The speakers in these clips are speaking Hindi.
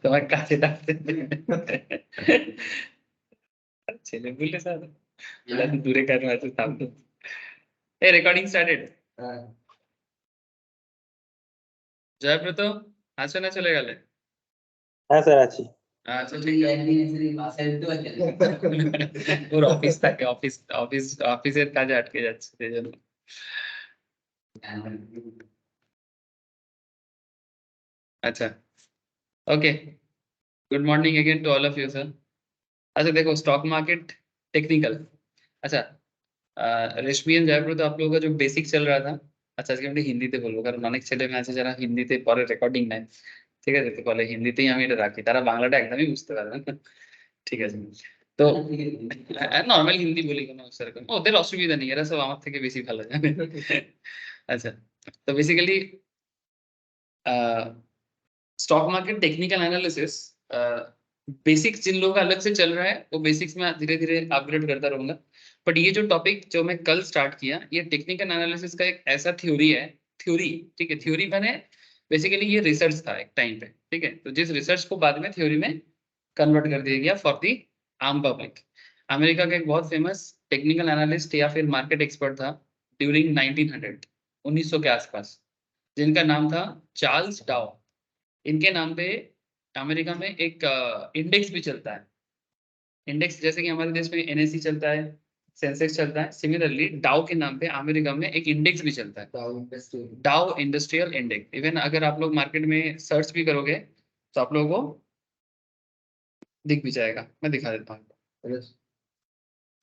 তোমার কাছে ডাকতে ছেলে বললে স্যার দূরে কেন আছে সামনে। এই রেকর্ডিং স্টার্টেড। জয়ব্রত আছো না চলে গেলে? হ্যাঁ স্যার আছি। আচ্ছা ঠিক আছে। ওর অফিস থাকে, অফিসের কাজে আটকে যাচ্ছে সেই জন্য। আচ্ছা okay, good morning again to all of you sir. अच्छा देखो स्टॉक मार्केट टेक्निकल। अच्छा রেশমি এন্ড জয়প্রদ आप लोगों का जो बेसिक चल रहा था। আচ্ছা আজকে আমি হিন্দিতে বলবো কারণ অনেক ছেলে মেয়ে আছে যারা হিন্দিতে পরে রেকর্ডিং নেয়, ঠিক আছে? তো বলে হিন্দিতেই আমি এটা রাখি, তারা বাংলাটা একদমই বুঝতে পারবে না। ঠিক আছে, তো নর্মাল হিন্দি বলি কোনো সেরকম ওদের অসুবিধা নেই, এরা সব আমার থেকে বেশি ভালো জানে। আচ্ছা, তো basically stock market technical analysis basics जिन लोगों का अलग से चल रहा है वो बेसिक्स में धीरे धीरे अपग्रेड करता रहूंगा। बट ये जो टॉपिक जो मैं कल स्टार्ट किया, ये टेक्निकल एनालिसिस का एक ऐसा थ्योरी है, थ्योरी, ठीक है, थ्योरी मैंने बेसिकली ये रिसर्च था एक टाइम पे, ठीक है, तो जिस रिसर्च को बाद में थ्योरी में कन्वर्ट कर दिया गया फॉर दी आम पब्लिक। अमेरिका का एक बहुत फेमस टेक्निकल एनालिस्ट या फिर मार्केट एक्सपर्ट था ड्यूरिंग 1900, 1900 के आसपास, जिनका नाम था चार्ल्स डाउ। इनके नाम पे अमेरिका में एक इंडेक्स भी चलता है। इंडेक्स जैसे कि हमारे देश में एनएससी चलता है, सेंसेक्स चलता है, सिमिलरली डाउ के नाम पे अमेरिका में एक इंडेक्स भी चलता है, डाउ इंडस्ट्रियल इंडेक्स। इवन अगर आप लोग मार्केट में सर्च भी करोगे तो आप लोगों को दिख भी जाएगा, मैं दिखा देता हूँ।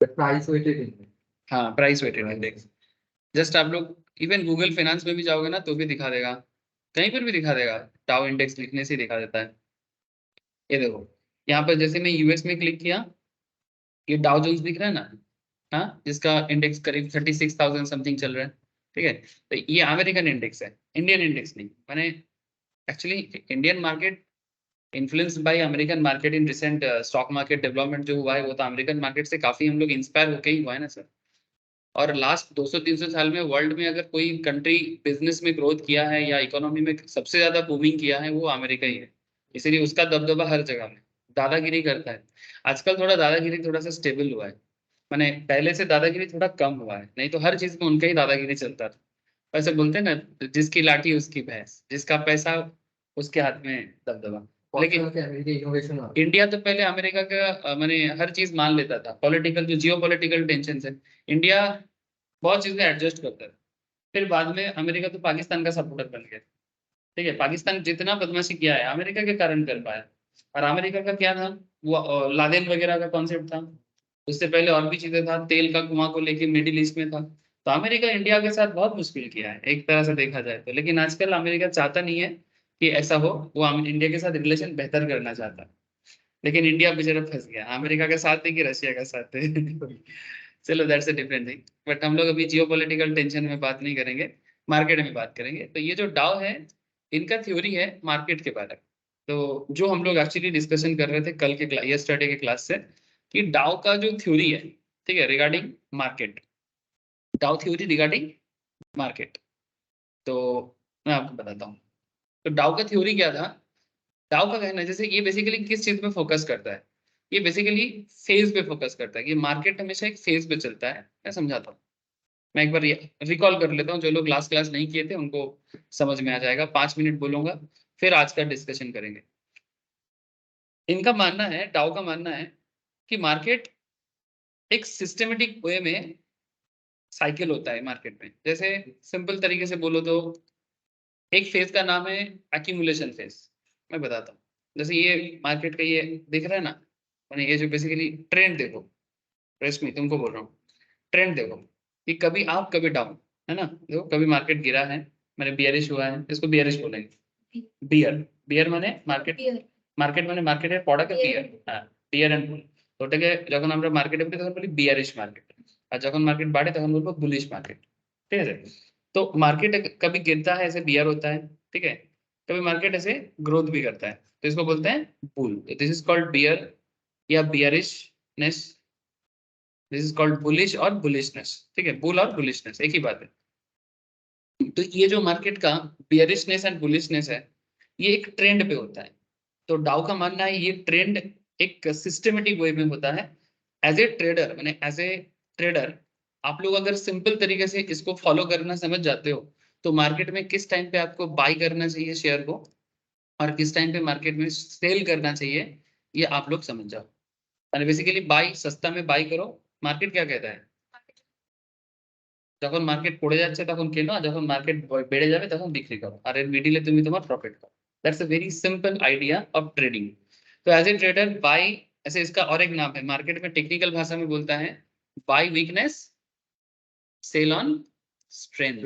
Price weighted index. हाँ, प्राइस वेटेड इंडेक्स। जस्ट आप लोग इवन गूगल फाइनेंस में भी जाओगे ना तो भी दिखा देगा, कहीं पर भी दिखा देगा, डाउ इंडेक्स लिखने से ही दिखा देता है। ये देखो यहाँ पर जैसे मैं यूएस में क्लिक किया, ये डाउ जोन्स दिख रहा है ना, हाँ, जिसका इंडेक्स करीब 36,000 समथिंग चल रहा है, ठीक है। तो ये अमेरिकन इंडेक्स है, इंडियन इंडेक्स नहीं। मैंने actually Indian market influenced by American market in recent stock market development जो हुआ है वो तो अमेरिकन मार्केट से काफी हम लोग इंस्पायर होकर ही हुआ है ना सर। और लास्ट 200-300 साल में वर्ल्ड में अगर कोई कंट्री बिजनेस में ग्रोथ किया है या इकोनॉमी में सबसे ज्यादा बूमिंग किया है वो अमेरिका ही है, इसीलिए उसका दबदबा हर जगह में, दादागिरी करता है। आजकल थोड़ा दादागिरी थोड़ा सा स्टेबल हुआ है, मैंने पहले से दादागिरी थोड़ा कम हुआ है, नहीं तो हर चीज में उनका ही दादागिरी चलता था। वैसे बोलते हैं ना, जिसकी लाठी उसकी भैंस, जिसका पैसा उसके हाथ में दबदबा। लेकिन इंडिया तो पहले अमेरिका का मैंने हर चीज मान लेता था, पॉलिटिकल जो जियो पॉलिटिकल टेंशन है, इंडिया बहुत चीजें एडजस्ट करता है। फिर बाद में अमेरिका तो पाकिस्तान का सपोर्टर बन गया, ठीक है। पाकिस्तान जितना बदमाशी किया है अमेरिका के कारण कर पाया। और अमेरिका का क्या था, वो लादेन वगैरह का कॉन्सेप्ट था, उससे पहले और भी चीजें था, तेल का कुआं को लेके मिडिल ईस्ट में था। तो अमेरिका इंडिया के साथ बहुत मुश्किल किया है एक तरह से देखा जाए तो, लेकिन आजकल अमेरिका चाहता नहीं है कि ऐसा हो, वो इंडिया के साथ रिलेशन बेहतर करना चाहता है। लेकिन इंडिया बेचारा फंस गया, अमेरिका का साथ है कि रशिया का साथ है। चलो that's a different thing, but हम लोग अभी जियो पॉलिटिकल टेंशन में बात नहीं करेंगे, मार्केट में बात करेंगे। तो ये जो डाउ है इनका थ्योरी है मार्केट के बारे में। तो जो हम लोग एक्चुअली डिस्कशन कर रहे थे कल के यस्टरडे के क्लास से, कि डाउ का जो थ्योरी है, ठीक है, रिगार्डिंग मार्केट, डाउ थ्योरी रिगार्डिंग मार्केट, तो मैं आपको बताता हूँ। तो डाउ का थ्योरी क्या था, डाउ का कहना है जैसे ये बेसिकली किस चीज पे फोकस करता है, ये बेसिकली फेज पे फोकस करता है कि मार्केट हमेशा एक फेज पे चलता है। मैं समझाता हूँ, मैं एक बार रिकॉल कर लेता हूँ, जो लोग लास्ट क्लास नहीं किए थे उनको समझ में आ जाएगा। 5 मिनट बोलूंगा फिर आज का डिस्कशन करेंगे। इनका मानना है, डाउ का मानना है कि मार्केट एक सिस्टमेटिक वे में साइकिल होता है मार्केट में। जैसे सिंपल तरीके से बोलो तो एक फेज का नाम है एक्यूमुलेशन फेज। मैं बताता हूँ, जैसे ये मार्केट का ये दिख रहा है ना, मैंने ये जो बेसिकली ट्रेंड देखो, रेशमी तुमको बोल रहा हूँ, ट्रेंड देखो कि कभी अप कभी डाउन, है ना। देखो कभी मार्केट गिरा है, मैंने बियरिश हुआ है, इसको बियरिश बोलेंगे। बियर, बियर माने मार्केट, মার্কেট মানে মার্কেটের প্রোডাক্ট বিয়ার, হ্যাঁ, বিয়ার এন্ড বুল। তো ওটাকে যখন আমরা মার্কেটে বলি তখন বলি বিয়ারিশ মার্কেট, আর যখন মার্কেট বাড়ে তখন বলবো বুলিশ मार्केट, ठीक है। तो मार्केट कभी गिरता है ऐसे बियर होता है, ठीक है, कभी मार्केट ऐसे ग्रोथ भी करता है तो इसको बोलते हैं बुल। तो दिस इज कॉल्ड बियर या बियरिशनेस, दिस इज कॉल्ड बुलिश और बुलिशनेस, ठीक है, बुल और बुलिशनेस एक ही बात है। तो ये जो मार्केट का बियरिशनेस एंड बुलिशनेस है, ये एक ट्रेंड पे होता है। तो डाउ का मानना है ये ट्रेंड एक सिस्टमेटिक वे में होता है। एज ए ट्रेडर, मैंने एज ए ट्रेडर आप लोग अगर सिंपल तरीके से इसको फॉलो करना समझ जाते हो, तो मार्केट में किस टाइम पे आपको बाय करना चाहिए शेयर को और किस टाइम पे मार्केट में सेल करना चाहिए, ये आप लोग समझ जाओ। মানে बेसिकली बाय, सस्ता में बाय करो। मार्केट क्या कहता है, যখন মার্কেট পড়ে যাচ্ছে তখন কেনো, আর যখন মার্কেট বেড়ে যাবে তখন বিক্রি করো, আর এর মিডিলে তুমি তোমার প্রফিট করো। That's a very simple idea of trading. तो एज ए ट्रेडर बाय, ऐसे इसका और एक नाम है मार्केट में, टेक्निकल भाषा में बोलता है buy weakness, sell on strength.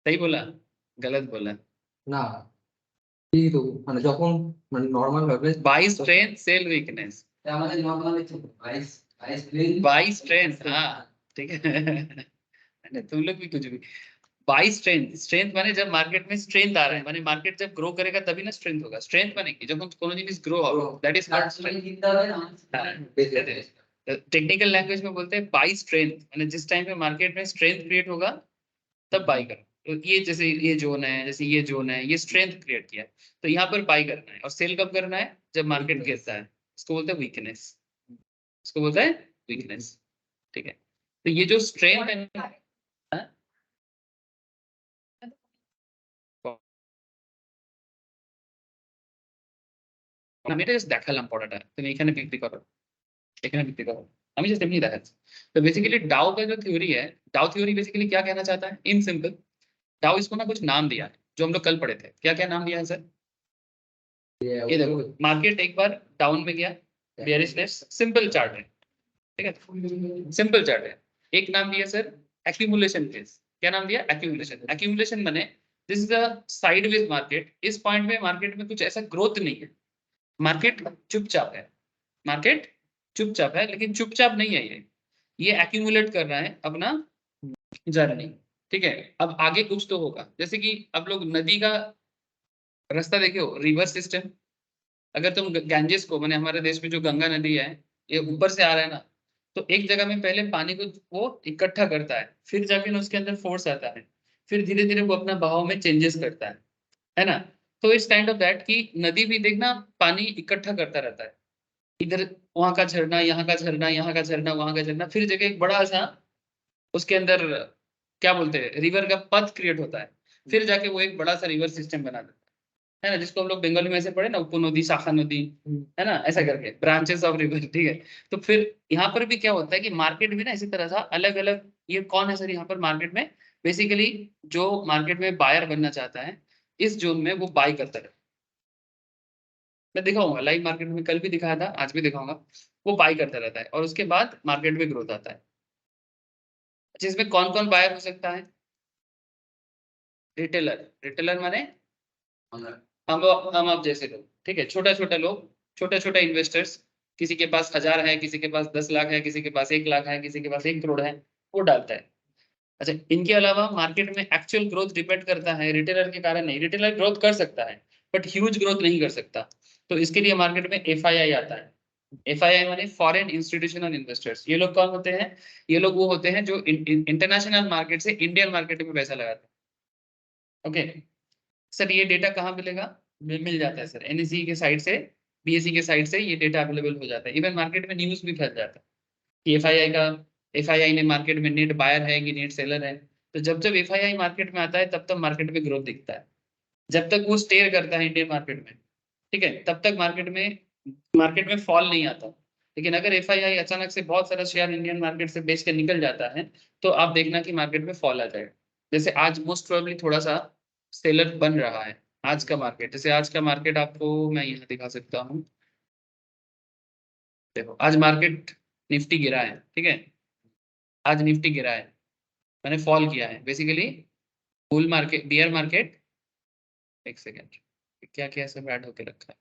सही बोला, गलत बोला? না এই তো মানে যখন মানে নরমাল ভাবে बाय स्ट्रेंथ सेल वीकनेस, আমাদের নরমাল আইস আইস প্লেন बाय स्ट्रेंथ। हाँ ठीक है अरे तुम लोग भी कुछ भी। बाय स्ट्रेंथ, स्ट्रेंथ माने जब मार्केट में स्ट्रेंथ आ रहा है, माने मार्केट जब ग्रो करेगा तभी ना स्ट्रेंथ होगा। स्ट्रेंथ माने कि जब कोनो जिनिस ग्रो होगा, that is not strength. Technical language में बोलते हैं बाय स्ट्रेंथ, माने जिस टाइम पे मार्केट में स्ट्रेंथ क्रिएट होगा तब बाय करो। तो ये जैसे ये जोन है, जैसे ये जोन है, ये स्ट्रेंथ क्रिएट किया है, तो यहाँ पर बाय करना है। और सेल कब करना है, जब मार्केट गिरता है, इसको बोलते हैं वीकनेस, इसको बोलते हैं वीकनेस। ठीक है, तो ये जो स्ट्रेंथ है ना, আমি এটা জাস্ট দেখালাম পড়াটা, তুমি এখানে বিক্রি করো, এখানে বিক্রি করো, আমি জাস্ট এমনি দেখাচ্ছি। तो बेसिकली डाउ का जो थ्योरी है, डाउ थ्योरी बेसिकली क्या कहना चाहता है इन सिंपल, डाउ इसको ना कुछ नाम दिया है जो हम लोग कल पढ़े थे। क्या क्या नाम दिया है सर? ये देखो, मार्केट एक बार डाउन में गया, बेयरिशनेस, सिंपल चार्ट है, ठीक है, सिंपल चार्ट है। एक नाम दिया सर एक्यूमुलेशन फेज। क्या नाम दिया? एक्यूमुलेशन। एक्यूमुलेशन माने this is a sideways market, इस पॉइंट में मार्केट में कुछ ऐसा ग्रोथ नहीं है, मार्केट चुपचाप है, मार्केट चुपचाप है, लेकिन चुपचाप नहीं है ये एक्यूमुलेट कर रहा है अपना जर्नी। ठीक है, अब आगे कुछ तो होगा, जैसे कि अब लोग नदी का रास्ता देखे हो, रिवर सिस्टम। अगर तुम गैंजेस को, मैंने हमारे देश में जो गंगा नदी है, ये ऊपर से आ रहा है ना, तो एक जगह में पहले पानी को वो इकट्ठा करता है, फिर जाके ना उसके अंदर फोर्स आता है, फिर धीरे धीरे वो अपना बहाव में चेंजेस करता है ना। तो इस काइंड ऑफ दैट की नदी भी देखना पानी इकट्ठा करता रहता है, इधर वहां का झरना, यहाँ का झरना, यहाँ का झरना, वहां का झरना, फिर जगह एक बड़ा सा उसके अंदर क्या बोलते हैं रिवर का पथ क्रिएट होता है, फिर जाके वो एक बड़ा सा रिवर सिस्टम बना देता है ना, जिसको हम लोग बंगाली में ऐसे पढ़े ना, उप नदी, शाखा नदी, है ना, ऐसा करके ब्रांचेस ऑफ रिवर। ठीक है, तो फिर यहाँ पर भी क्या होता है कि मार्केट भी ना इसी तरह सा अलग अलग, ये कौन है सर यहाँ पर मार्केट में, बेसिकली जो मार्केट में बायर बनना चाहता है इस जोन में वो बाय करता है। मैं दिखाऊंगा लाइव मार्केट में, कल भी दिखाया था, आज भी दिखाऊंगा। वो बाय करता रहता है और उसके बाद मार्केट में ग्रोथ आता है। अच्छा, इसमें कौन कौन बायर हो सकता है? रिटेलर, रिटेलर माने हम आप जैसे लोग, ठीक है, छोटा छोटा लोग, छोटा छोटा इन्वेस्टर्स, किसी के पास 1000 है, किसी के पास 10 लाख है, किसी के पास 1 लाख है, किसी के पास 1 करोड़ है, वो डालता है। अच्छा, इनके अलावा मार्केट में एक्चुअल ग्रोथ डिपेंड करता है रिटेलर के कारण नहीं, रिटेलर ग्रोथ कर सकता है बट ह्यूज ग्रोथ नहीं कर सकता, तो इसके लिए मार्केट में एफआईआई आता है। एफआईआई माने फॉरेन इंस्टीट्यूशनल इन्वेस्टर्स। ये लोग कौन होते हैं? ये लोग वो होते हैं जो इंटरनेशनल मार्केट से इंडियन मार्केट में पैसा लगाते हैं। ओके सर, ये डेटा कहाँ मिलेगा? मिल जाता है सर एनएसई के साइड से, बीएसई के साइड से ये डेटा अवेलेबल हो जाता है। इवन मार्केट में न्यूज भी फैल जाता है कि एफआईआई ने मार्केट में नेट बायर है कि नेट सेलर है। तो जब जब एफआईआई मार्केट में आता है तब तब मार्केट में ग्रोथ दिखता है, जब तक वो स्टेयर करता है इंडियन मार्केट में, ठीक है, तब तक मार्केट में फॉल नहीं आता। लेकिन अगर एफआईआई अचानक से बहुत सारा शेयर इंडियन मार्केट से बेच के निकल जाता है, तो आप देखना कि मार्केट में फॉल आ जाएगा। जैसे आज मोस्ट प्रोबेबली थोड़ा सा सेलर बन रहा है आज का मार्केट। जैसे आज का मार्केट आपको मैं यहाँ दिखा सकता हूँ, देखो आज मार्केट निफ्टी गिरा है, ठीक है, आज निफ्टी गिरा है, मैंने फॉल किया है basically. Bull market, beer market, एक सेकेंड, क्या क्या सब ऐड होके रखा है,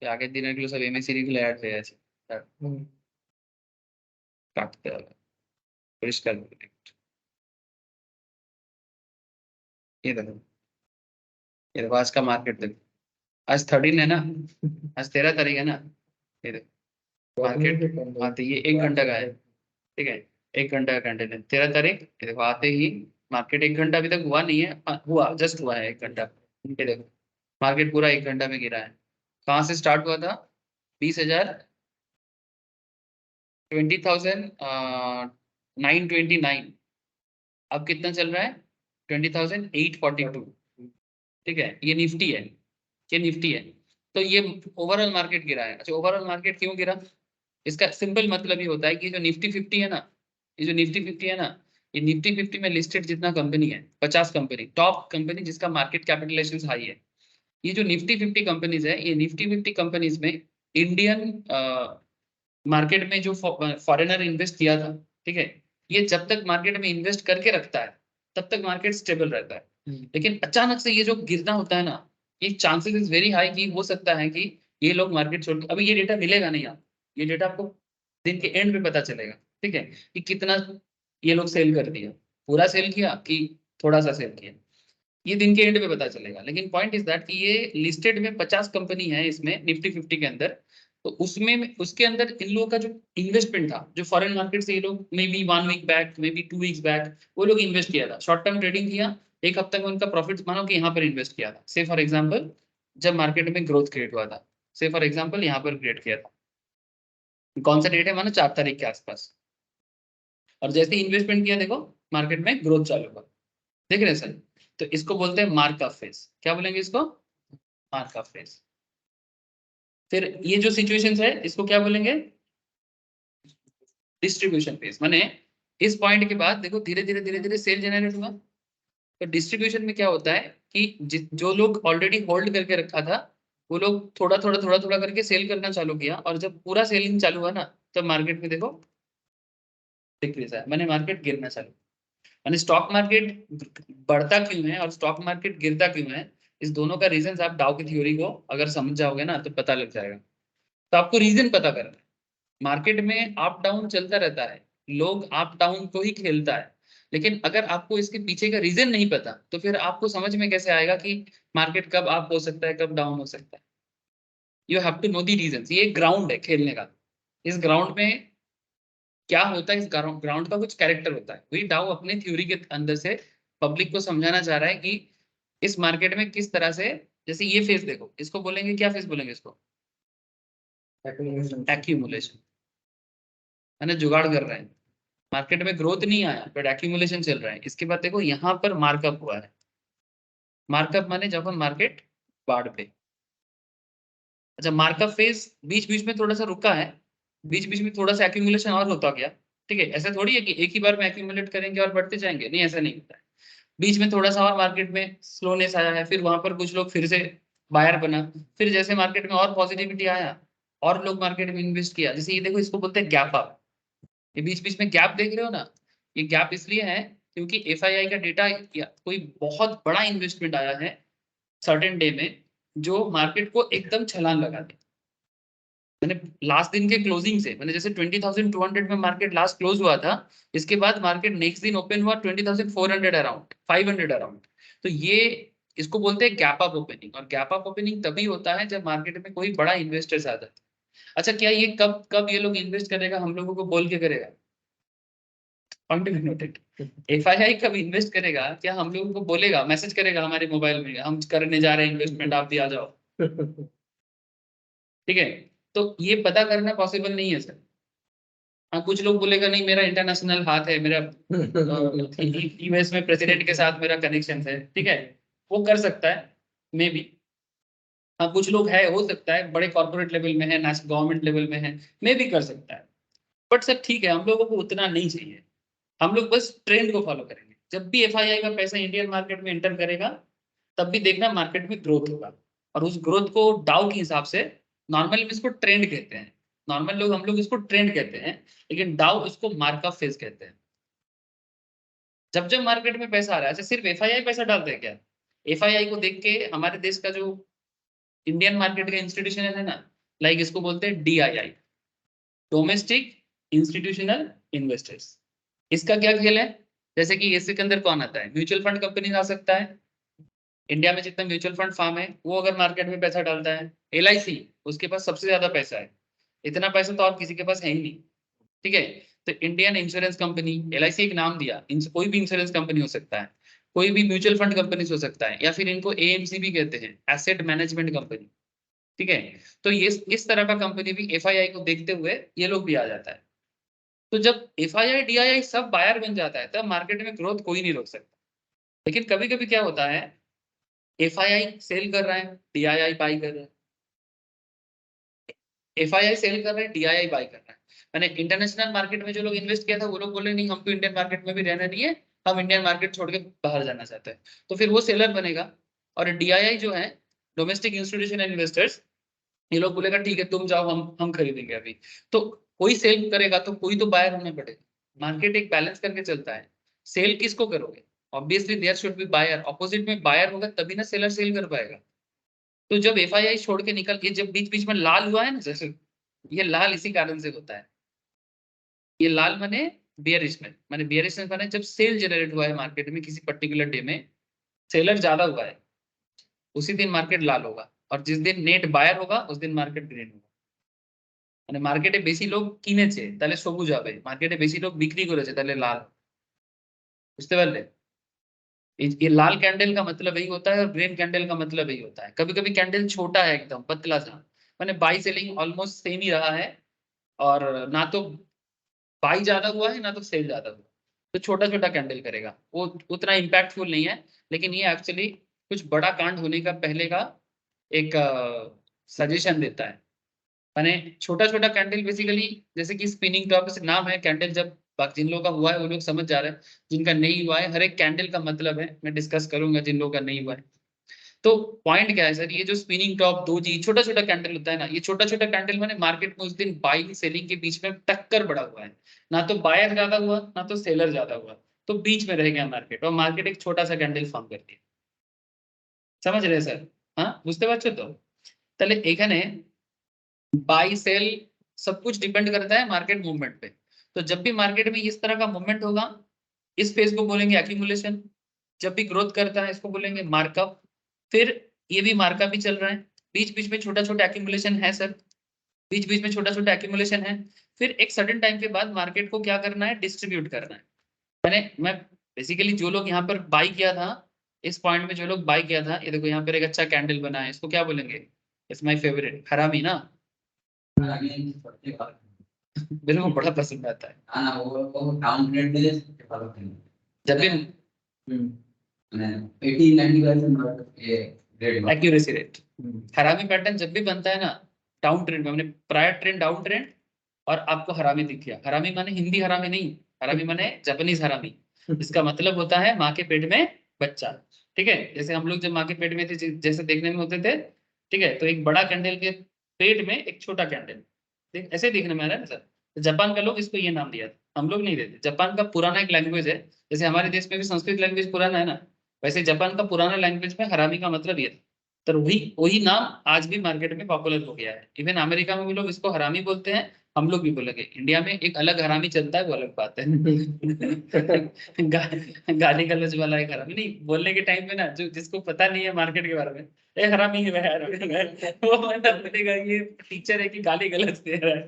আগের দিনেরগুলো সব এমএসিডি গুলো অ্যাড হয়ে আছে, কাটতে হবে পরিষ্কার করে। ये देखो, ये देखो आज का मार्केट देखो, आज 13 है ना, आज 13 तारीख है ना, ये देखो मार्केट, हाँ तो ये 1 घंटा का है, ठीक है, 1 घंटा का कैंडल है 13 तारीख। ये देखो आते ही मार्केट 1 घंटा अभी तक हुआ नहीं है, हुआ जस्ट हुआ है 1 घंटा। ये देखो मार्केट पूरा 1 घंटा में गिरा है। कहाँ से स्टार्ट हुआ था? 20,000 20,929। अब कितना चल रहा है? 20,842। ठीक है, ये निफ्टी है, ये निफ्टी है। तो ये ओवरऑल मार्केट गिरा है। अच्छा, ओवरऑल मार्केट क्यों गिरा? इसका सिंपल मतलब ये होता है कि जो निफ्टी 50 है ना, ये जो निफ्टी 50 है ना, ये निफ्टी 50 में लिस्टेड जितना कंपनी है, 50 कंपनी, टॉप कंपनी जिसका मार्केट कैपिटलाइजेशन हाई है, ये जो निफ्टी 50 कंपनीज है, ये निफ्टी 50 कंपनीज में इंडियन मार्केट में जो फॉरेनर इन्वेस्ट किया था, ठीक है, ये जब तक मार्केट में इन्वेस्ट करके रखता है तब तक मार्केट स्टेबल रहता है। लेकिन अचानक से ये जो गिरना होता है ना, ये चांसेस इज वेरी हाई कि हो सकता है कि ये लोग मार्केट छोड़, अभी ये डेटा मिलेगा नहीं आपको, ये डेटा आपको दिन के एंड पे पता चलेगा, ठीक है, कि कितना ये लोग सेल कर दिया, पूरा सेल किया कि थोड़ा सा सेल किया, ये दिन के एंड पे पता चलेगा। लेकिन पॉइंट इज दैट कि ये लिस्टेड में 50 कंपनी है इसमें निफ्टी 50 के अंदर। तो उसमें उसके अंदर इन लोगों का जो इन्वेस्टमेंट था, जो फॉरेन मार्केट से ये लोग may be 1 week back, may be 2 weeks back, वो लोग इन्वेस्ट किया था, शॉर्ट टर्म ट्रेडिंग किया, 1 हफ्ते में उनका प्रॉफिट मानो कि यहाँ पर इन्वेस्ट किया था। से फॉर एग्जाम्पल जब मार्केट में ग्रोथ क्रिएट हुआ था, से फॉर एग्जाम्पल यहाँ पर क्रिएट किया था, कौन सा डेट है मानो 4 तारीख के आसपास, और जैसे इन्वेस्टमेंट किया देखो मार्केट में ग्रोथ चालू हुआ। देख रहे हैं सर? तो इसको बोलते हैं मार्क ऑफ फेस। क्या बोलेंगे इसको? Mark of face. फिर ये जो सिचुएशंस है इसको क्या बोलेंगे? Distribution face. माने इस पॉइंट के बाद देखो धीरे धीरे धीरे धीरे सेल जनरेट हुआ। तो डिस्ट्रीब्यूशन में क्या होता है कि जो लोग ऑलरेडी होल्ड करके रखा था, वो लोग थोड़ा थोड़ा करके सेल करना चालू किया, और जब पूरा सेलिंग चालू हुआ ना, तब मार्केट में देखो डिक्रीज है, मैंने मार्केट गिरना चालू। यानी स्टॉक मार्केट बढ़ता क्यों है और स्टॉक मार्केट गिरता क्यों है, इस दोनों का रीजन आप डाउ की थ्योरी को अगर समझ जाओगे ना तो पता लग जाएगा। तो आपको रीजन पता करना है। मार्केट में अप डाउन चलता रहता है, लोग अप डाउन को ही खेलता है, लेकिन अगर आपको इसके पीछे का रीजन नहीं पता तो फिर आपको समझ में कैसे आएगा कि मार्केट कब अप हो सकता है, कब डाउन हो सकता है। You have to know the reason. ये ग्राउंड है खेलने का। इस ग्राउंड में क्या होता है, इस ग्राउंड का कुछ कैरेक्टर होता है, वही डाउ अपने थ्योरी के अंदर से पब्लिक को समझाना चाह रहा है कि इस मार्केट में किस तरह से, जैसे ये फेज देखो, इसको बोलेंगे क्या फेज बोलेंगे इसको? एक्यूमुलेशन। मैंने जुगाड़ कर रहे हैं, मार्केट में ग्रोथ नहीं आया बट एक्यूमुलेशन चल रहा है। इसके बाद देखो यहाँ पर मार्कअप हुआ है। मार्कअप माने जब हम मार्केट बाढ़ पे, अच्छा मार्कअप फेज बीच बीच में थोड़ा सा रुका है, बीच बीच में थोड़ा सा एक्यूमुलेशन और होता गया, ठीक है। ऐसा थोड़ी है कि एक ही बार में एक्यूमुलेट करेंगे और बढ़ते जाएंगे, नहीं ऐसा नहीं होता है। बीच में थोड़ा सा और मार्केट में स्लोनेस आया है, फिर वहां पर कुछ लोग फिर से बायर बना, फिर जैसे मार्केट में और पॉजिटिविटी आया और लोग मार्केट में इन्वेस्ट किया। जैसे ये देखो इसको बोलते हैं गैप अप। ये बीच बीच में गैप देख रहे हो ना, ये गैप इसलिए है क्योंकि एफआईआई का डेटा या कोई बहुत बड़ा इन्वेस्टमेंट आया है सर्टेन डे में, जो मार्केट को एकदम छलांग लगा दे। मैंने लास्ट दिन के क्लोजिंग से, मैंने जैसे 20,200 में मार्केट लास्ट क्लोज हुआ था, इसके बाद मार्केट नेक्स्ट दिन ओपन हुआ 20,400 अराउंड, 500 अराउंड। तो ये इसको बोलते हैं गैप अप ओपनिंग। और गैप अप ओपनिंग तभी होता है जब मार्केट में कोई बड़ा इन्वेस्टर्स आ जाता है। अच्छा, क्या ये कब कब ये लोग इन्वेस्ट करेगा? हम लोगों को बोल के करेगा? नोटेड। एफआईआई कब इन्वेस्ट करेगा? क्या हम लोगों को बोलेगा, मैसेज करेगा हमारे मोबाइल में, हम करने जा रहे हैं इन्वेस्टमेंट, आप भी आ जाओ? ठीक है, तो ये पता करना पॉसिबल नहीं है सर। हाँ, कुछ लोग बोलेगा नहीं मेरा इंटरनेशनल हाथ है, मेरा यूएस में प्रेसिडेंट के साथ मेरा कनेक्शन है, ठीक है, वो कर सकता है मे बी। हाँ, कुछ लोग है, हो सकता है बड़े कॉर्पोरेट लेवल में है, नेशनल गवर्नमेंट लेवल में है, मे भी कर सकता है। बट सर ठीक है, हम लोगों को उतना नहीं चाहिए। हम लोग बस ट्रेंड को फॉलो करेंगे। जब भी एफआईआई का पैसा इंडियन मार्केट में एंटर करेगा, तब भी देखना मार्केट में ग्रोथ होगा, और उस ग्रोथ को डाउ के हिसाब से, नॉर्मली इसको ट्रेंड कहते हैं, नॉर्मल लोग हम लोग इसको ट्रेंड कहते हैं, लेकिन डाउ इसको मार्क ऑफ फेज कहते हैं। जब जब मार्केट में पैसा आ रहा है, अच्छा सिर्फ एफआईआई पैसा डालते हैं क्या? एफआईआई को देख के हमारे देश का जो इंडियन मार्केट का इंस्टीट्यूशन है ना, लाइक इसको बोलते हैं डीआईआई, डोमेस्टिक इंस्टीट्यूशनल इन्वेस्टर्स। इसका क्या खेल है? जैसे कि इसके अंदर कौन आता है? म्यूचुअल फंड कंपनी आ सकता है। इंडिया में जितने म्यूचुअल फंड फार्म है, वो अगर मार्केट में पैसा डालता है, एलआईसी, उसके पास सबसे ज्यादा पैसा है। इतना पैसा तो और किसी के पास है ही नहीं। ठीक है। तो इंडियन इंश्योरेंस कंपनी, LIC एक नाम दिया, कोई भी इंश्योरेंस कंपनी हो सकता है, कोई भी म्यूचुअल फंड कंपनी हो सकता है, या फिर इनको AMC भी कहते हैं, एसेट मैनेजमेंट कंपनी, ठीक है। तो ये इस तरह का कंपनी भी FII को देखते हुए ये लोग भी आ जाता है। तो जब FII DII सब बायर बन जाता है तब मार्केट में ग्रोथ कोई नहीं रोक सकता। लेकिन कभी कभी क्या होता है, FII सेल कर रहा है, DII बाई कर रहा है, FII सेल कर रहे हैं, DII बाई कर रहा है। मैंने इंटरनेशनल मार्केट में जो लोग इन्वेस्ट किया था वो लोग बोले नहीं, हमको इंडियन मार्केट में भी रहना नहीं है, हम इंडियन मार्केट छोड़ के बाहर जाना चाहते हैं, तो फिर वो सेलर बनेगा। और DII जो है, डोमेस्टिक इंस्टीट्यूशनल इन्वेस्टर्स, ये लोग बोलेगा ठीक है तुम जाओ, हम खरीदेंगे अभी। तो कोई सेल करेगा तो कोई तो बायर होना पड़ेगा। मार्केट एक बैलेंस करके चलता है। सेल किसको करोगे? Obviously there should be buyer, opposite में बायर होगा तभी ना सेलर सेल कर पाएगा। तो जब FII छोड़ के निकल के जब बीच बीच में लाल हुआ है ना, जैसे ये लाल इसी कारण से होता है। ये लाल माने बियरिशनेस, माने बियरिशनेस माने जब सेल जनरेट हुआ है मार्केट में किसी पर्टिकुलर डे में, सेलर ज्यादा हुआ है, उसी दिन मार्केट लाल होगा। और जिस दिन नेट बायर होगा उस दिन मार्केट ग्रीन होगा। মানে মার্কেটে বেশি লোক কিনেছে তাহলে সবুজ হবে, মার্কেটে বেশি লোক বিক্রি করেছে তাহলে লাল। বুঝতে পারলে? ये लाल कैंडल का मतलब यही होता है और ग्रीन कैंडल का मतलब यही होता है। कभी कभी कैंडल छोटा है एकदम पतला सा, मैंने बाई सेलिंग ऑलमोस्ट सेम ही रहा है, और ना तो बाई ज्यादा हुआ है ना तो सेल ज्यादा हुआ, तो छोटा छोटा कैंडल करेगा, वो उतना इम्पैक्टफुल नहीं है। लेकिन ये एक्चुअली कुछ बड़ा कांड होने का पहले का एक सजेशन देता है। माने छोटा छोटा कैंडल बेसिकली, जैसे कि स्पिनिंग टॉप से नाम है कैंडल, जब जिन लोगों का हुआ है वो लोग समझ जा रहे हैं, जिनका नहीं हुआ है हर एक कैंडल का मतलब है, मैं डिस्कस करूंगा जिन लोगों का नहीं हुआ है। तो पॉइंट क्या है सर, ये जो स्पिनिंग टॉप दो जी छोटा छोटा कैंडल होता है ना, ये छोटा छोटा कैंडल मैंने मार्केट में उस दिन बाइंग सेलिंग के बीच में टक्कर बढ़ा हुआ है, ना तो बायर ज्यादा हुआ ना तो सेलर ज्यादा हुआ, तो बीच में रह गया मार्केट, और मार्केट एक छोटा सा कैंडल फॉर्म कर दिया। समझ रहे सर? हाँ বুঝতে পারছো তো? তাহলে এখানে बाई सेल सब कुछ डिपेंड करता है मार्केट मूवमेंट पे। तो जब भी मार्केट में इस तरह का मूवमेंट होगा, इस फेज को बोलेंगे एक्यूमुलेशन। जब भी ग्रोथ करता है इसको बोलेंगे मार्कअप। फिर ये भी मार्कअप भी चल रहा है, बीच बीच में छोटा छोटा एक्यूमुलेशन है सर, बीच बीच में छोटा छोटा एक्यूमुलेशन है। फिर एक सर्टेन टाइम के बाद मार्केट को क्या करना है, डिस्ट्रीब्यूट करना है। मैं बेसिकली जो लोग यहाँ पर बाई किया था, इस पॉइंट में जो लोग बाई किया था, ये देखो यहाँ पर एक अच्छा कैंडल बना है, इसको क्या बोलेंगे? इट्स माय फेवरेट, हरामी ना। मेरे को बड़ा पसंद आता है। जब भी एक्यूरेसी रेट, हरामी पैटर्न जब भी बनता है ना, डाउन ट्रेंड में, मैंने प्रायर ट्रेंड डाउन ट्रेंड और आपको हरामी दिख गया। हरामी माने हिंदी हरामी नहीं, हरामी माने जापानीज हरामी। इसका मतलब होता है माँ के पेट में बच्चा। ठीक है, जैसे हम लोग जब माँ के पेट में थे जैसे देखने में होते थे, ठीक है, तो एक बड़ा कैंडल के पेट में एक छोटा कैंडल, ऐसे देखने में आ रहा है ना सर। तो जापान का लोग इसको ये नाम दिया था, हम लोग नहीं देते। जापान का पुराना एक लैंग्वेज है, जैसे हमारे देश में भी संस्कृत लैंग्वेज पुराना है ना, वैसे जापान का पुराना लैंग्वेज में हरामी का मतलब ये था। तो वही वही नाम आज भी मार्केट में पॉपुलर हो गया है। इवन अमेरिका में भी लोग इसको हरामी बोलते हैं, हम लोग भी बोलेंगे। इंडिया में एक अलग हरामी चलता है, वो अलग बात है। गाली गलौज वाला एक हरामी नहीं, बोलने के टाइम पे ना जो जिसको पता नहीं है मार्केट के बारे में, ए हरामी है हरामी है, वो मतलब बोलेगा ये टीचर है कि गाली गलौज दे रहा है।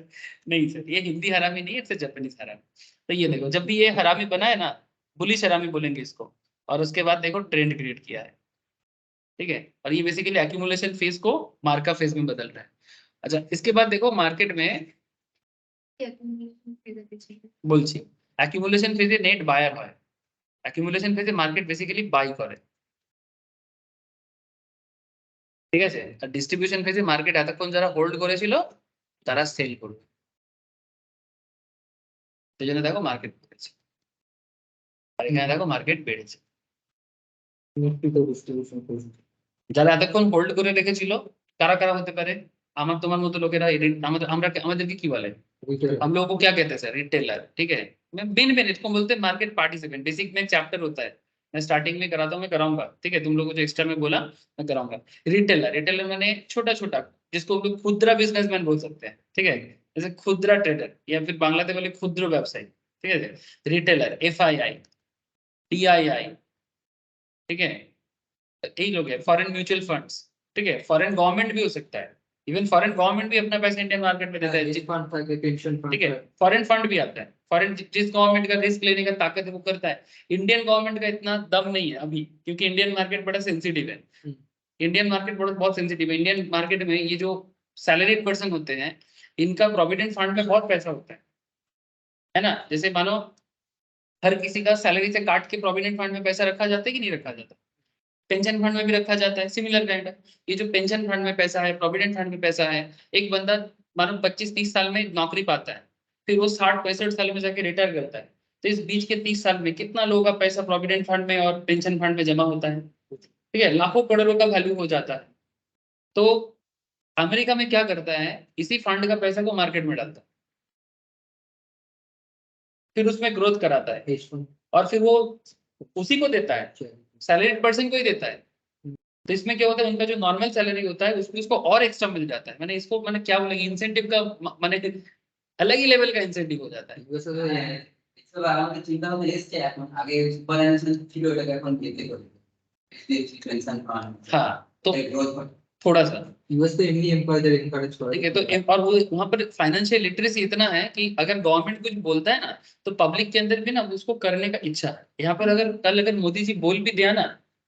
नहीं सर, ये हिंदी हरामी नहीं है, इट्स जापानीज हरामी। तो ये देखो जब भी ये हरामी बना है ना, बुलिश हरामी बोलेंगे इसको। और उसके बाद देखो ट्रेंड क्रिएट किया है, ठीक है। और ये बेसिकली एक्यूमुलेशन फेज को मार्का फेज में बदल रहा है। अच्छा, इसके बाद देखो मार्केट में বলছি অ্যাকুমুলেশন ফেজে নেট বায়ার হয়, অ্যাকুমুলেশন ফেজে মার্কেট বেসিক্যালি বাই করে, ঠিক আছে। আর ডিস্ট্রিবিউশন ফেজে মার্কেট এতক্ষণ যারা হোল্ড করেছিল তারা সেল করবে, সেই জন্য দেখো মার্কেট বেড়েছে, আর এখানে দেখো মার্কেট বেড়েছে। যারা এতক্ষণ হোল্ড করে রেখেছিল কারা কারা হতে পারে? আমার তোমার মতো লোকেরা, আমাদেরকে কি বলে, हम लोगों को क्या कहते हैं सर? रिटेलर, ठीक है। मैं बिन बिन इसको बोलते हैं मार्केट पार्टिसिपेंट। बेसिक में चैप्टर होता है, मैं स्टार्टिंग में कराता हूँ, मैं कराऊंगा, ठीक है। तुम लोगों को जो एक्स्ट्रा में बोला मैं कराऊंगा। रिटेलर, रिटेलर मैंने छोटा छोटा, जिसको हम लोग खुदरा बिजनेसमैन बोल सकते हैं, ठीक है। जैसे खुदरा ट्रेडर या फिर बांग्लाते बोले ক্ষুদ্র ব্যবসায়ী, ঠিক আছে। रिटेलर, FII, DII, ठीक है, यही लोग है। फॉरेन म्यूचुअल फंड्स, ठीक है। फॉरेन गवर्नमेंट भी हो सकता है, इवन फॉरेन गवर्नमेंट भी अपना पैसा इंडियन मार्केट में देता है, फंड था कि पेंशन फंड ठीक है। फॉरेन फंड भी आता है, फॉरेन जिस गवर्नमेंट का रिस्क लेने का ताकत है वो करता है। इंडियन गवर्नमेंट का इतना दम नहीं है अभी, क्योंकि इंडियन मार्केट बड़ा सेंसिटिव है। इंडियन मार्केट बहुत सेंसिटिव है। इंडियन मार्केट में ये जो सैलरीड पर्सन होते हैं, इनका प्रोविडेंट फंड में बहुत पैसा होता है ना। जैसे मानो हर किसी का सैलरी से काट के प्रोविडेंट फंड में पैसा रखा जाता है कि नहीं रखा जाता, पेंशन फंड में भी रखा जाता है, सिमिलर काइंड। ये जो पेंशन फंड में पैसा है, प्रोविडेंट फंड में पैसा है, एक बंदा मानो 25-30 साल में नौकरी पाता है, फिर वो 60-65 साल में जाके रिटायर करता है, तो इस बीच के 30 साल में कितना लोगों का पैसा प्रोविडेंट फंड में और पेंशन फंड में जमा होता है, ठीक है, लाखों करोड़ों का वैल्यू हो जाता है। तो अमेरिका में क्या करता है, इसी फंड का पैसा को मार्केट में डालता है, फिर उसमें ग्रोथ कराता है, और फिर वो उसी को देता है, सैलरीड पर्सन को ही देता है। तो इसमें क्या होता है, उनका जो नॉर्मल सैलरी होता है उसमें उसको और एक्स्ट्रा मिल जाता है। मैंने इसको मैंने क्या बोलेंगे, इंसेंटिव का मैंने अलग ही लेवल का इंसेंटिव हो जाता है। আমাদের চিন্তা ভাবনা এসছে এখন, আগে সুপার অ্যানুয়েশন ছিল, এটাকে এখন দিতে করে এইচডিএফসি পেনশন ফান্ড। हाँ, तो গ্রোথ थोड़ा सा यूएस तो इनली एम्प्लॉयज इनकरेज कर ठीक है। तो और वो वहाँ पर फाइनेंशियल लिटरेसी इतना है कि अगर गवर्नमेंट कुछ बोलता है ना, तो पब्लिक के अंदर भी ना उसको करने का इच्छा है। यहाँ पर अगर कल अगर मोदी जी बोल भी दिया ना,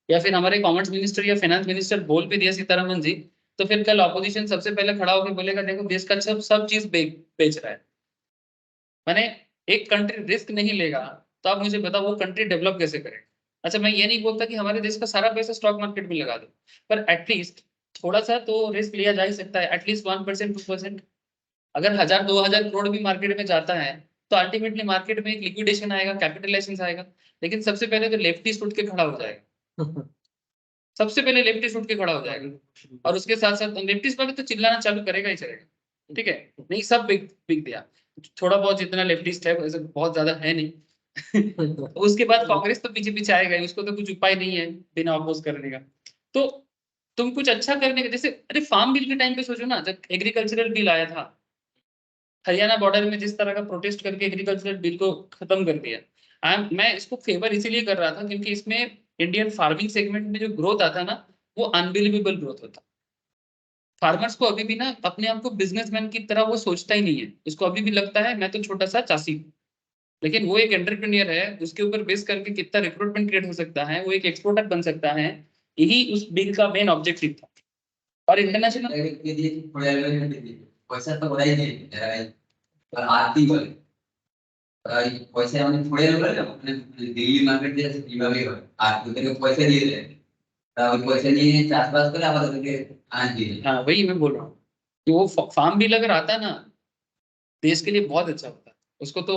या फिर हमारे कॉमर्स मिनिस्टर या फाइनेंस मिनिस्टर बोल भी दिया, सीतारमन जी, तो फिर कल ऑपोजिशन सबसे पहले खड़ा होकर बोलेगा देखो देश का सब चीज बेच रहा है। माने एक कंट्री रिस्क नहीं लेगा तो आप मुझे बताओ वो कंट्री डेवलप कैसे करेगा। अच्छा, मैं ये नहीं बोलता कि हमारे देश का सारा पैसा स्टॉक मार्केट में लगा दो, पर एटलीस्ट थोड़ा सा तो रिस्क लिया जा ही सकता है, एटलीस्ट 1% 2%। अगर 1000-2000 करोड़ भी मार्केट में जाता है तो अल्टीमेटली मार्केट में एक लिक्विडेशन आएगा, कैपिटलाइजेशन आएगा, लेकिन सबसे पहले तो लेफ्टिस्ट उठ के खड़ा हो जाएगा। सबसे पहले लेफ्टिस्ट उठ के खड़ा हो जाएगा, और उसके साथ साथ लेफ्टिस्ट वाले तो चिल्लाना चालू करेगा ही चलेगा, ठीक है। नहीं, सब बिक दिया, थोड़ा बहुत जितना लेफ्टिस्ट है वैसे बहुत ज्यादा है नहीं। उसके बाद कांग्रेस तो पीछे पीछे आएगा ही, उसको तो कुछ उपाय नहीं है बिना अपोज करने का। तो तुम कुछ अच्छा करने का, जैसे अरे फार्म बिल के टाइम पे सोचो ना, जब एग्रीकल्चरल बिल आया था, हरियाणा बॉर्डर में जिस तरह का प्रोटेस्ट करके एग्रीकल्चरल बिल को खत्म कर दिया। मैं इसको फेवर इसीलिए कर रहा था क्योंकि इसमें इंडियन फार्मिंग सेगमेंट में जो ग्रोथ आता ना, वो अनबिलीवेबल ग्रोथ होता। फार्मर्स को अभी भी ना अपने आप को बिजनेसमैन की तरह वो सोचता ही नहीं है, उसको अभी भी लगता है मैं तो छोटा सा चासी हूँ। लेकिन वो एक एंटरप्रेन्योर है, उसके ऊपर बेस करके कितना रिक्रूटमेंट क्रिएट हो सकता है, वो एक एक्सपोर्टर बन सकता है। यही उस बिल का मेन ऑब्जेक्टिव था। और इंटरनेशनल পয়সা তো ওরাই নেই, আর্থিক বলে ওই পয়সা মানে ছড়ে গেলে না, মানে দিল্লি মার্কেটে আছে কিভাবে হয়, আর ওদেরকে পয়সা দিয়ে দেয়, ওই পয়সा নিয়ে চাষবাস করে আবার ওদেরকে আনাজ দিয়ে দেয়। हाँ, वही मैं बोल रहा हूँ कि वो फार्म बिल अगर आता ना देश के लिए बहुत अच्छा होता। उसको तो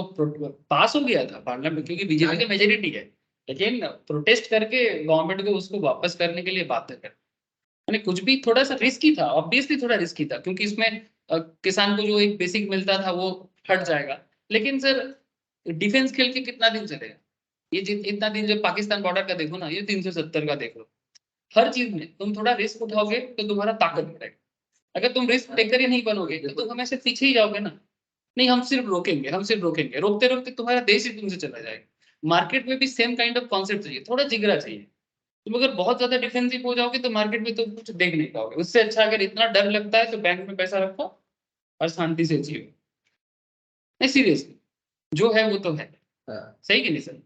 पास हो गया था पार्लियामेंट क्योंकि बीजेपी की मेजोरिटी है, लेकिन प्रोटेस्ट करके गवर्नमेंट को उसको वापस करने के लिए बातें कर, यानी कुछ भी थोड़ा सा रिस्की था, ऑब्वियसली थोड़ा रिस्की था, क्योंकि इसमें किसान को जो एक बेसिक मिलता था वो हट जाएगा। लेकिन सर डिफेंस खेल के कितना दिन चलेगा, ये इतना दिन जब पाकिस्तान बॉर्डर का देखो ना, ये 370 का देख लो, हर चीज में तुम थोड़ा रिस्क उठाओगे तो तुम्हारा ताकत बढ़ेगा। अगर तुम रिस्क टेकर ही नहीं बनोगे तो तुम हमेशा पीछे ही जाओगे ना। नहीं, हम सिर्फ रोकेंगे, हम सिर्फ रोकेंगे, रोकते रोकते तुम्हारा देश ही तुमसे चला जाएगा। मार्केट में भी सेम काइंड ऑफ कॉन्सेप्ट चाहिए, थोड़ा जिगरा चाहिए। तुम अगर बहुत ज्यादा डिफेंसिव हो जाओगे तो मार्केट में तुम कुछ देख नहीं पाओगे। उससे अच्छा अगर इतना डर लगता है तो बैंक में पैसा रखो और शांति से जियो। नहीं, सीरियसली जो है वो तो है, सही कि नहीं सर।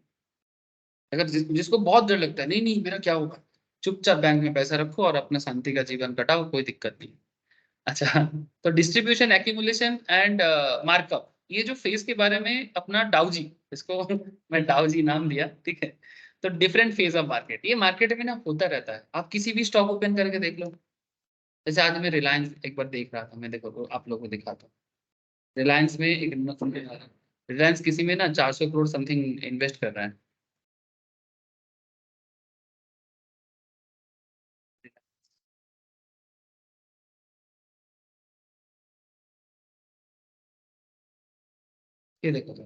अगर जिसको बहुत डर लगता है, नहीं नहीं मेरा क्या होगा, चुपचाप बैंक में पैसा रखो और अपना शांति का जीवन कटाओ, कोई दिक्कत नहीं। अच्छा, तो डिस्ट्रीब्यूशन, एक्यूमुलेशन एंड मार्कअप, ये जो फेज के बारे में अपना डाउजी, इसको मैं डाउजी नाम दिया, ठीक है। तो डिफरेंट फेज ऑफ मार्केट, ये मार्केट में ना होता रहता है। आप किसी भी स्टॉक ओपन करके देख लो। जैसे आज मैं रिलायंस एक बार देख रहा था, मैं देखो तो आप लोगों को दिखाता हूँ। रिलायंस में एक रिलायंस किसी में ना 400 करोड़ समथिंग इन्वेस्ट कर रहा है। ये देखो तो,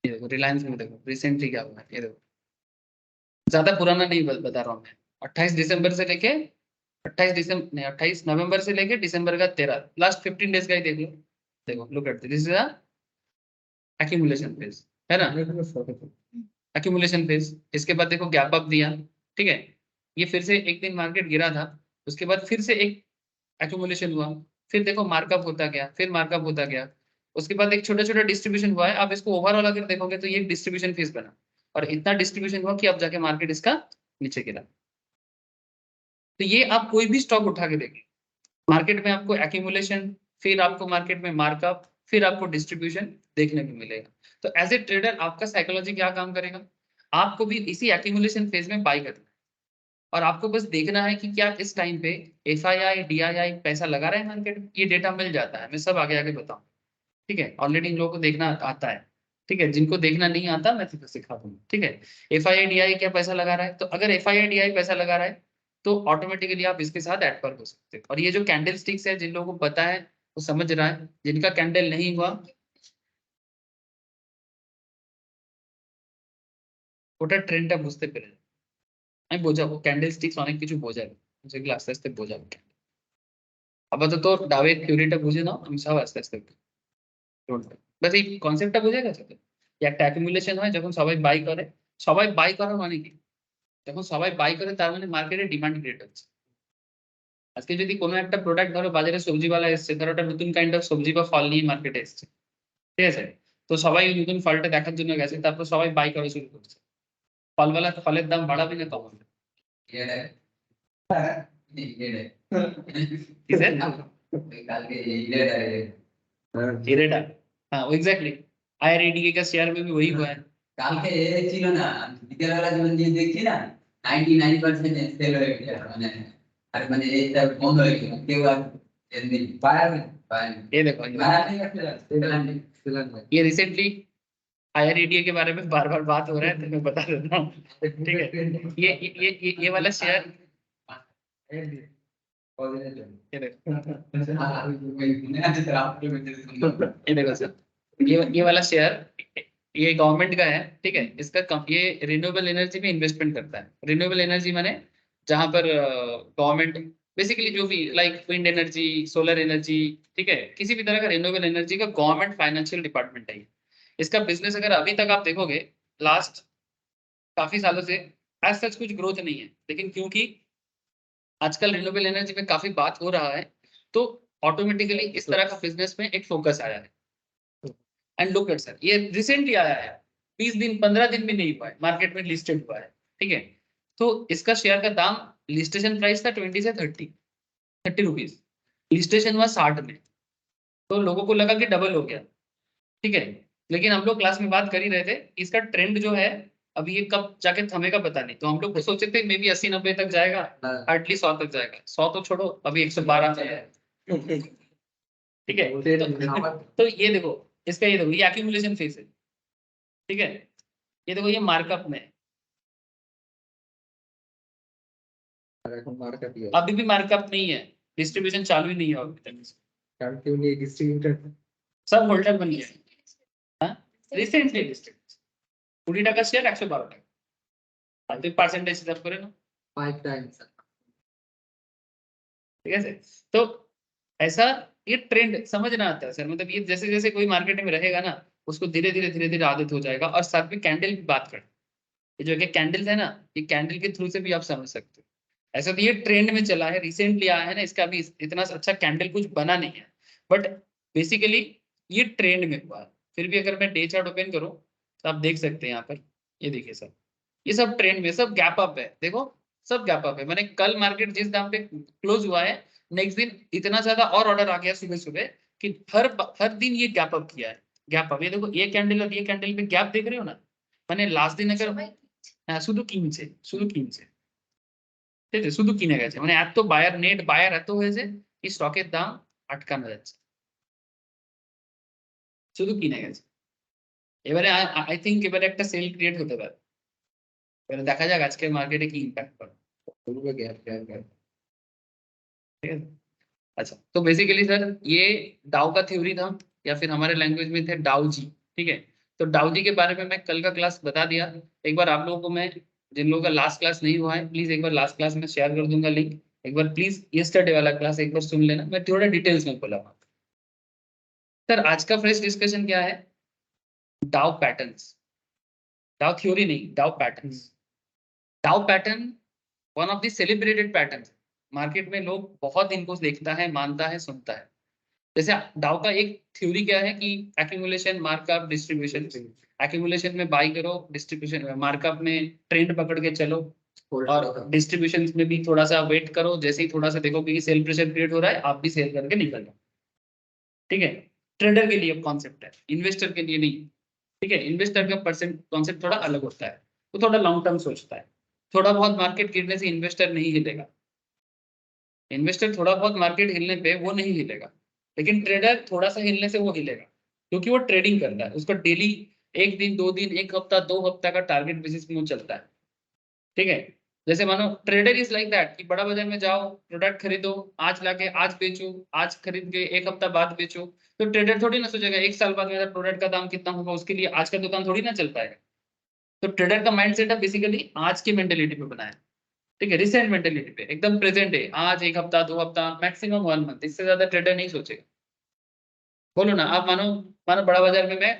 ये देखो रिलायंस में देखो रिसेंटली क्या हुआ है, ये देखो। ज्यादा पुराना नहीं बता रहा हूँ मैं, 28 दिसंबर से लेके 28 दिसंबर नहीं 28 नवंबर से लेके दिसंबर का 13, लास्ट 15 डेज का ही देख लो। देखो look at this is accumulation phase, है ना, एक्यूमुलेशन फेज। इसके बाद देखो गैप अप दिया, ठीक है। ये फिर से एक दिन मार्केट गिरा था, उसके बाद फिर से एक एक्यूमुलेशन हुआ, फिर देखो मार्कअप होता गया, फिर मार्कअप होता गया, उसके बाद एक छोटा छोटा डिस्ट्रीब्यूशन हुआ है। आप इसको ओवरऑल अगर देखोगे तो ये एक डिस्ट्रीब्यूशन फेज बना, और इतना डिस्ट्रीब्यूशन हुआ कि अब जाके मार्केट इसका नीचे गिरा। तो ये आप कोई भी स्टॉक उठा के देखिए, मार्केट में आपको एक्यूमुलेशन, फिर आपको मार्केट में मार्कअप, फिर आपको डिस्ट्रीब्यूशन देखने को मिलेगा। तो एज ए ट्रेडर आपका साइकोलॉजी क्या काम करेगा, आपको भी इसी एक्यूमुलेशन फेज में बाई करना है, और आपको बस देखना है कि क्या इस टाइम पे FII DII पैसा लगा रहा है मार्केट में। ये डेटा मिल जाता है, मैं सब आगे आगे बताऊँ, ठीक है। ऑलरेडी इन लोगों को देखना आता है, ठीक है। जिनको देखना नहीं आता मैं तो सिखा दूंगा, ठीक है। FII DII क्या पैसा लगा रहा है, तो अगर FII DII पैसा लगा रहा है तो ऑटोमेटिकली आप इसके साथ एट पर हो सकते हो। और ये जो कैंडल स्टिक्स है, जिन लोगों को पता है वो समझ रहा है, जिनका कैंडल नहीं हुआ ওটা ট্রেন্ডটা বুঝতে পেরে যাবে। আমি বোঝাবো ক্যান্ডেল স্টিক্স অনেক কিছু বোঝাবে, যেগুলো আস্তে আস্তে বোঝাবো। আপাতত ডাবের থিওরিটা বুঝে নাও, আমি সব আস্তে আস্তে বাস এই কনসেপ্টটা বুঝে গেছে তো, একটা অ্যাকুমুলেশন হয় যখন সবাই বাই করে। সবাই বাই করার মানে কি, যখন সবাই বাই করে তার মানে মার্কেটে ডিমান্ড ক্রিয়েট হচ্ছে। আজকে যদি কোনো একটা প্রোডাক্ট ধরো বাজারে সবজিওয়ালা এসছে, ধরো একটা নতুন কাইন্ড অফ সবজি বা ফল নিয়ে মার্কেটে এসছে, ঠিক আছে। তো সবাই ওই নতুন ফলটা দেখার জন্য গেছে, তারপর সবাই বাই করা শুরু করছে। ফলওয়ালা ফলের দাম বাড়াবে না কমাবে? কিসের? इरेडा, हाँ एग्जैक्टली। IRADA का शेयर में भी वही हुआ है। কালকে ছিল না, বিকেলবেলা যখন যে দেখছি না 99% সেল হয়ে গেছে, মানে আর মানে এটা বন্ধ হয়ে গেল, কেউ আর এমনি বায়ার বায়ার ये देखो ये रिसेंटली IRADA के बारे में बार बार बात हो रहा है, तो मैं बता देता हूँ, ठीक है। ये वाला शेयर, ये देखो ये देखो सर, ये वाला शेयर ये गवर्नमेंट का है, ठीक है। इसका ये रिन्यूएबल एनर्जी में इन्वेस्टमेंट करता है। रिन्यूएबल एनर्जी माने जहां पर गवर्नमेंट बेसिकली जो भी like wind energy, solar energy, ठीक है, किसी भी तरह का रिन्यूएबल एनर्जी का गवर्नमेंट फाइनेंशियल डिपार्टमेंट है। इसका बिजनेस अगर अभी तक आप देखोगे लास्ट काफी सालों से एज सच कुछ ग्रोथ नहीं है, लेकिन क्योंकि आजकल रिन्यूएबल एनर्जी में काफी बात हो रहा है, तो ऑटोमेटिकली इस तरह का बिजनेस में एक फोकस आया है। एंड लुक एट सर, ये रिसेंटली आया है, 20 दिन 15 दिन भी नहीं हुआ है, मार्केट में लिस्टेड हुआ है, ठीक है। तो इसका शेयर का दाम लिस्टेशन प्राइस था 20 से 30 रुपीज, लिस्टेशन हुआ 60 में, तो लोगों को लगा कि डबल हो गया, ठीक है। लेकिन हम लोग क्लास में बात कर ही रहे थे, इसका ट्रेंड जो है अभी ये कब जाके थमेगा पता नहीं। तो हम लोग सोचे थे मे बी 80-90 तक जाएगा, हार्डली 100 तक जाएगा। 100 तो छोड़ो, अभी 112 पे है, ठीक है। तो ये देखो इसका, ये देखो ये एक्यूमुलेशन फेज है, ठीक है। ये देखो ये मार्कअप में है, अभी भी मार्कअप नहीं है, डिस्ट्रीब्यूशन चालू ही नहीं है अभी तक, सब होल्डर बन गया। রিসেন্টলি লিস্টেড 20 টাকা শেয়ার 112 টাকা, আর তুই পার্সেন্টেজ হিসাব করে না 5 times, ঠিক আছে। तो ऐसा ये ट्रेंड समझना आता है सर, मतलब ये जैसे जैसे कोई मार्केट में रहेगा ना, उसको धीरे धीरे आदत हो जाएगा। और साथ में कैंडल की बात करें, ये जो कैंडल्स है ना, ये कैंडल के थ्रू से भी आप समझ सकते हो। ऐसा तो ये ट्रेंड में चला है, रिसेंटली आया है ना, इसका भी इतना अच्छा कैंडल कुछ बना नहीं है, बट बेसिकली ये ट्रेंड में हुआ है। फिर भी अगर मैं डे चार्ट ओपन करूं तो आप देख सकते हैं यहाँ पर, ये देखिए सर, ये सब ट्रेंड में, सब गैप अप है, देखो सब गैप अप है। मैंने कल मार्केट जिस दाम पे क्लोज हुआ है, नेक्स्ट दिन इतना ज्यादा और ऑर्डर आ गया सुबह सुबह कि हर दिन ये गैप अप किया है, गैप अप। ये देखो ये कैंडल और ये कैंडल पे गैप देख रहे हो ना, मैंने लास्ट दिन अगर হ্যাঁ শুধু কিনছে, শুধু কিনছে, ঠিক আছে, শুধু কিনে গেছে, মানে এত বায়ার, নেট বায়ার এত হয়েছে এই স্টকের দাম আটকানো যাচ্ছে, শুধু কিনে গেছে। এবারে আই থিঙ্ক এবারে একটা সেল ক্রিয়েট হতে পারে, এবারে দেখা যাক আজকে মার্কেটে কি ইম্প্যাক্ট করে, ঠিক আছে। अच्छा तो बेसिकली सर ये डाउ का थ्योरी था, या फिर हमारे लैंग्वेज में थे डाउ जी, ठीक है। तो डाउ जी के बारे में मैं कल का क्लास बता दिया। एक बार आप लोगों को मैं, जिन लोगों का लास्ट क्लास नहीं हुआ है, प्लीज एक बार लास्ट क्लास में शेयर कर दूंगा लिंक, एक बार प्लीज यस्टरडे वाला क्लास एक बार सुन लेना, मैं थोड़ा डिटेल्स में बोला। सर आज का फ्रेश डिस्कशन क्या है, डाउ पैटर्न्स, डाउ थ्योरी नहीं, डाउ पैटर्न्स। डाउ pattern one of the celebrated patterns, market में लोग बहुत इनको देखता है, मानता है, सुनता है। जैसे डाउ का एक थ्योरी क्या है कि एक्यूमुलेशन, मार्कअप, डिस्ट्रीब्यूशन। एक्यूमुलेशन में बाई करो, डिस्ट्रीब्यूशन मार्कअप में ट्रेंड पकड़ के चलो, और डिस्ट्रीब्यूशन में भी थोड़ा सा वेट करो, जैसे ही थोड़ा सा देखो कि सेल प्रेशर क्रिएट हो रहा है, आप भी सेल करके निकल जाओ। ठीक है, ट्रेडर के लिए कॉन्सेप्ट है, इन्वेस्टर के लिए नहीं। ठीक है, इन्वेस्टर का परसेंट कॉन्सेप्ट थोड़ा अलग होता है, वो थोड़ा लॉन्ग टर्म सोचता है। थोड़ा बहुत मार्केट गिरने से इन्वेस्टर नहीं हिलेगा, इन्वेस्टर थोड़ा बहुत मार्केट हिलने पे वो नहीं हिलेगा, लेकिन ट्रेडर थोड़ा सा हिलने से वो हिलेगा, क्योंकि वो ट्रेडिंग करता है, उसका डेली 1 दिन 2 दिन 1 हफ्ता 2 हफ्ता का टारगेट बेसिस में वो चलता है। ठीक है, जैसे मानो ट्रेडर इज लाइक दैट कि बड़ा बाजार में जाओ, प्रोडक्ट खरीदो, आज लाके आज बेचो, आज खरीद के 1 हफ्ता बाद बेचो। तो ट्रेडर थोड़ी ना सोचेगा 1 साल बाद मेरा प्रोडक्ट का दाम कितना होगा, उसके लिए आज का दुकान थोड़ी ना चल पाएगा। तो ट्रेडर का माइंड सेटअप बेसिकली आज की मेंटेलिटी पे बनाया है। ठीक है, रिसेंट मेंटेलिटी पे, एकदम प्रेजेंट है, आज 1 हफ्ता 2 हफ्ता, मैक्सिमम 1 मंथ, इससे ज्यादा ट्रेडर नहीं सोचेगा। बोलो ना, आप मानो मानो बड़ा बाजार में मैं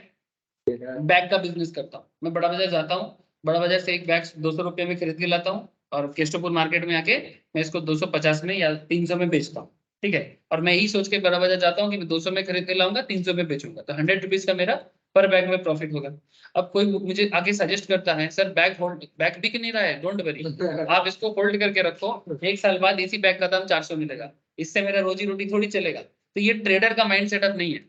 बैग का बिजनेस करता हूँ, मैं बड़ा बाजार जाता हूँ, बड़ा बाजार से एक बैग 200 रुपये में खरीद के लाता हूँ, और केस्टोपुर मार्केट में आके मैं इसको 250 में या 300 में बेचता हूँ। ठीक है, और मैं यही सोच के बड़ा बाजार जाता हूँ कि मैं 200 में खरीद के लाऊंगा, 300 में बेचूंगा, तो 100 रुपीज का मेरा पर बैग में प्रॉफिट होगा। अब कोई मुझे आगे सजेस्ट करता है, सर बैग होल्ड, बैग बिक नहीं रहा है, डोंट वरी, आप इसको होल्ड करके रखो, 1 साल बाद इसी बैग का दाम 400 मिलेगा, इससे मेरा रोजी रोटी थोड़ी चलेगा। तो ये ट्रेडर का माइंड सेटअप नहीं है।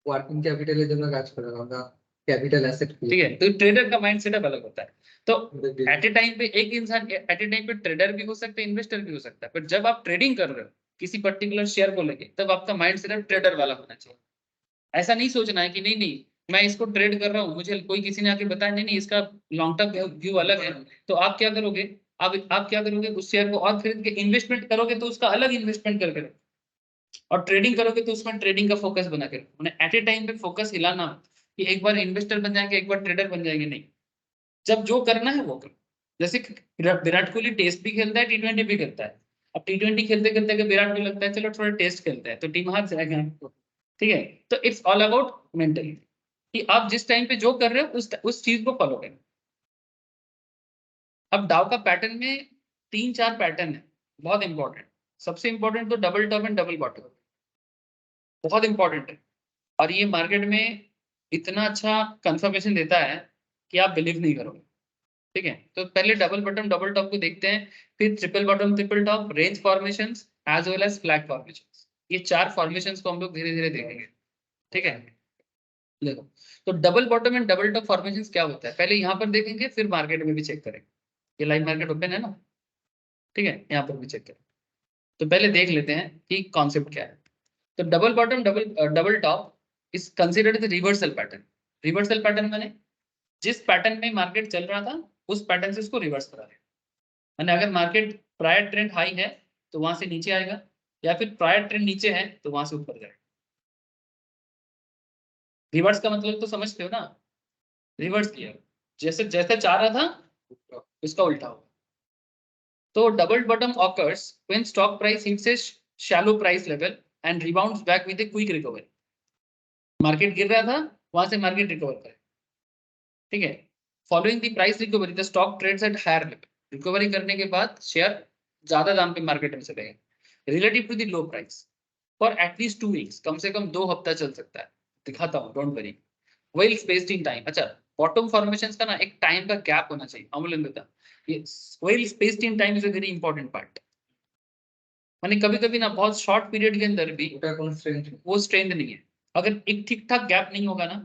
ওয়ার্কিং ক্যাপিটালের জন্য কাজ করে আমরা ক্যাপিটাল অ্যাসেট ठीक है, तो ट्रेडर का माइंड सेटअप अलग होता है। तो एट ए टाइम पे एक इंसान एट ए टाइम पे ट्रेडर भी हो सकता है, इन्वेस्टर भी हो सकता है, पर जब आप ट्रेडिंग कर रहे हो किसी पर्टिकुलर शेयर को लेके, तब आपका माइंड सेटअप ट्रेडर वाला होना चाहिए। ऐसा नहीं सोचना है कि नहीं नहीं मैं इसको ट्रेड कर रहा हूँ, मुझे कोई किसी ने आके बताया नहीं नहीं इसका लॉन्ग टर्म व्यू अलग है, तो आप क्या करोगे, आप क्या करोगे, उस शेयर को और खरीद के इन्वेस्टमेंट करोगे, तो उसका अलग इन्वेस्टमेंट करके रखो, और ट्रेडिंग करोगे तो उसमें ट्रेडिंग का फोकस बना के रखो। एट ए टाइम पे फोकस हिलाना कि एक बार इन्वेस्टर बन जाएंगे एक बार ट्रेडर बन जाएंगे, नहीं। जब जो करना है वो करो। जैसे विराट कोहली टेस्ट भी खेलता है, T20 भी खेलता है। अब T20 खेलते खेलते विराट को लगता है चलो थोड़ा टेस्ट खेलते हैं, तो टीम हार जाएगा। ठीक है, तो इट्स ऑल अबाउट मेंटलिटी कि आप जिस टाइम पे जो कर रहे हो उस चीज को फॉलो करें। अब डाउ का पैटर्न में 3-4 पैटर्न है, बहुत इंपॉर्टेंट। सबसे इंपॉर्टेंट तो double top and double bottom, बहुत इंपॉर्टेंट है, और ये मार्केट में इतना अच्छा कंफर्मेशन देता है कि आप बिलीव नहीं करोगे। ठीक है, तो पहले डबल बॉटम डबल टॉप को देखते हैं, फिर triple bottom triple top, range formations as well as flag formations. ये 4 फॉर्मेशंस को हम लोग धीरे धीरे देखेंगे। ठीक है, देखो, तो double bottom and double top formations क्या होता है, पहले यहाँ पर देखेंगे, फिर मार्केट में भी चेक करेंगे। ये लाइव मार्केट ओपन है ना, ठीक है, यहाँ पर भी चेक करें। तो पहले देख लेते हैं कि कॉन्सेप्ट क्या है। तो double bottom double top is considered the reversal pattern. Reversal pattern माने जिस पैटर्न में मार्केट चल रहा था उस पैटर्न से इसको रिवर्स करा है। माने अगर मार्केट प्रायर ट्रेंड हाई है तो वहां से नीचे आएगा, या फिर प्रायर ट्रेंड नीचे है तो वहां से ऊपर जाएगा। रिवर्स का मतलब तो समझते हो ना, रिवर्स किया, जैसे जैसे चाह रहा था इसका उल्टा होगा। तो double bottom occurs when stock price hits a shallow price level and rebounds back with a quick recovery। Market गिर रहा था, वहां से मार्केट रिकवर करे। ठीक है, following the price recovery the stock trades at higher level. Recovery करने के बाद शेयर ज्यादा दाम पे मार्केट में चलेगा relative to the low price for at least 2 weeks, कम से कम 2 हफ्ता चल सकता है। दिखाता हूँ, don't worry. Well spaced in time. अच्छा, बॉटम फॉर्मेशंस का ना एक टाइम का गैप होना चाहिए, अमूल्य बता। ये well spaced in time is a very important part. माने कभी कभी ना बहुत शॉर्ट पीरियड के अंदर भी वो स्ट्रेंथ नहीं है। अगर एक ठीक ठाक गैप नहीं होगा ना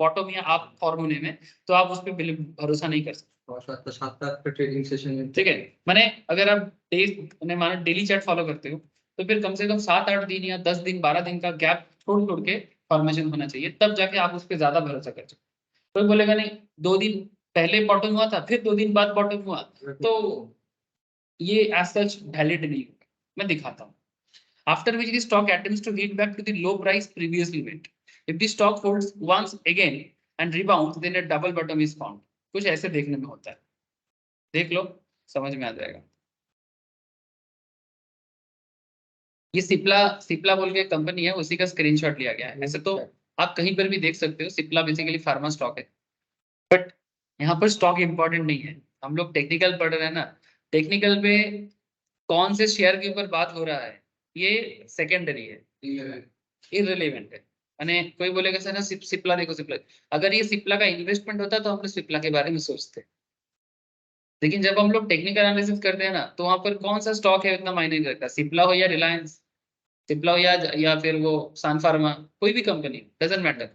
बॉटम या आप फॉर्मूले में, तो आप उस पर भरोसा नहीं कर सकते। 7-8 ट्रेडिंग सेशन। ठीक है, माने अगर आप मानो डेली चार्ट फॉलो करते हो तो फिर कम से कम 7-8 दिन या 10 दिन 12 दिन का गैप छोड़ छोड़ के फॉर्मेशन होना चाहिए, तब जाके आप उस पर ज्यादा भरोसा कर सकते। कोई बोलेगा नहीं 2 दिन पहले बॉटम हुआ था फिर 2 दिन बाद बॉटम हुआ, तो ये एज सच वैलिड नहीं होगा। मैं दिखाता हूँ। After which the stock attempts to hit back to the low price previously met. If the stock holds once again and rebounds, then a double bottom is found. कुछ ऐसे देखने में होता है, देख लो समझ में आ जाएगा। ये सिप्ला बोल के कंपनी है, उसी का स्क्रीनशॉट लिया गया है। ऐसे तो आप कहीं पर भी देख सकते हो, सिप्ला बेसिकली फार्मा स्टॉक है, बट यहाँ पर स्टॉक इंपॉर्टेंट नहीं है। हम लोग टेक्निकल पढ़ रहे हैं ना, टेक्निकल पे कौन से शेयर के ऊपर बात हो रहा है ये सेकेंडरी है, इररिलेवेंट है। यानी कोई बोलेगा सर ना सिप्ला देखो सिप्ला, अगर ये सिप्ला का इन्वेस्टमेंट होता तो हम लोग सिप्ला के बारे में सोचते, लेकिन जब हम लोग टेक्निकल एनालिसिस करते हैं ना तो वहां पर कौन सा स्टॉक है उतना मायने नहीं रखता, सिप्ला हो या रिलायंस, सिप्ला हो या फिर वो सन फार्मा, कोई भी company, doesn't matter,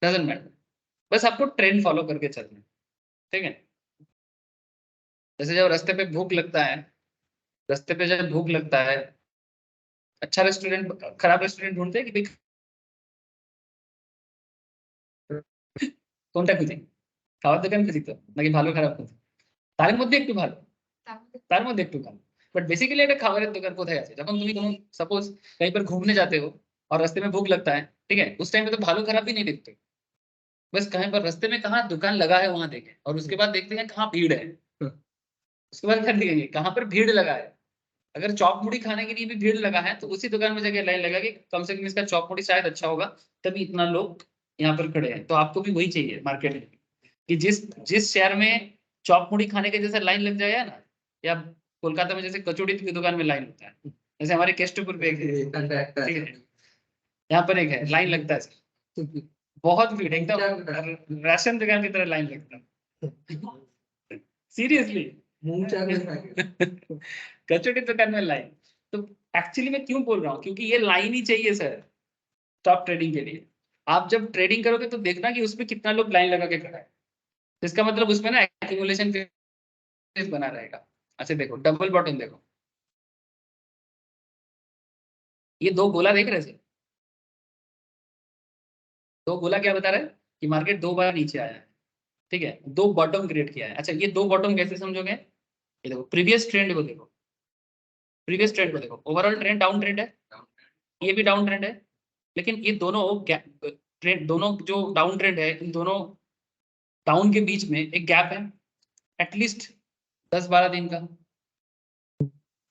doesn't matter, बस आपको ट्रेंड फॉलो करके चलना है, ठीक है। जैसे जब रास्ते पे भूख लगता है, रास्ते पे जब भूख लगता है, अच्छा रेस्टोरेंट खराब रेस्टोरेंट ढूंढते हैं कि भाई কোনটা খুঁজি, খাওয়ার দোকান খুঁজি তো নাকি ভালো খারাপ খুঁজি, তার মধ্যে একটু ভালো, তার মধ্যে একটু ভালো, बट बेसिकली একটা খাবারের দোকান কোথায় আছে, যখন তুমি কোনো सपोज कहीं पर घूमने जाते हो और रास्ते में भूख लगता है, ठीक है, उस टाइम पे तो भालो खराब भी नहीं देखते, बस कहीं पर रास्ते में कहाँ दुकान लगा है वहां देखें, और उसके बाद देखते हैं कहाँ भीड़ है, उसके बाद क्या देखेंगे कहाँ पर भीड़ लगा है, अगर चॉप मुड़ी खाने के लिए भी भीड़ लगा है तो उसी दुकान में जाके लाइन लगा के कम से कम इसका चॉप मुड़ी शायद अच्छा होगा, तभी इतना लोग यहाँ पर खड़े हैं। तो आपको भी वही चाहिए मार्केट में कि जिस जिस शहर में चॉप मुड़ी खाने के जैसे लाइन लग जाएगा ना, या कोलकाता में जैसे कचौड़ी की दुकान में लाइन होता है, जैसे हमारे केस्टपुर पे एक है, ठीक है, यहाँ पर एक है लाइन लगता है, बहुत भीड़ एकदम राशन दुकान की तरह लाइन लगता है, सीरियसली कचौड़ी दुकान में लाइन। तो एक्चुअली मैं क्यों बोल रहा हूँ, क्योंकि ये लाइन ही चाहिए सर स्टॉक ट्रेडिंग के लिए। आप जब ट्रेडिंग करोगे तो देखना कि उसमें कितना लोग लाइन लगा के खड़ा है, तो इसका मतलब उसमें ना एक्यूमुलेशन फेज बना रहेगा। अच्छा देखो डबल बॉटम देखो, ये दो गोला देख रहे थे, दो गोला क्या बता रहा है कि मार्केट दो बार नीचे आया है, ठीक है, दो बॉटम क्रिएट किया है। अच्छा ये दो बॉटम कैसे समझोगे, ये देखो प्रीवियस ट्रेंड को देखो, प्रीवियस ट्रेंड को देखो, ओवरऑल ट्रेंड डाउन ट्रेंड है, ये भी डाउन ट्रेंड है, लेकिन ये दोनों ट्रेंड, दोनों जो डाउन ट्रेंड है, इन दोनों डाउन के बीच में एक गैप है एटलीस्ट 10-12 दिन का,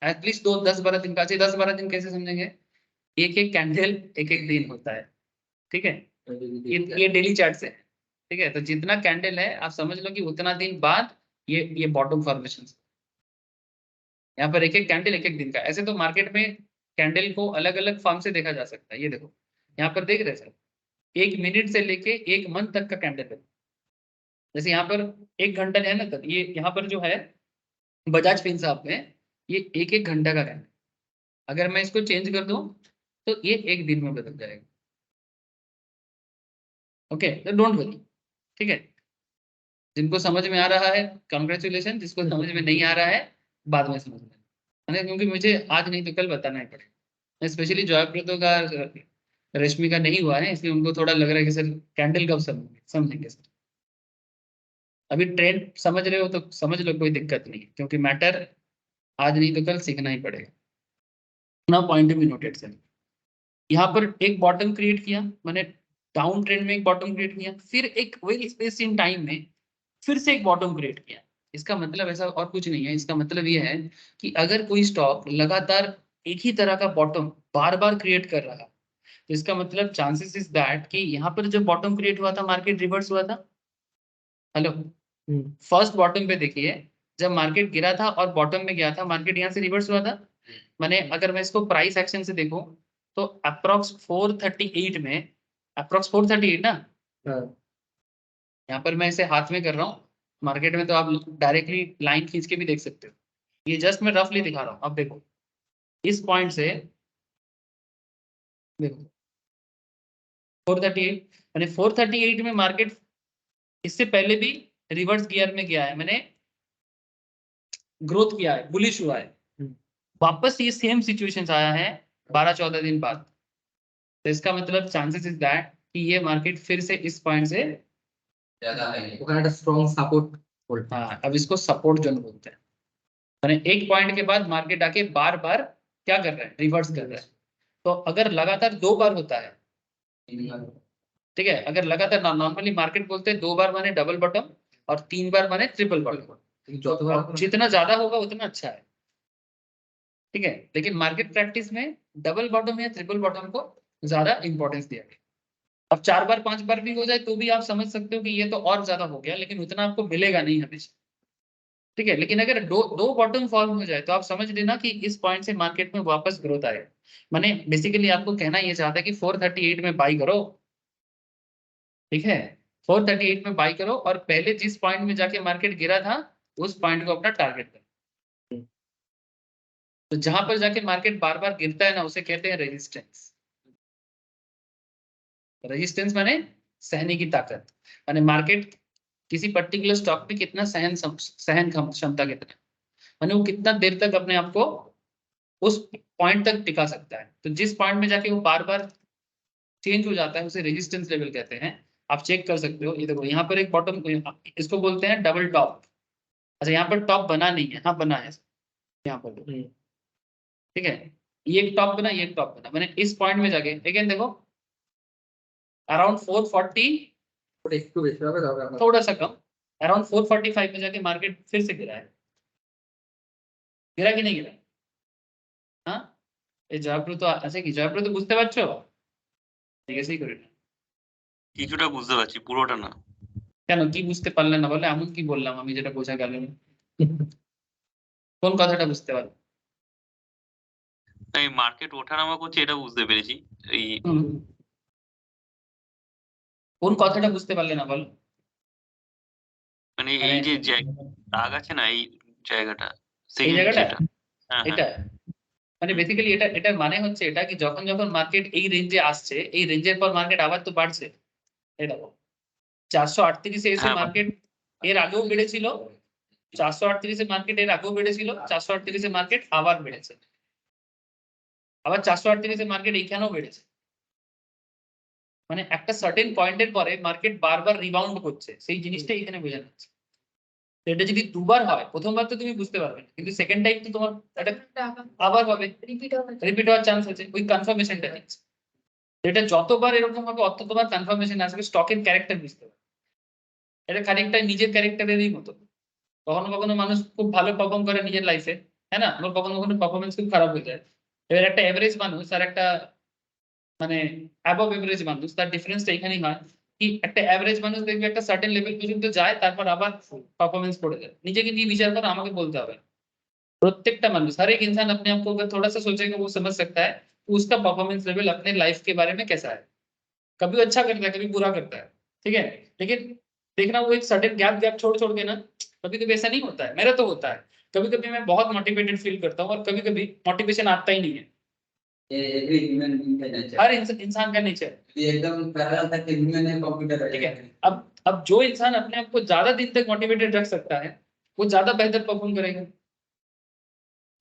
एटलीस्ट 10-12 दिन का। 10-12 दिन कैसे समझेंगे, एक एक कैंडल एक एक दिन होता है, ठीक है, ये डेली चार्ट से है, ठीक है, तो जितना कैंडल है आप समझ लो कि उतना दिन बाद ये बॉटम फॉर्मेशन, यहाँ पर एक एक कैंडल एक एक दिन का। ऐसे तो मार्केट में कैंडल को अलग अलग फॉर्म से देखा जा सकता है, ये देखो यहाँ पर देख रहे सर, 1 मिनट से लेके 1 मंथ तक का कैंडल है, जैसे यहाँ पर 1 घंटा है ना, तब ये यहाँ पर जो है बजाज फिनसर्व में ये एक एक घंटा का कैंडल, अगर मैं इसको चेंज कर दूं तो ये एक दिन में बदल जाएगा। ओके तो डोंट वरी, ठीक है, जिनको समझ में आ रहा है कंग्रेचुलेशन, जिसको समझ में नहीं आ रहा है बाद में समझ लेना, क्योंकि मुझे आज नहीं तो कल बताना ही पड़ेगा, स्पेशली जॉयप्रदो का रश्मि का नहीं हुआ है, इसलिए उनको थोड़ा लग रहा है कि सर कैंडल कब समझेंगे सर, अभी ट्रेंड समझ रहे हो तो समझ लो, कोई दिक्कत नहीं है, क्योंकि मैटर आज नहीं तो कल सीखना ही पड़ेगा। ना पॉइंट भी नोटेड सर, यहाँ पर एक बॉटम क्रिएट किया मैंने, डाउन ट्रेंड में एक बॉटम क्रिएट किया, फिर एक वेरी स्पेस इन टाइम में फिर से एक बॉटम क्रिएट किया। इसका मतलब ऐसा और कुछ नहीं है, इसका मतलब ये है कि अगर कोई स्टॉक लगातार एक ही तरह का बॉटम बार बार क्रिएट कर रहा, तो इसका मतलब चांसेस इज दैट कि यहाँ पर जब बॉटम क्रिएट हुआ था मार्केट रिवर्स हुआ था। हेलो, फर्स्ट बॉटम पे देखिए, जब मार्केट गिरा था और बॉटम में गया था मार्केट यहाँ से रिवर्स हुआ था, मैंने अगर मैं इसको प्राइस एक्शन से देखूं तो अप्रोक्स 438 में, अप्रोक्स 438 ना, यहाँ पर मैं इसे हाथ में कर रहा हूँ, मार्केट में तो आप डायरेक्टली लाइन खींच के भी देख सकते हो, ये जस्ट मैं रफली दिखा रहा हूँ। अब देखो इस पॉइंट से देखो 438, मैंने 438 में मार्केट इससे पहले भी रिवर्स गियर में गया है, मैंने ग्रोथ किया है, बुलिश हुआ है, वापस ये सेम सिचुएशन आया है 12-14 दिन बाद, तो इसका मतलब चांसेस इज दैट कि ये मार्केट फिर से इस पॉइंट से ज्यादा है ওখানে একটা স্ট্রং সাপোর্ট করতে हाँ, अब इसको सपोर्ट जोन बोलते हैं। मैंने एक पॉइंट के बाद मार्केट आके बार बार क्या कर रहा है, रिवर्स कर रहा है। तो अगर लगातार 2 बार होता है, ठीक है, अगर लगातार नॉर्मली मार्केट बोलते हैं 2 बार माने डबल बॉटम और 3 बार माने ट्रिपल बॉटम, तो जितना ज्यादा होगा उतना अच्छा है, ठीक है, लेकिन मार्केट प्रैक्टिस में डबल बॉटम या ट्रिपल बॉटम को ज्यादा इंपॉर्टेंस दिया गया। अब 4 बार 5 बार भी हो जाए तो भी आप समझ सकते हो कि ये तो और ज्यादा हो गया, लेकिन उतना आपको मिलेगा नहीं हमेशा, ठीक है, लेकिन अगर दो बॉटम फॉर्म हो जाए तो आप समझ लेना कि इस पॉइंट से मार्केट में वापस ग्रोथ आए। मैंने बेसिकली आपको कहना ये चाहता है कि 438 में बाई करो, ठीक है, 438 में बाई करो और पहले जिस पॉइंट में जाके मार्केट गिरा था उस पॉइंट को अपना टारगेट करो। तो जहां पर जाके मार्केट बार बार गिरता है ना उसे कहते हैं रेजिस्टेंस। रेजिस्टेंस माने सहने की ताकत, माने मार्केट किसी पर्टिकुलर स्टॉक में कितना सहन क्षमता कितना, माने वो कितना देर तक अपने आप को उस पॉइंट तक टिका सकता है। तो जिस पॉइंट में जाके वो बार बार चेंज हो जाता है उसे रेजिस्टेंस लेवल कहते हैं। आप चेक कर सकते हो, ये देखो यहाँ पर एक बॉटम, इसको बोलते हैं डबल टॉप। अच्छा यहाँ पर टॉप बना नहीं है, हाँ बना है यहाँ पर, ठीक है, ये एक टॉप बना, ये एक टॉप बना, मैंने इस पॉइंट में जाके अगेन देखो अराउंड 440, একটু বেশি হবে তাহলে আমরা थोड़ा सा कम, अराउंड 445 में जाके मार्केट फिर से गिरा है। गिरा कि नहीं गिरा? हाँ, এই জয়প্রত আছে কি? জয়প্রত বুঝতে পারছো? জিজ্ঞেসই করি না। কিছুটা বুঝতে পারছি, পুরোটা না। কেন কি বুঝতে পারলে না? বলে এমন কি বললাম আমি যেটা বোঝা গেল না? কোন কথাটা বুঝতে পারলে? এই মার্কেট ওঠানামা করছে এটা বুঝতে পেরেছি। এই কোন কথাটা বুঝতে পারলে না বলো? মানে এই যে দাগ আছে না এই জায়গাটা, এই সেকেন্ড জায়গাটা যেটা, হ্যাঁ এটা হ্যাঁ মানে বেসিক্যালি এটার মানে হচ্ছে এটা কি যখন যখন মার্কেট এই রেঞ্জে আসছে, এই রেঞ্জের পর মার্কেট আবার তো বাড়ছে। এই দেখো 438 এ এসে হ্যাঁ, মার্কেট এর আগেও বেড়েছিল, 438 এ মার্কেট এর আগেও বেড়েছিল, 438 এ মার্কেট আবার বেড়েছে, আবার 438 এ মার্কেট এইখানেও বেড়েছে। মানে একটা সার্টেন পয়েন্টের পরে মার্কেট বারবার রিবাউন্ড করছে, সেই জিনিসটা এখানে বোঝানো হচ্ছে। তো এটা যদি দুবার হয়, প্রথমবার তো তুমি বুঝতে পারবে না, কিন্তু সেকেন্ড টাইম তো তোমার এটা আবার হবে, রিপিট হওয়ার চান্স আছে, ওই কনফার্মেশনটা দিচ্ছে। এটা যতবার এরকম হবে ততবার কনফার্মেশন আসবে, স্টকের ক্যারেক্টার বুঝতে পারবে। এটা খানিকটা নিজের ক্যারেক্টারেরই মতো। কখনো কখনো মানুষ খুব ভালো পারফর্ম করে নিজের লাইফে, হ্যাঁ না, আবার কখনো কখনো পারফরমেন্স খুব খারাপ হয়ে যায়। এবার একটা এভারেজ মানুষ আর একটা মানে অ্যাবভ এভারেজ মানুষ, তার ডিফারেন্সটা এখানেই হয় কি একটা এভারেজ মানুষ দেখবে একটা সার্টেন লেভেল পর্যন্ত যায়, তারপর আবার পারফরমেंस पड़ যায়। নিজেকে নিয়ে বিচার করো, আমাকে বলতে হবে। प्रत्येकटा मानुष, हर एक इंसान अपने आप को अगर थोड़ा सा सोचेगा वो समझ सकता है कि उसका परफॉर्मेंस लेवल अपने लाइफ के बारे में कैसा है। कभी अच्छा करता है, कभी बुरा करता है, ठीक है, लेकिन देखना वो एक सडन गैप छोड़ छोड़ के ना, कभी कभी ऐसा नहीं होता है, मेरा तो होता है। कभी कभी मैं बहुत मोटिवेटेड फील करता हूँ और कभी कभी मोटिवेशन आता ही नहीं है। एवरी ह्यूमन बीइंग का नेचर, हर इंसान का नेचर, ये एकदम पैरेलल था कि ह्यूमन है कंप्यूटर है, ठीक है। अब जो इंसान अपने आप को ज्यादा दिन तक मोटिवेटेड रख सकता है वो ज्यादा बेहतर परफॉर्म करेगा।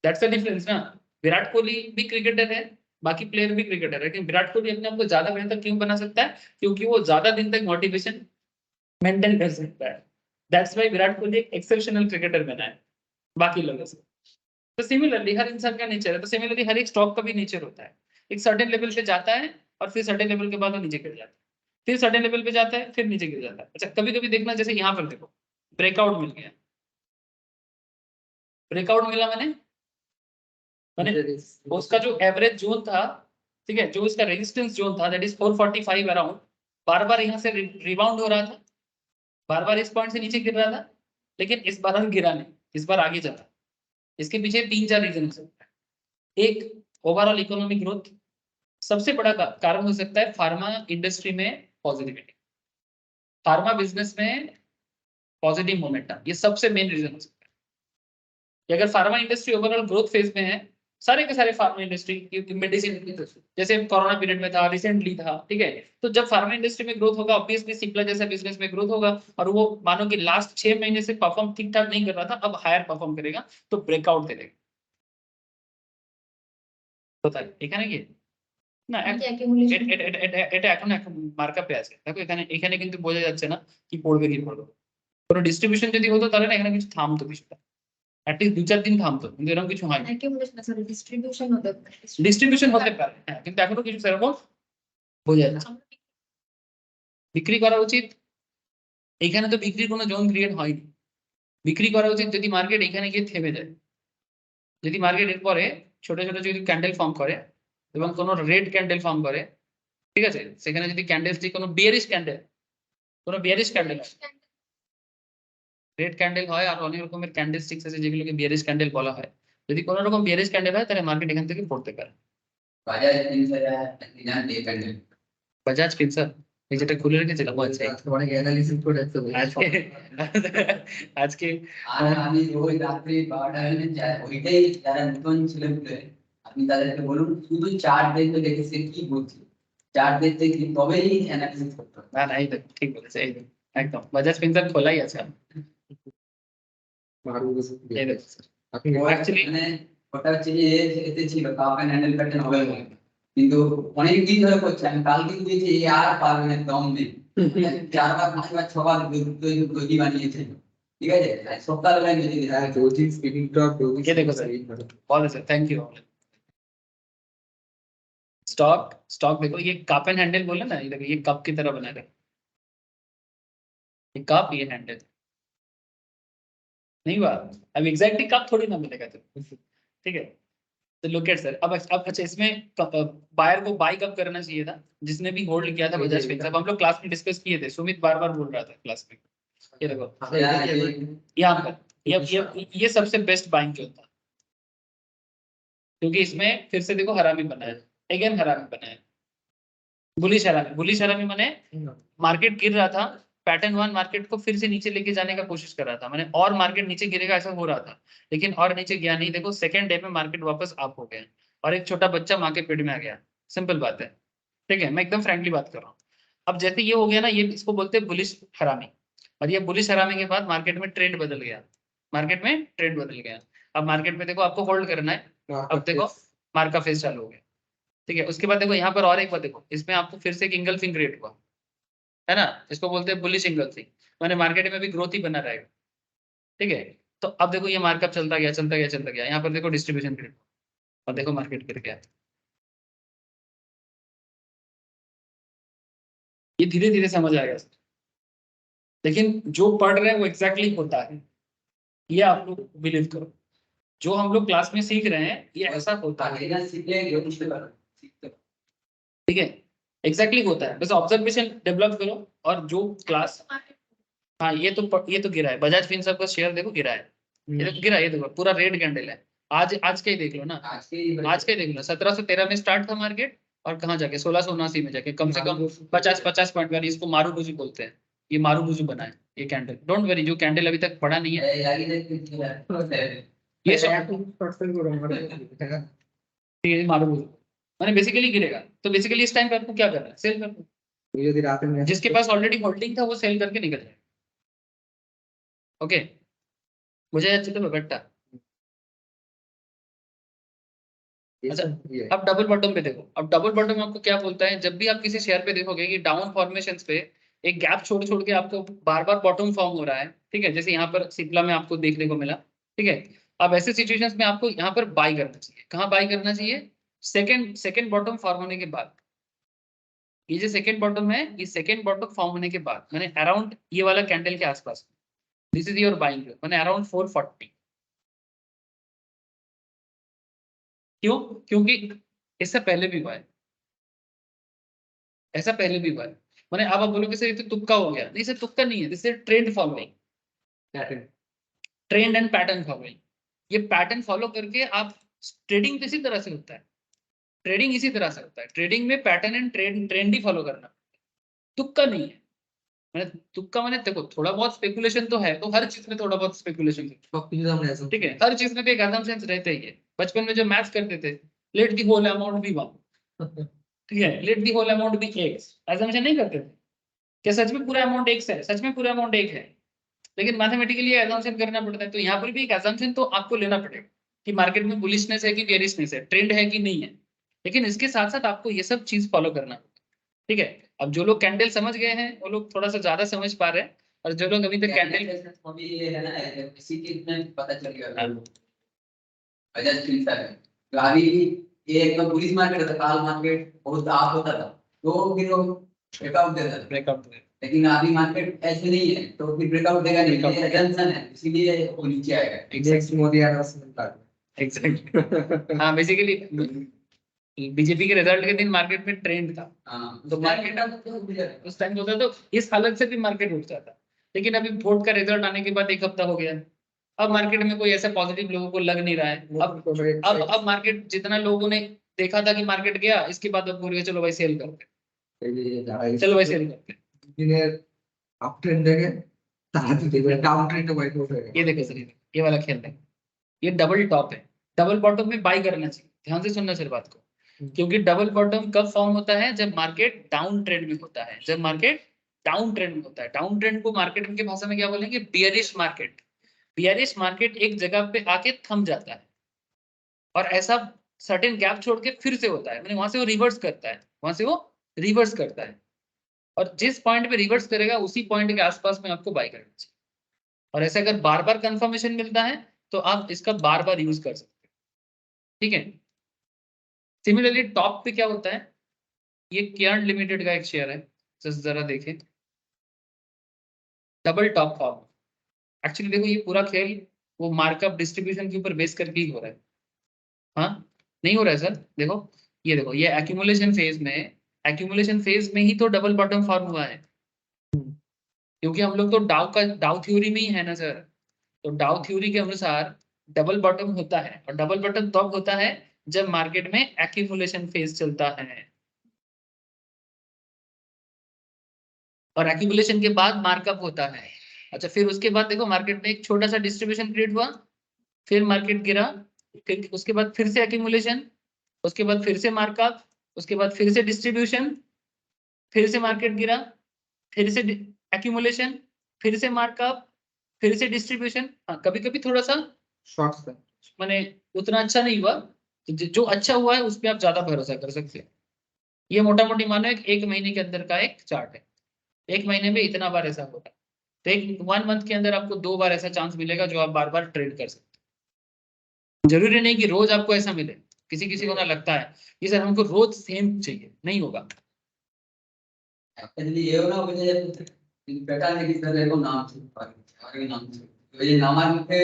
दैट्स द डिफरेंस ना। विराट कोहली भी क्रिकेटर है, बाकी प्लेयर भी क्रिकेटर है, लेकिन विराट कोहली अपने आप को ज्यादा बेहतर क्यों बना सकता है? क्योंकि वो ज्यादा दिन तक मोटिवेशन मेंटेन कर सकता है। दैट्स व्हाई विराट कोहली एक एक्सेप्शनल क्रिकेटर बना है बाकी लोगों से। तो सिमिलरली हर इंसान का नेचर है, तो सिमिलरली हर एक स्टॉक का भी नेचर होता है। एक सर्टेन लेवल पे जाता है और फिर सर्टेन लेवल के बाद वो नीचे गिर जाता है, फिर सर्टेन लेवल पे जाता है, फिर नीचे गिर जाता है। अच्छा कभी कभी देखना, जैसे यहाँ पर देखो ब्रेकआउट मिल गया, ब्रेकआउट मिला मैंने उसका जो एवरेज जोन था, ठीक है, जो इसका रेजिस्टेंस जोन था दैट इज 445 अराउंड, बार बार यहाँ से रिबाउंड हो रहा था, बार बार इस पॉइंट से नीचे गिर रहा था, लेकिन इस बार हम गिरा नहीं, इस बार आगे चला। इसके पीछे 3-4 रीजन हो सकता है। एक, ओवरऑल इकोनॉमिक ग्रोथ, सबसे बड़ा कारण हो सकता है फार्मा इंडस्ट्री में पॉजिटिविटी, फार्मा बिजनेस में पॉजिटिव मोमेंटम, ये सबसे मेन रीजन हो सकता है कि अगर pharma industry overall growth phase में है, सारे के सारे फार्मा इंडस्ट्री मेडिसिन जैसे कोरोना पीरियड में था, रिसेंटली था, ठीक है, तो जब फार्मा इंडस्ट्री में ग्रोथ होगा ऑब्वियसली सिप्ला जैसा बिजनेस में ग्रोथ होगा, और वो मानो कि लास्ट 6 महीने से परफॉर्म ठीक ठाक नहीं कर रहा था, अब हायर परफॉर्म करेगा, तो ब्रेकआउट दे देगा। এখানে কি না এটা এখন মার্কআপে আছে, দেখো এখানে এখানে কিন্তু বোঝা যাচ্ছে না কি পড়বে কি পড়বে। কোনো ডিস্ট্রিবিউশন যদি হতো তাহলে না এখানে কিছু থামতো, বিষয়টা অ্যাটলিস্ট 2-4 দিন থামতো, কিন্তু এরকম কিছু হয় না। ডিস্ট্রিবিউশন হতে পারে হ্যাঁ, কিন্তু এখনো কিছু সেরকম বোঝা যাচ্ছে। বিক্রি করা উচিত, এখানে তো বিক্রির কোনো জোন ক্রিয়েট হয়নি। বিক্রি করা উচিত যদি মার্কেট এখানে গিয়ে থেমে যায়, যদি মার্কেট এরপরে ছোট ছোট যদি ক্যান্ডেল ফর্ম করে এবং কোনো রেড ক্যান্ডেল ফর্ম করে, ঠিক আছে, সেখানে যদি ক্যান্ডেলসটি কোনো বিয়ারিশ ক্যান্ডেল রেড ক্যান্ডেল হয় আর অনেক রকমের ক্যান্ডেলস্টিক্স আছে যেগুলোকে বিয়ারিশ ক্যান্ডেল বলা হয়। যদি কোনো রকম বিয়ারিশ ক্যান্ডেল হয় তাহলে মার্কেট এখান থেকে পড়তে পারে। বাজাজ ফিনসার ডে ক্যান্ডেল বাজাজ ফিনসার্ভ এই যেটা খুলে রেখেছিলাম আচ্ছা অনেক অ্যানালিসিস করে আছে আজকে আজকে আর আমি ওই রাত্রি 12টা যায় ওইটাই যারা নতুন ছেলেপুলে আপনি তাদেরকে বলুন শুধু চার্ট দেখতে দেখে সে কি বলছে, চার্ট দেখতে কি তবেই অ্যানালিসিস করতে হবে। না না এই দেখ ঠিক বলেছে, এই দেখ একদম বাজাজ ফিনসার্ভ খোলাই আছে এই দেখ আপনি Actually- মানে ওটা হচ্ছে যে এতে ছিল কাপ এন্ড হ্যান্ডেল প্যাটার্ন হবে বলে, কিন্তু অনেক দিন ধরে করছে। আমি কালকে দিয়েছি এই আর পারবে না, দম নেই। 4বার 5বার 6বার দই বানিয়েছে, ঠিক আছে। সপ্তাহবেলায় নিজে হ্যাঁ জ্যোতি স্পিনিং টপ জ্যোতি ये देखो सर। बहुत है sir, thank you. Stock stock देखो ये कप एंड हैंडल बोले ना, ये देखो ये कप की तरह बना है, ये कप ये हैंडल नहीं हुआ। अब एग्जैक्टली कप थोड़ी ना मिलेगा तो ठीक है। तो लुक एट सर, अब अच्छा इसमें बायर को बाई कब करना चाहिए था, जिसने भी होल्ड किया था बजाज फिनसर्व। हम लोग क्लास में डिस्कस किए थे, सुमित बार बार बोल रहा था क्लास में। ये देखो यहाँ पर ये सबसे बेस्ट बाइंग जो होता है, क्योंकि इसमें फिर से देखो हरामी बना है, अगेन हरामी बना है, बुलिश हरामी माने मार्केट गिर रहा था, पैटर्न 1 मार्केट को फिर से नीचे लेके जाने का कोशिश कर रहा था, मैंने और मार्केट नीचे गिरेगा ऐसा हो रहा था, लेकिन और नीचे गया नहीं। देखो सेकंड डे में मार्केट वापस अप हो गया और एक छोटा बच्चा माँ के पेट में आ गया, सिंपल बात है, ठीक है। मैं एकदम फ्रैंकली बात कर रहा हूँ। अब जैसे ये हो गया ना, ये इसको बोलते हैं बुलिश हरामी, और ये बुलिश हरामी के बाद मार्केट में ट्रेंड बदल गया, मार्केट में ट्रेंड बदल गया। अब मार्केट में देखो आपको होल्ड करना है, अब देखो मार्का फेस चालू हो गया, ठीक है। उसके बाद देखो यहाँ पर और एक बात देखो, इसमें आपको फिर से एक इंगल्फिंग क्रिएट हुआ है ना, इसको बोलते हैं बुलिश इंगल्फिंग, माने मार्केट में भी ग्रोथ ही बना रहेगा, ठीक है। तो अब देखो ये मार्कअप चलता गया, यहाँ पर देखो डिस्ट्रीब्यूशन क्रिएट और देखो मार्केट गिर गया। ये धीरे धीरे समझ आएगा सर, लेकिन जो पढ़ रहे हैं वो एग्जैक्टली होता है, ये आप लोग बिलीव करो। जो हम लोग क्लास में सीख रहे हैं ये ऐसा होता है, ठीक है, एग्जैक्टली होता है। बस ऑब्जर्वेशन डेवलप करो और जो क्लास, हाँ ये तो गिरा है, बजाज फिनसर्व का शेयर देखो गिरा है, ये तो गिरा है, ये देखो पूरा रेड कैंडल है। आज के ही देख लो ना, आज के देख लो, 1713 में स्टार्ट था मार्केट और कहाँ जाके 1679 में जाके कम से कम 50 पॉइंट वाली, इसको मारूबुजू बोलते हैं, ये मारूबुजू बना है ये कैंडल। डोंट वरी, जो कैंडल अभी तक पड़ा नहीं है ये मारूबुजू माने बेसिकली गिरेगा। तो बेसिकली इस टाइम पे आपको क्या करना है, सेल करना है। जिसके पास ऑलरेडी होल्डिंग था वो सेल करके निकल जाए, ओके। मुझे अच्छे तो बट्टा। अच्छा अब डबल बॉटम पे देखो, अब डबल बॉटम आपको क्या बोलता है, जब भी आप किसी शेयर पे देखोगे कि डाउन फॉर्मेशंस पे एक गैप छोड़ छोड़ के आपको बार बार बॉटम फॉर्म हो रहा है, ठीक है, जैसे यहाँ पर सिप्ला में आपको देखने को मिला, ठीक है। अब ऐसे सिचुएशंस में आपको यहाँ पर बाई करना चाहिए। कहाँ बाई करना चाहिए, सेकंड बॉटम फॉर्म होने के बाद। ये जो सेकंड बॉटम है, ये सेकंड बॉटम फॉर्म होने के बाद मैंने अराउंड ये वाला कैंडल के आसपास, दिस इज योर बाइंग मैंने अराउंड 440। क्यों, क्योंकि इससे पहले भी हुआ है, ऐसा पहले भी हुआ है। मैंने अब आप बोलोगे सर ये तो तुक्का हो गया, नहीं सर तुक्का नहीं है, this is trend following, trend and pattern following. ये पैटर्न फॉलो करके आप ट्रेडिंग इसी तरह से होता है, ट्रेडिंग इसी तरह से होता है। ट्रेडिंग में pattern and trend he follow करना, तुक्का नहीं है। मैंने तुक्का मैंने देखो थोड़ा बहुत स्पेकुलेशन तो है, तो हर चीज में थोड़ा बहुत स्पेकुलेशन है, ठीक है, हर चीज में तो एक assumptions रहते ही है। बचपन में जो मैथ्स करते थे, let the whole amount be 1, ठीक है, let the whole amount be x, assumption नहीं करते थे क्या सच में पूरा अमाउंट x है, सच में पूरा अमाउंट 1 है, लेकिन मैथमेटिकली assumption करना पड़ता है। तो यहाँ पर भी एक assumption तो आपको लेना पड़ेगा कि मार्केट में बुलिशनेस है कि बेरिशनेस है, ट्रेंड है कि नहीं है, लेकिन इसके साथ साथ आपको ये सब चीज फॉलो करना, ठीक है। अब जो लोग कैंडल समझ गए हैं वो लोग थोड़ा सा ज्यादा समझ पा रहे हैं, और जो लोग अभी तक कैंडल अभी ये है ना, इसी के में पता चल गया बजाज फिनसर्व है। तो अभी ये एक बुलिश मार्केट था, काल मार्केट बहुत आप होता था, तो फिर वो ब्रेकआउट देता था, ब्रेकआउट, लेकिन अभी मार्केट ऐसे नहीं है, तो फिर ब्रेकआउट देगा नहीं, ये एजम्पशन है, इसीलिए वो नीचे आएगा। एग्जैक्टली हाँ, बेसिकली बीजेपी के रिजल्ट के दिन मार्केट में ट्रेंड था, हाँ, तो मार्केट उस टाइम होता तो इस हालत से भी मार्केट उठ जाता, लेकिन अभी वोट का रिजल्ट आने के बाद 1 हफ्ता हो गया, अब मार्केट में कोई ऐसा पॉजिटिव लोगों को लग नहीं रहा है। अब मार्केट जितना लोगों ने देखा था कि मार्केट गया, इसके बाद अब बोल रहे चलो भाई सेल करते हैं, चलो भाई सेल करते हैं। আপ ট্রেন্ড দেখে তাড়াতাড়ি দেখবে ডাউন ট্রেন্ডে বাইক উঠে গেছে। ये देखो सर, ये वाला खेल है, ये डबल टॉप है। डबल बॉटम में बाई करना चाहिए, ध्यान से सुनना सर बात को, क्योंकि डबल बॉटम कब फॉर्म होता है, जब मार्केट डाउन ट्रेंड में होता है। जब मार्केट डाउन ट्रेंड में होता है, डाउन ट्रेंड को मार्केट की भाषा में क्या बोलेंगे, बियरिश मार्केट। बियरिश मार्केट एक जगह पे आके थम जाता है और ऐसा सर्टेन गैप छोड़ के फिर से होता है, वहां से वो रिवर्स करता है, वहां से वो रिवर्स करता है, और जिस पॉइंट पे रिवर्स करेगा उसी पॉइंट के आसपास में आपको बाय करना चाहिए। और ऐसे अगर बार बार कंफर्मेशन मिलता है तो आप इसका बार बार यूज कर सकते हैं, ठीक है। सिमिलरली टॉप पे क्या होता है, ये केयर्न लिमिटेड का एक शेयर है, जरा देखें, डबल टॉप फॉर्म। एक्चुअली देखो ये पूरा खेल वो मार्कअप डिस्ट्रीब्यूशन के ऊपर बेस करके ही हो रहा है, हाँ नहीं हो रहा है सर। देखो ये देखो, ये एक्यूमुलेशन फेज में, एक्यूमुलेशन फेज में ही तो डबल बॉटम फॉर्म हुआ है, क्योंकि हम लोग तो डाउ थ्योरी में ही है ना सर। तो डाउ थ्योरी के अनुसार डबल बॉटम होता है, और डबल बॉटम तब होता है जब मार्केट में एक्यूमुलेशन फेज चलता है, और एक्यूमुलेशन के बाद मार्कअप होता है। अच्छा, फिर उसके बाद देखो मार्केट में एक छोटा सा डिस्ट्रीब्यूशन क्रिएट हुआ, फिर मार्केट गिरा, फिर उसके बाद फिर से एक्यूमुलेशन, उसके बाद फिर से मार्कअप, उसके बाद फिर से डिस्ट्रीब्यूशन, फिर से मार्केट गिरा, फिर से एक्यूमुलेशन, फिर से मार्कअप, फिर से डिस्ट्रीब्यूशन। हाँ कभी कभी थोड़ा सा शॉर्ट्स पे माने उतना अच्छा नहीं हुआ, तो जो अच्छा हुआ है उस पर आप ज्यादा भरोसा कर सकते हैं। ये मोटा मोटी मानो एक महीने के अंदर का एक चार्ट है, एक महीने में इतना बार ऐसा होता है, तो एक 1 मंथ के अंदर आपको 2 बार ऐसा चांस मिलेगा जो आप बार बार ट्रेड कर सकते हैं। जरूरी नहीं कि रोज आपको ऐसा मिले, किसी किसी को ना लगता है कि सर हमको रोज सेम चाहिए, नहीं होगा। যদি এও না বুঝে যায় প্যাটার্ন দেখি তাহলে এরকম নাম ছিল আগে নাম ছিল ওই যে নামার মুখে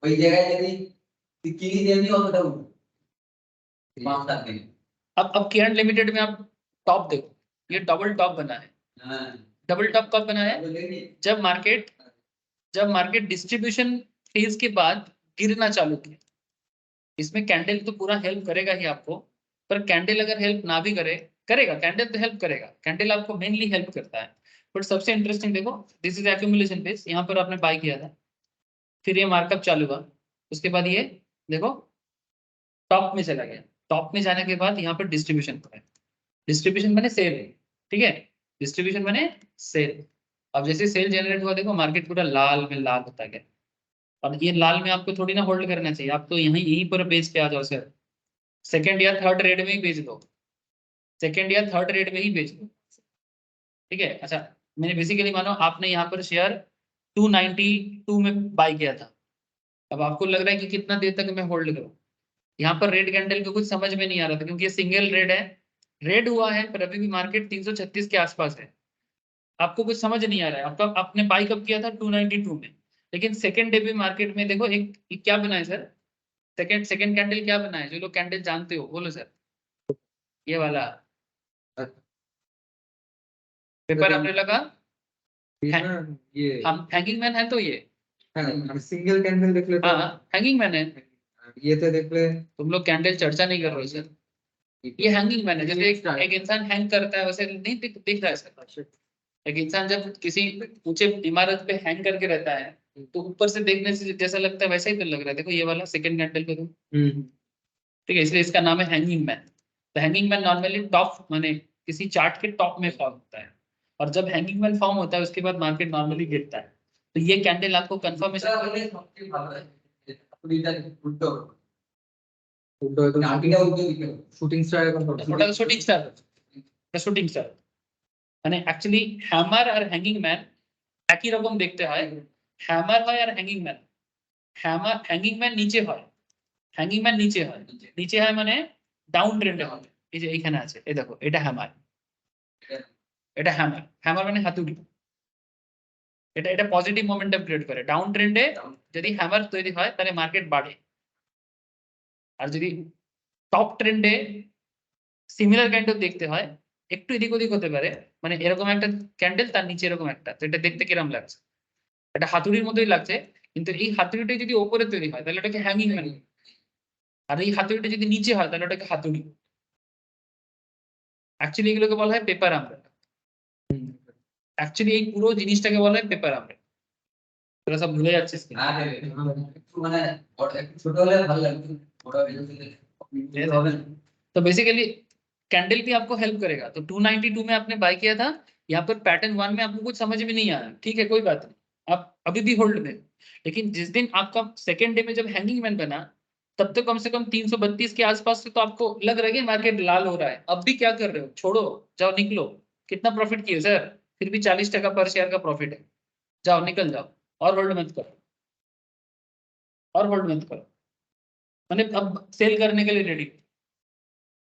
ওই জায়গায় যদি কিনি দেননি অতটা মাত্রা নেই। अब केयर्न लिमिटेड में आप टॉप देखो, ये डबल टॉप बना है। হ্যাঁ डबल टॉप कब बना है, দেখি जब मार्केट डिस्ट्रीब्यूशन फेज के बाद गिरना चालू किया। इसमें कैंडल तो पूरा हेल्प करेगा ही आपको, पर कैंडल अगर हेल्प ना भी करेगा कैंडल तो हेल्प करेगा, कैंडल आपको मेनली हेल्प करता है। बट सबसे इंटरेस्टिंग देखो, दिस इज एक्यूमुलेशन फेज, यहाँ पर आपने बाय किया था, फिर ये मार्कअप चालू हुआ, उसके बाद ये देखो टॉप में चला गया, टॉप में जाने के बाद यहाँ पर डिस्ट्रीब्यूशन हुआ है, डिस्ट्रीब्यूशन बने सेल, ठीक है, डिस्ट्रीब्यूशन बने सेल। अब जैसे सेल जनरेट हुआ देखो मार्केट पूरा लाल में लाल होता गया, और ये लाल में आपको थोड़ी ना होल्ड करना चाहिए, आप तो यहीं पर बेच के आ जाओ सर, सेकंड या थर्ड रेट में ही बेच दो, सेकंड या थर्ड रेट में ही बेच दो, ठीक है। अच्छा, मैंने बेसिकली मानो आपने यहाँ पर शेयर 292 में बाय किया था, अब आपको लग रहा है कि कितना देर तक मैं होल्ड करूँ, यहाँ पर रेड कैंडल को कुछ समझ में नहीं आ रहा था क्योंकि ये सिंगल रेड है, रेड हुआ है पर अभी भी मार्केट 336 के आसपास है, आपको कुछ समझ नहीं आ रहा है। आपका आपने बाई कब किया था 292 में, लेकिन सेकंड डे भी मार्केट में देखो एक क्या बना है सर, सेकंड कैंडल क्या बना है, जो लोग कैंडल जानते हो बोलो सर, ये वाला पेपर आपने लगा ये हम हैंगिंग मैन है, तो ये सिंगल कैंडल देखले तो हाँ हैंगिंग मैन है, ये तो देखले तुम लोग कैंडल चर्चा नहीं कर रहे हो सर, ये हैंगिंग मैन है। जैसे एक इंसान हैंग करता है वैसे नहीं दिख रहा है सर, एक इंसान जब किसी ऊंचे इमारत पे हैंग करके रहता है तो ऊपर से देखने से जैसा लगता है वैसा ही तो लग रहा है, देखो ये वाला सेकंड कैंडल पे, ठीक है, इसलिए इसका नाम है हैंगिंग मैन। तो हैंगिंग मैन नॉर्मली टॉप माने किसी चार्ट के टॉप में फॉर्म होता है, और जब हैंगिंग मैन फॉर्म होता है उसके बाद मार्केट नॉर्मली गिरता है, तो ये कैंडल आपको कंफर्मेशन সবচেয়ে ভালো হয় পুরিটা উল্টো উল্টো হয়তো নাটিটা উল্টো দিকে শুটিং স্টার এখন ওটা তো শুটিং স্টার, শুটিং স্টার মানে অ্যাকচুয়ালি হ্যামার আর হ্যাঙ্গিং ম্যান একই রকম দেখতে হয়, হ্যামার হয় আর হ্যাঙ্গিং ম্যান, হ্যাঙ্গিং ম্যান নিচে হয়, হ্যাঙ্গিং ম্যান নিচে হয়, নিচে হয় মানে ডাউন ট্রেন্ডে হবে, এই যে এইখানে আছে, এই দেখো এটা হ্যামার, এটা হ্যামার, হ্যামার মানে হাতুড়ি, এটা পজিটিভ মোমেন্টাম ক্রিয়েট করে, ডাউন ট্রেন্ডে যদি হ্যামার তৈরি হয় তাহলে মার্কেট বাড়ে, আর যদি টপ ট্রেন্ডে সিমিলার ক্যান্ডেল দেখতে হয় একটু এদিক ওদিক হতে পারে, মানে এরকম একটা ক্যান্ডেল তার নিচে এরকম একটা, তো এটা দেখতে কিরকম লাগছে, এটা হাতুড়ির মতোই লাগছে, কিন্তু এই হাতুড়িটা যদি ওপরে তৈরি হয় তাহলে এটাকে হ্যাঙ্গিং ম্যান, আর এই হাতুড়িটা যদি নিচে হয় তাহলে ওটাকে হাতুড়ি। অ্যাকচুয়ালি এগুলোকে বলা হয় পেপার আমব্রেলা। অ্যাকচুয়ালি এই পুরো জিনিসটাকে বলা হয় পেপার আমব্রেলা। তোরা সব ভুলে যাচ্ছিস কি? আরে একটু মানে একটু ছোট হলে ভালো লাগবে, বড় হয়ে গেলে হবে না। तो बेसिकली कैंडल भी आपको हेल्प करेगा। तो 292 में आपने बाय किया था, यहाँ पर पैटर्न 1 में आपको कुछ समझ में नहीं आया, ठीक है कोई बात नहीं, आप अभी भी होल्ड में। लेकिन जिस दिन आपका सेकेंड डे में जब हैंगिंग मैन बना, तब तो कम से कम 332 के आसपास से तो आपको लग रहा है कि मार्केट लाल हो रहा है। अब भी क्या कर रहे हो, छोड़ो, जाओ निकलो। कितना प्रॉफिट किए सर? फिर भी 40% पर शेयर का प्रॉफिट है। जाओ निकल जाओ, और होल्ड मत करो, और होल्ड मत करो, मैंने अब सेल करने के लिए रेडी।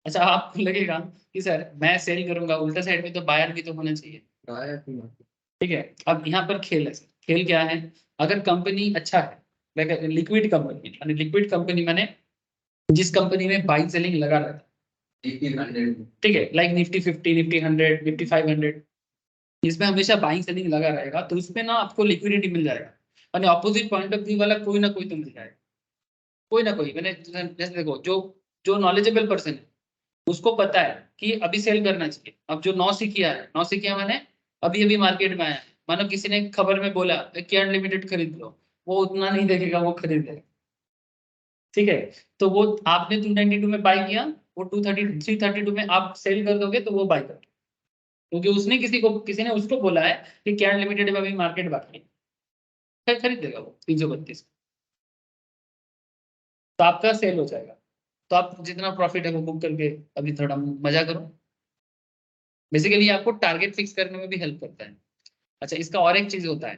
अच्छा आपको लगेगा कि सर मैं सेल करूंगा, उल्टा साइड में तो बायर भी तो होना चाहिए, ठीक है। अब यहाँ पर खेल है, खेल क्या है, अगर कंपनी अच्छा है, लिक्विड कंपनी, यानी लिक्विड कंपनी मैंने जिस कंपनी में बाइंग सेलिंग लगा रहता है, ठीक है, लाइक निफ्टी 50, निफ्टी 100, निफ्टी 500, इसमें हमेशा बाइंग सेलिंग लगा रहेगा, तो उसमें ना आपको लिक्विडिटी मिल जाएगा, यानी ऑपोजिट पॉइंट ऑफ व्यू वाला कोई ना कोई तो मिल जाएगा, कोई ना कोई। मैंने जैसे देखो, जो जो नॉलेजेबल पर्सन है उसको पता है कि अभी सेल करना चाहिए। अब जो 9 से किया है, 9 से किया मैंने, अभी अभी मार्केट में आया है, मानो किसी ने खबर में बोला कि अनलिमिटेड खरीद लो, वो उतना नहीं देखेगा, वो खरीद लेगा, ठीक है। तो वो आपने 292 में बाय किया, वो 230 332 में आप सेल कर दोगे तो वो बाय कर, क्योंकि उसने किसी ने उसको बोला है कि क्या अनलिमिटेड में अभी मार्केट बाकी है, फिर खरीद लेगा वो 332, तो आपका सेल हो जाएगा। तो आप जितना प्रॉफिट है वो बुक करके अभी थोड़ा मजा करो। बेसिकली आपको टारगेट फिक्स करने में भी हेल्प करता है। अच्छा इसका और एक चीज होता है,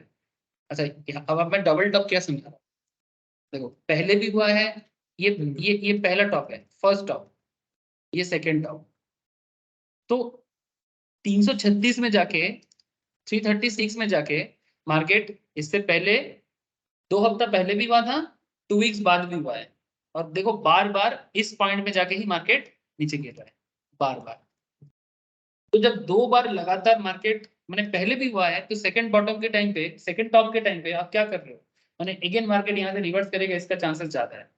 अच्छा अब मैं डबल टॉप क्या समझा रहा हूँ, देखो पहले भी हुआ है, ये पहला टॉप है, फर्स्ट टॉप, ये सेकंड टॉप, तो 336 में जाके 336 में जाके मार्केट इससे पहले 2 हफ्ता पहले भी हुआ था, 2 वीक्स बाद भी हुआ है, और देखो बार बार इस पॉइंट में जाके ही मार्केट नीचे गिर रहा है, बार बार। तो जब 2 बार लगातार मार्केट मैंने पहले भी हुआ है, तो सेकंड बॉटम के टाइम पे, सेकंड टॉप के टाइम पे आप क्या कर रहे हो, मैंने अगेन मार्केट यहाँ से रिवर्स करेगा, इसका चांसेस ज्यादा है।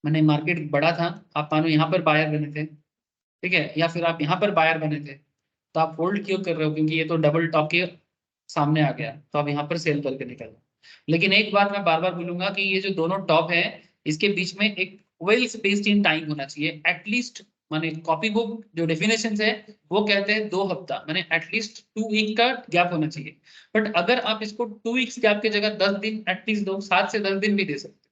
मैंने मार्केट बड़ा था, आप मानो यहाँ पर बायर बने थे, ठीक है, या फिर आप यहाँ पर बायर बने थे, तो आप होल्ड क्यों कर रहे हो, क्योंकि ये तो डबल टॉप के सामने आ गया, तो आप यहाँ पर सेल करके निकल। लेकिन एक बात मैं बार बार बोलूंगा कि ये जो दोनों टॉप है, इसके बीच में एक वेल स्पेस्ड इन टाइम होना चाहिए, एटलीस्ट, माने कॉपी बुक जो डेफिनेशन है वो कहते हैं 2 हफ्ता, माने एटलीस्ट 2 वीक का गैप होना चाहिए। बट अगर आप इसको 2 वीक्स गैप की जगह 10 दिन एटलीस्ट दो, 7 से 10 दिन भी दे सकते,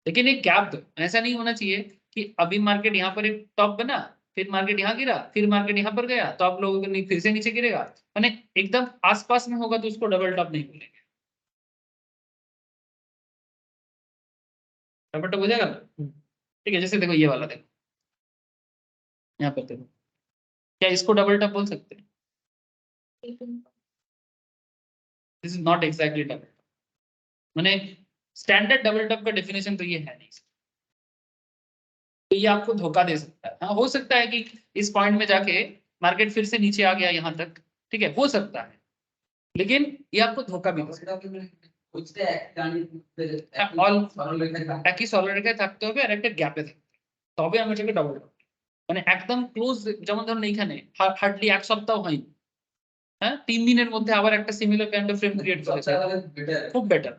लेकिन एक गैप दो। ऐसा नहीं होना चाहिए कि अभी मार्केट यहाँ पर एक टॉप बना, फिर मार्केट यहाँ गिरा, फिर मार्केट यहाँ पर गया, तो आप लोगों को नहीं फिर से नीचे गिरेगा, माने एकदम आसपास में होगा तो उसको डबल टॉप नहीं बोलेंगे। डबल टॉप हो जाएगा ना, ठीक है। जैसे देखो ये वाला देखो, यहाँ पर देखो, क्या इसको डबल टॉप बोल सकते हैं? This is not exactly double top, माने स्टैंडर्ड डबल टॉप का डेफिनेशन तो ये है नहीं, तो ये आपको धोखा दे सकता है। हाँ हो सकता है कि इस पॉइंट में जाके मार्केट फिर से नीचे आ गया यहाँ तक, ठीक है, हो सकता है, लेकिन ये आपको धोखा भी दे सकता है। একই সরল রেখায় থাকতে হবে আর একটা গ্যাপে থাকতে হবে, তবে আমি এটাকে ডবল টপ, মানে একদম ক্লোজ, যেমন ধরুন এইখানে হার্ডলি 1 সপ্তাহ হয়নি, হ্যাঁ 3 দিনের মধ্যে আবার একটা similar kind of frame create করেছে, খুব বেটার।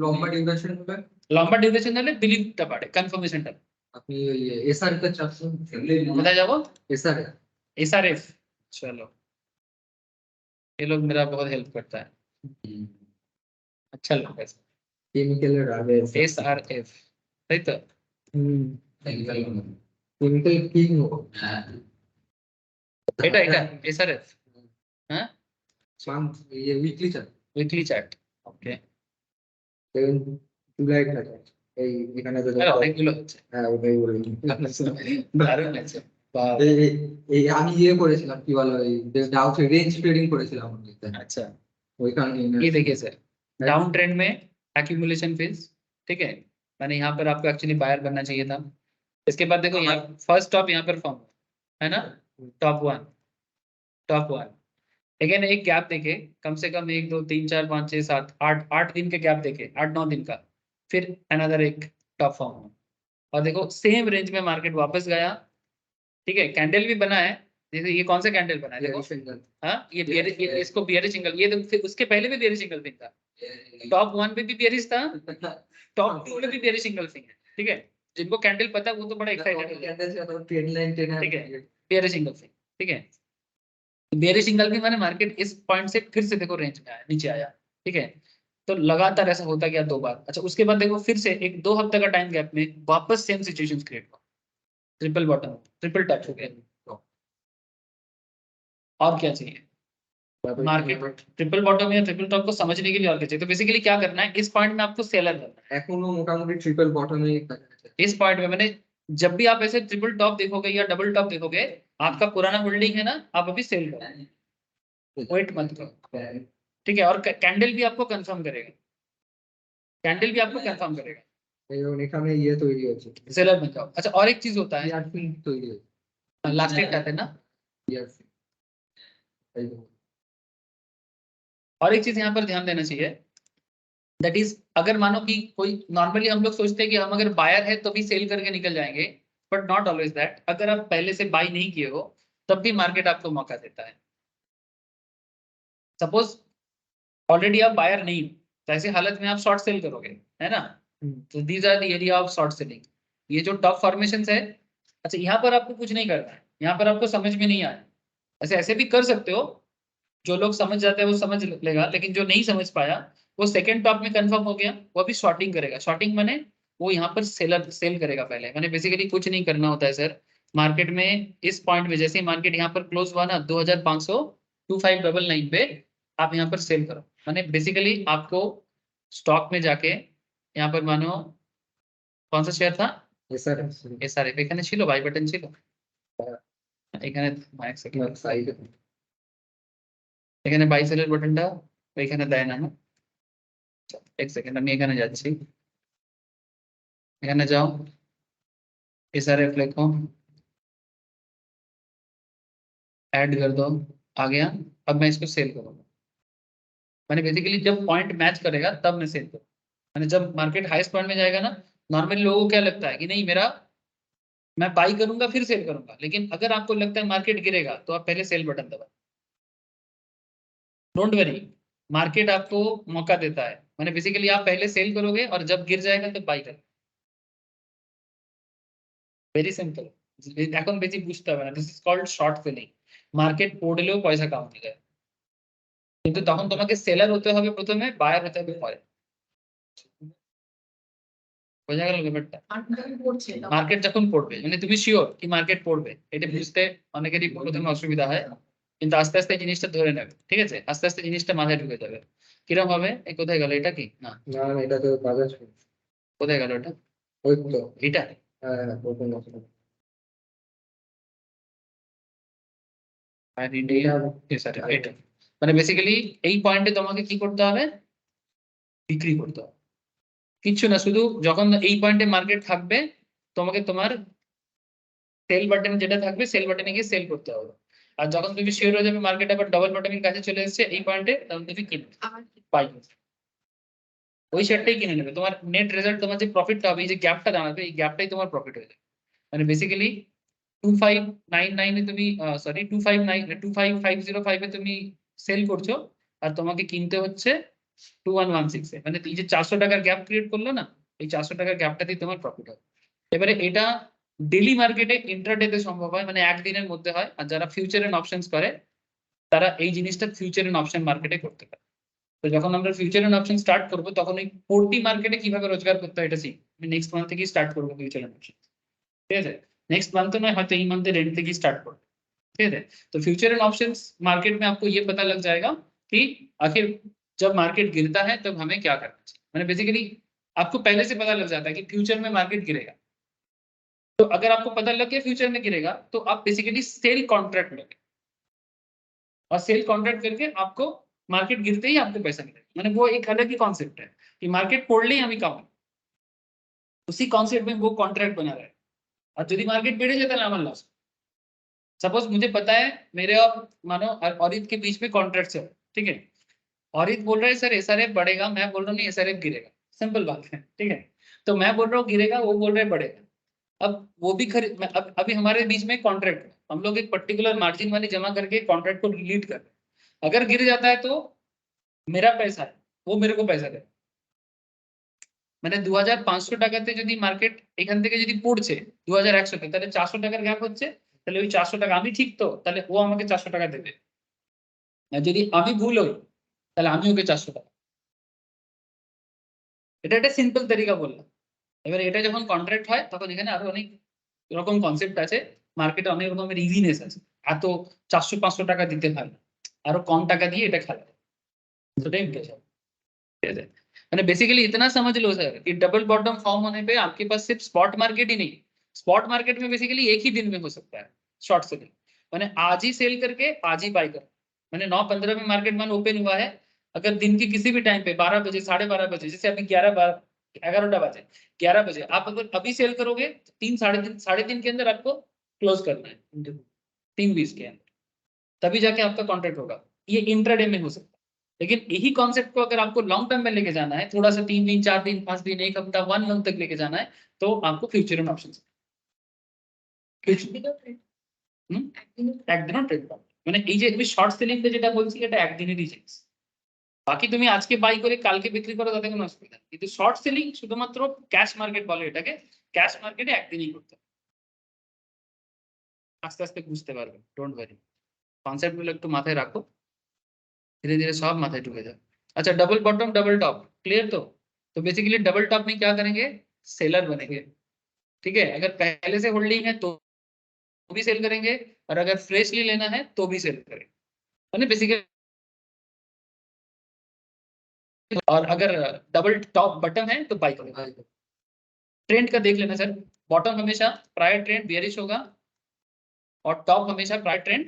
লম্বা ডিউরেশন হবে, লম্বা ডিউরেশন হলে বিলিভটা বাড়ে, কনফার্মেশনটা। আপনি ওই এসআর কে চাচ্ছেন, কোথায় যাবো? এসআর एसआरएफ, चलो ये लोग मेरा बहुत हेल्प करता है, अच्छा लगता है। কেমিক্যালের আগে एसआरएफ তাই তো, কেমিক্যাল কিং এটা एसआरएफ, হ্যাঁ মান্থ ये উইকলি চার্ট উইকলি চার্ট, ওকে। জুলাই থাকে এই এখানে তো অনেকগুলো হচ্ছে, হ্যাঁ ওটাই বলি দারুণ আছে। এই আমি ইয়ে করেছিলাম কি বলে ওই ডাউ রেঞ্জ ট্রেডিং করেছিলাম अच्छा ওইখানে ये देखिए सर, डाउन ट्रेंड में एक्यूमुलेशन फेज, ठीक है, मैंने यहाँ पर आपको एक्चुअली बायर बनना चाहिए था। इसके बाद देखो यहाँ फर्स्ट टॉप यहाँ पर फॉर्म है ना, टॉप वन, अगेन एक गैप देखे, कम से कम 1 2 3 4 5 6 7 8 दिन के गैप देखे, 8 9 दिन का, फिर अनदर एक टॉप फॉर्म और देखो सेम रेंज में मार्केट वापस गया। ठीक है, कैंडल भी बना है, जैसे ये कौन सा कैंडल बना है देखो, हाँ ये बियरिश, इसको बियरिश सिंगल, ये देखो, फिर उसके पहले भी बियरिश सिंगल थिंग था, टॉप 1 पे भी बियरिश था, टॉप 2 पे भी बियरिश सिंगल थिंग है। ठीक है, जिनको कैंडल पता है वो तो बड़ा एक्साइटेड है। ठीक है, बियरिश सिंगल थिंग। ठीक है, बियरिश सिंगल भी माने मार्केट इस पॉइंट से फिर से देखो रेंज में आया, नीचे आया। ठीक है, तो लगातार ऐसा होता गया 2 बार। अच्छा, उसके बाद देखो फिर से 1 2 हफ्ते का टाइम गैप में वापस सेम सिचुएशन क्रिएट हुआ, ट्रिपल बॉटम, ट्रिपल टच हो गया। और क्या चाहिए मार्केट, ट्रिपल बॉटम या ट्रिपल टॉप को समझने के लिए और क्या चाहिए? तो बेसिकली क्या करना है, इस पॉइंट में आपको सेलर करना है। এখনো মোটামুটি ট্রিপল বটমে इस पॉइंट में मैंने, जब भी आप ऐसे ट्रिपल टॉप देखोगे या डबल टॉप देखोगे, आपका पुराना होल्डिंग है ना, आप अभी सेल करो, वेट मत करो। ठीक है, और कैंडल भी आपको कंफर्म करेगा, कैंडल भी आपको कंफर्म करेगा, এবং এখানে ইয়ে তৈরি হচ্ছে सेलर में जाओ। अच्छा, और एक चीज होता है, ইয়ারফিন তৈরি হচ্ছে लास्ट डेट आते हैं ना, ইয়ারফিন और एक चीज यहाँ पर ध्यान देना चाहिए, दैट इज अगर मानो कि कोई, नॉर्मली हम लोग सोचते हैं कि हम अगर बायर है तो भी सेल करके निकल जाएंगे, बट नॉट ऑलवेज दैट। अगर आप पहले से बाई नहीं किए हो तब भी मार्केट आपको मौका देता है। सपोज ऑलरेडी आप बायर नहीं हो, तो ऐसे हालत में आप शॉर्ट सेल करोगे, है ना, तो these are the area of short selling. ये जो टॉप फॉर्मेशन है, अच्छा यहाँ पर आपको कुछ नहीं करना है, यहाँ पर आपको समझ में नहीं आया, ऐसे ऐसे भी कर सकते हो, जो लोग समझ जाते हैं वो समझ लेगा, लेकिन जो नहीं समझ पाया वो सेकंड टॉप में कंफर्म हो गया, वो अभी शॉर्टिंग करेगा। शॉर्टिंग माने वो यहाँ पर सेलर सेल करेगा पहले, माने बेसिकली कुछ नहीं करना होता है सर मार्केट में। इस पॉइंट में जैसे मार्केट यहाँ पर क्लोज हुआ ना 2500 2599 पे, आप यहाँ पर सेल करो। माने बेसिकली आपको स्टॉक में जाके यहाँ पर मानो कौन सा शेयर था, SRF, এখানে ছিল বাই বাটন ছিল, এখানে এক সেকেন্ড, এখানে বাই সেলের বাটনটা এখানে দেয় না, এক সেকেন্ড আমি এখানে যাচ্ছি, এখানে যাও, SRF लिखो, ऐड कर दो, आ गया। अब मैं इसको सेल करूंगा, मैंने बेसिकली जब पॉइंट मैच करेगा तब मैं सेल करूँ, मैंने जब मार्केट हाईएस्ट पॉइंट में जाएगा ना, नॉर्मली लोगों को क्या लगता है कि नहीं मेरा, मैं बाई करूंगा फिर सेल करूंगा, लेकिन अगर आपको लगता है मार्केट गिरेगा तो आप पहले सेल बटन दबाएं। डोंट वरी, मार्केट आपको मौका देता है, मैंने बेसिकली आप पहले सेल करोगे और जब गिर जाएगा तो बाई करोगे, वेरी सिंपल। এখন বেশি বুঝতে হবে না, this is called short selling. Market পড়লেও পয়সা কামানো যায়, কিন্তু তখন তোমাকে সেলার হতে হবে প্রথমে, বায়ার হতে হবে পরে। বোঝা গেল ব্যাপারটা? মার্কেট যখন পড়বে মানে তুমি শিওর কি মার্কেট পড়বে, এটা বুঝতে অনেকেরই প্রথমে অসুবিধা হয়, কিন্তু আস্তে আস্তে জিনিসটা ধরে নেবে। ঠিক আছে, আস্তে আস্তে জিনিসটা মাথায় ঢুকে যাবে। কিরকম হবে, এই কোথায় গেল, এটা কি না, না এটা তো বাজার কোথায় গেল এটা, ওই তো এটা হ্যাঁ ওপেন আছে আর ইন্ডিয়া, এটা মানে বেসিক্যালি এই পয়েন্টে তোমাকে কি করতে হবে, বিক্রি করতে হবে, কিচ্ছু না, শুধু যখন এই পয়েন্টে মার্কেট থাকবে তোমাকে তোমার সেল বাটন যেটা থাকবে সেল বাটনে গিয়ে সেল করতে হবে। আর যখন তুমি শিওর হয়ে যাবে মার্কেট আবার ডবল বটমের কাছে চলে এসেছে এই পয়েন্টে, তখন তুমি কিনবে, বাই ওই শেয়ারটাই কিনে নেবে। তোমার নেট রেজাল্ট, তোমার যে প্রফিটটা হবে, এই যে গ্যাপটা দাঁড়াবে, এই গ্যাপটাই তোমার প্রফিট হয়ে যাবে। মানে বেসিক্যালি 2599 এ তুমি সরি 25505 এ তুমি সেল করছো, আর তোমাকে কিনতে হচ্ছে 2116 এ, মানে এই যে 400 টাকার গ্যাপ ক্রিয়েট করলো না, এই 400 টাকার গ্যাপটাতেই তোমার প্রফিট হবে। এবারে এটা ডেলি মার্কেটে ইন্ট্রাডেতে সম্ভব হয়, মানে একদিনের মধ্যে হয়, আর যারা ফিউচার এন্ড অপশনস করে তারা এই জিনিসটা ফিউচার এন্ড অপশন মার্কেটে করতে পারে। তো যখন আমরা ফিউচার এন্ড অপশন স্টার্ট করবো তখন এই 40 মার্কেটে কিভাবে রোজগার করতে হয় এটা শিখ, আমি নেক্সট মান্থ থেকেই স্টার্ট করবো ফিউচার এন্ড অপশন। ঠিক আছে, नेक्स्ट मंथ में हयतो এই मंथ रेंट থেকে स्टार्ट करो। ठीक है, तो फ्यूचर एंड ऑप्शंस मार्केट में आपको ये पता लग जाएगा कि आखिर जब मार्केट गिरता है तब हमें क्या करना चाहिए। मैंने बेसिकली आपको पहले से पता लग जाता है कि फ्यूचर में मार्केट गिरेगा, तो अगर आपको पता लग गया फ्यूचर में गिरेगा तो आप बेसिकली सेल कॉन्ट्रैक्ट लोगे, और सेल कॉन्ट्रैक्ट करके आपको मार्केट गिरते ही आपको पैसा मिलेगा। मैंने वो एक अलग ही कॉन्सेप्ट है कि मार्केट पड़लेই আমি কামাবো, उसी कॉन्सेप्ट में वो कॉन्ट्रैक्ट बना रहा है। আর যদি মার্কেট বেড়ে যায় তাহলে আমার লস। सपोज मुझे पता है मेरे और मानो औरित के बीच में कॉन्ट्रैक्ट है, ठीक है, औरित बोल रहा है सर एसआरएफ बढ़ेगा, मैं बोल रहा हूँ नहीं एसआरएफ गिरेगा, सिंपल बात है, ठीक है। तो मैं बोल रहा हूँ गिरेगा, वो बोल रहे बढ़ेगा। अब वो भी खरीद अभी हमारे बीच में कॉन्ट्रैक्ट है, हम लोग एक पर्टिकुलर मार्जिन वाली जमा करके कॉन्ट्रैक्ट को डिलीट कर रहे हैं। अगर गिर जाता है तो मेरा पैसा है, वो मेरे को पैसा दे। মানে 2500 টাকাতে যদি মার্কেট এখান থেকে যদি পড়ছে 2100 তে, তাহলে 400 টাকার গ্যাপ হচ্ছে, তাহলে ওই 400 টাকা আমি ঠিক তো, তাহলে ও আমাকে 400 টাকা দেবে। আর যদি আমি ভুল হই তাহলে আমি ওকে 400 টাকা। এটা একটা সিম্পল তরিকা বললাম। এবার এটা যখন কন্ট্রাক্ট হয় তখন এখানে আরো অনেক রকম কনসেপ্ট আছে, মার্কেটে অনেক রকমের ইজিনেস আছে, এত 400-500 টাকা দিতে হয় না, আরো কম টাকা দিয়ে এটা খেলা যায়। সেটাই ইম্প্রেশন, ঠিক আছে। मैंने बेसिकली इतना समझ लो सर कि डबल बॉटम फॉर्म होने पे आपके पास सिर्फ स्पॉट मार्केट ही नहीं, स्पॉट मार्केट में बेसिकली एक ही दिन में हो सकता है शॉर्ट सेलिंग। मैंने आज ही सेल करके आज ही बाय कर, मैंने 9:15 में मार्केट मान ओपन हुआ है, अगर दिन के किसी भी टाइम पे 12 बजे 12:30 बजे, जैसे अभी 11 बजे 11 बजे आप अगर अभी सेल करोगे तो 3 के अंदर आपको क्लोज करना है, 3:20 के अंदर, तभी जाके आपका कॉन्ट्रैक्ट होगा। ये इंट्राडे में हो सकता है, लेकिन यही कॉन्सेप्ट को अगर आपको लॉन्ग टर्म में लेके जाना है, थोड़ा सा 3 दिन 4 दिन 5 दिन 1 हफ्ता 1 मंथ तक लेके जाना है, तो आपको फ्यूचर एंड ऑप्शंस একদিনও ট্রেড পাবে। মানে এই যে তুমি শর্ট সেলিং তে যেটা বলছি এটা একদিনেরই জিনিস, বাকি তুমি আজকে বাই করে কালকে বিক্রি করো তাতে কোনো অসুবিধা নেই, কিন্তু শর্ট সেলিং শুধুমাত্র ক্যাশ মার্কেট বলে এটাকে, ক্যাশ মার্কেটে একদিনই করতে হবে। আস্তে আস্তে বুঝতে পারবে, ডোন্ট ওয়ারি, কনসেপ্ট গুলো একটু মাথায় রাখো, धीरे धीरे सब माথায় ঢুকে যাবে। अच्छा double bottom double top clear, तो बेसिकली डबल टॉप में क्या करेंगे, सेलर बनेंगे, ठीक है। अगर पहले से होल्डिंग है तो भी सेल करेंगे, और अगर फ्रेशली लेना है तो भी सेल करेंगे, मतलब बेसिकली। और अगर डबल टॉप बटम है तो बाई करेंगे। ट्रेंड का देख लेना सर, बॉटम हमेशा प्रायर ट्रेंड बेयरिश होगा और टॉप हमेशा प्रायर ट्रेंड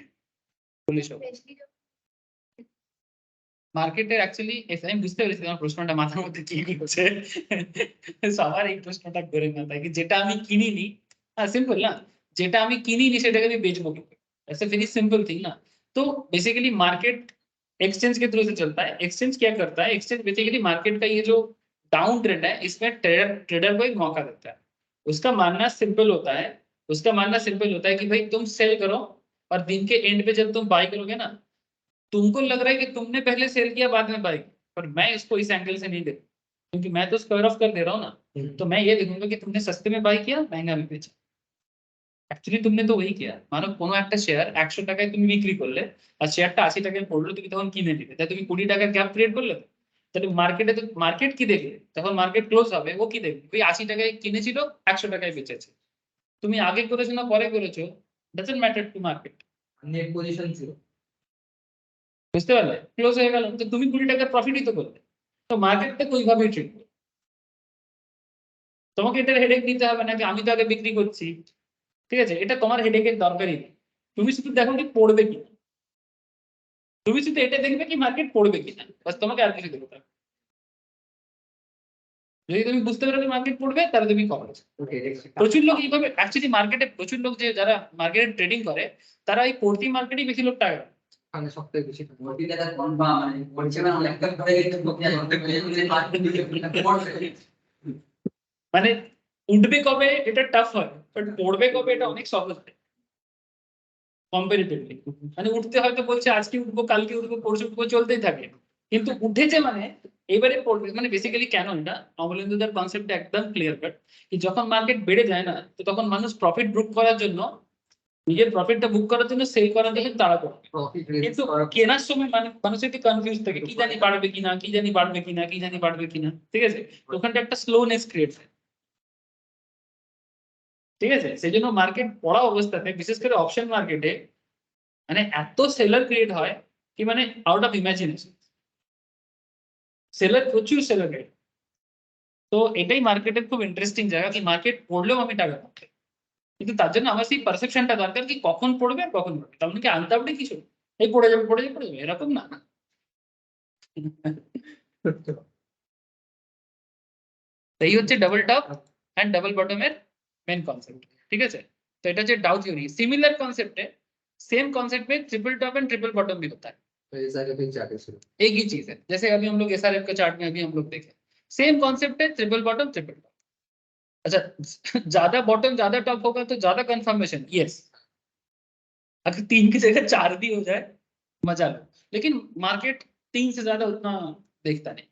बुलिश होगा। মার্কেটের অ্যাকচুয়ালি আমি বুঝতে পেরেছি তোমার প্রশ্নটা মাথার মধ্যে কি হচ্ছে, সবার এই প্রশ্নটা করে না থাকে, যেটা আমি কিনিনি, হ্যাঁ সিম্পল না, যেটা আমি কিনিনি সেটাকে আমি বেচবো কি করে, it's a very simple thing ना। तो बेसिकली मार्केट एक्सचेंज के थ्रू से चलता है। एक्सचेंज क्या करता है, एक्सचेंज बेसिकली मार्केट का ये जो डाउन ट्रेंड है इसमें ट्रेडर को एक मौका देता है। उसका मानना सिंपल होता है, उसका मानना सिंपल होता है कि भाई तुम सेल करो और दिन के एंड पे जब तुम बाय करोगे ना, तुमको लग रहा है कि तुमने पहले सेल किया बाद में बाय, पर मैं इसको इस एंगल से नहीं देखूं, क्योंकि मैं तो स्क्वायर ऑफ कर दे रहा हूँ ना, तो मैं ये देखूंगा कि तुमने सस्ते में बाय किया महंगा में बेचा। অ্যাকচুয়ালি তুমি তো ওই কিয়া, মানে কোনো একটা শেয়ার 100 টাকায় তুমি বিক্রি করলে আর শেয়ারটা 80 টাকায় পড়লো, তুমি তখন কিনে দিবে, তাই তুমি 20 টাকার গ্যাপ ক্রিয়েট করলে। তাহলে মার্কেটে তো মার্কেট কি দেখবে, তখন মার্কেট ক্লোজ হবে, ও কি দেখবে, ওই 80 টাকায় কিনেছিল 100 টাকায় বেচেছে, তুমি আগে করেছো না পরে করেছো doesn't matter to market, net position ছিল, বুঝতে পারলে, ক্লোজ হয়ে গেল, তো তুমি 20 টাকার প্রফিটই তো করলে। তো মার্কেটটা ওইভাবেই ট্রেড করে, তোমাকে এটার হেডেক নিতে হবে না যে আমি তো আগে বিক্রি করছি, ঠিক আছে, এটা তোমার হেডেকের দরকারই নেই। তুমি শুধু দেখো কি পড়বে কিনা, তুমি শুধু এটা দেখবে কি মার্কেট পড়বে কিনা, বাস তোমাকে আর কিছু দেখতে হবে। যদি তুমি বুঝতে পারো মার্কেট পড়বে তাহলে তুমি কভারেজ। প্রচুর লোক এইভাবে অ্যাকচুয়ালি মার্কেটে প্রচুর লোক যে যারা মার্কেটে ট্রেডিং করে তারা এই পড়তি মার্কেটেই বেশি লোক টাকা মানে সবথেকে বেশি মোটি টাকা কম বা মানে পড়ছে না অনেকটা পড়ে গেছে মানে উঠবে কবে এটা টাফ হয়, বাট পড়বে কবে এটা অনেক সহজ হয় কম্পারেটিভলি। মানে উঠতে হয়তো বলছে আজকে উঠবো কালকে উঠবো পরশু উঠবো চলতেই থাকে, কিন্তু উঠেছে মানে এবারে পড়বে। মানে বেসিক্যালি কেন এটা অমলেন্দুদার কনসেপ্ট একদম ক্লিয়ার কাট, কি যখন মার্কেট বেড়ে যায় না তো তখন মানুষ প্রফিট বুক করার জন্য, নিজের প্রফিটটা বুক করার জন্য সেল করার জন্য তাড়া করে, প্রফিট কিন্তু কেনার সময় মানুষ একটু কনফিউজ থাকে, কি জানি বাড়বে কিনা, কি জানি বাড়বে কিনা, কি জানি বাড়বে কিনা, ঠিক আছে, ওখানটা একটা স্লোনেস ক্রিয়েট হয়, ঠিক আছে। সেই জন্য মার্কেট পড়া অবস্থাতে বিশেষ করে অপশন মার্কেটে মানে এত সেলার ক্রিয়েট হয় কি মানে আউট অফ ইমাজিনেশন, সেলার প্রচুর সেলার ক্রিয়েট। তো এটাই মার্কেটের খুব ইন্টারেস্টিং জায়গা, কি মার্কেট পড়লেও আমি টাকা পাবো, কিন্তু তার জন্য আমার সেই পারসেপশনটা দরকার কি কখন পড়বে আর কখন পড়বে, তার মানে কি আনতাবড়ে কিছু এই পড়ে যাবে পড়ে যাবে পড়ে যাবে এরকম না। এই হচ্ছে ডাবল টপ এন্ড ডাবল বটমের মেন কনসেপ্ট, ঠিক আছে। তো এটা হচ্ছে ডাউ থিওরি। সিমিলার কনসেপ্টে सेम कॉन्सेप्ट में triple top and triple bottom भी होता है, तो ये सारे फिर जाके शुरू एक ही चीज है। जैसे अभी हम लोग एसआरएफ के चार्ट में अभी हम लोग देखें, सेम कॉन्सेप्ट है, ट्रिपल बॉटम ट्रिपल टॉप। अच्छा ज्यादा बॉटम ज्यादा टॉप होगा तो ज्यादा कंफर्मेशन, यस। अगर 3 की जगह 4 भी हो जाए मजा लो, लेकिन मार्केट 3 से ज्यादा उतना देखता नहीं,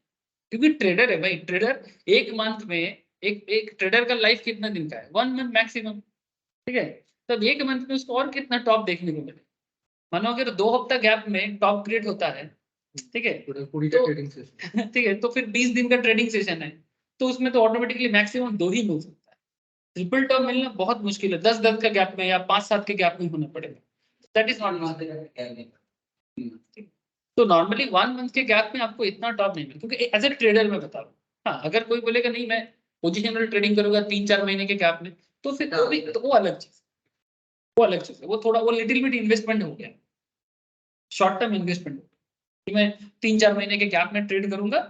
क्योंकि ट्रेडर है भाई। ट्रेडर एक मंथ में, एक ट्रेडर का लाइफ कितना दिन का है, 1 मंथ मैक्सिमम, ठीक है। तब एक मंथ में उसको और कितना टॉप देखने को मिले। मानो अगर 2 हफ्ता गैप में टॉप क्रिएट होता है, ठीक है, पूरा पूरी का तो ट्रेडिंग सेशन। ठीक है, तो फिर 20 दिन का ट्रेडिंग सेशन है, तो उसमें तो ऑटोमेटिकली मैक्सिमम 2 ही मिल सकता है। ट्रिपल टॉप मिलना बहुत मुश्किल है, 10 का गैप में या 5-7 के गैप में होना पड़ेगा। That is not. तो नॉर्मली 1 मंथ के गैप में आपको इतना टॉप नहीं मिले, क्योंकि एज ए ट्रेडर मैं बता रहा हूँ। हाँ, अगर कोई बोलेगा नहीं मैं पोजिशनल ट्रेडिंग करूंगा 3-4 महीने के गैप में, तो फिर वो भी, तो वो अलग चीज, वो अलग चीज है। वो थोड़ा, वो लिटिल बिट इन्वेस्टमेंट हो गया, शॉर्ट टर्म इन्वेस्टमेंट हो गया कि मैं 3-4 महीने के गैप में ट्रेड करूंगा,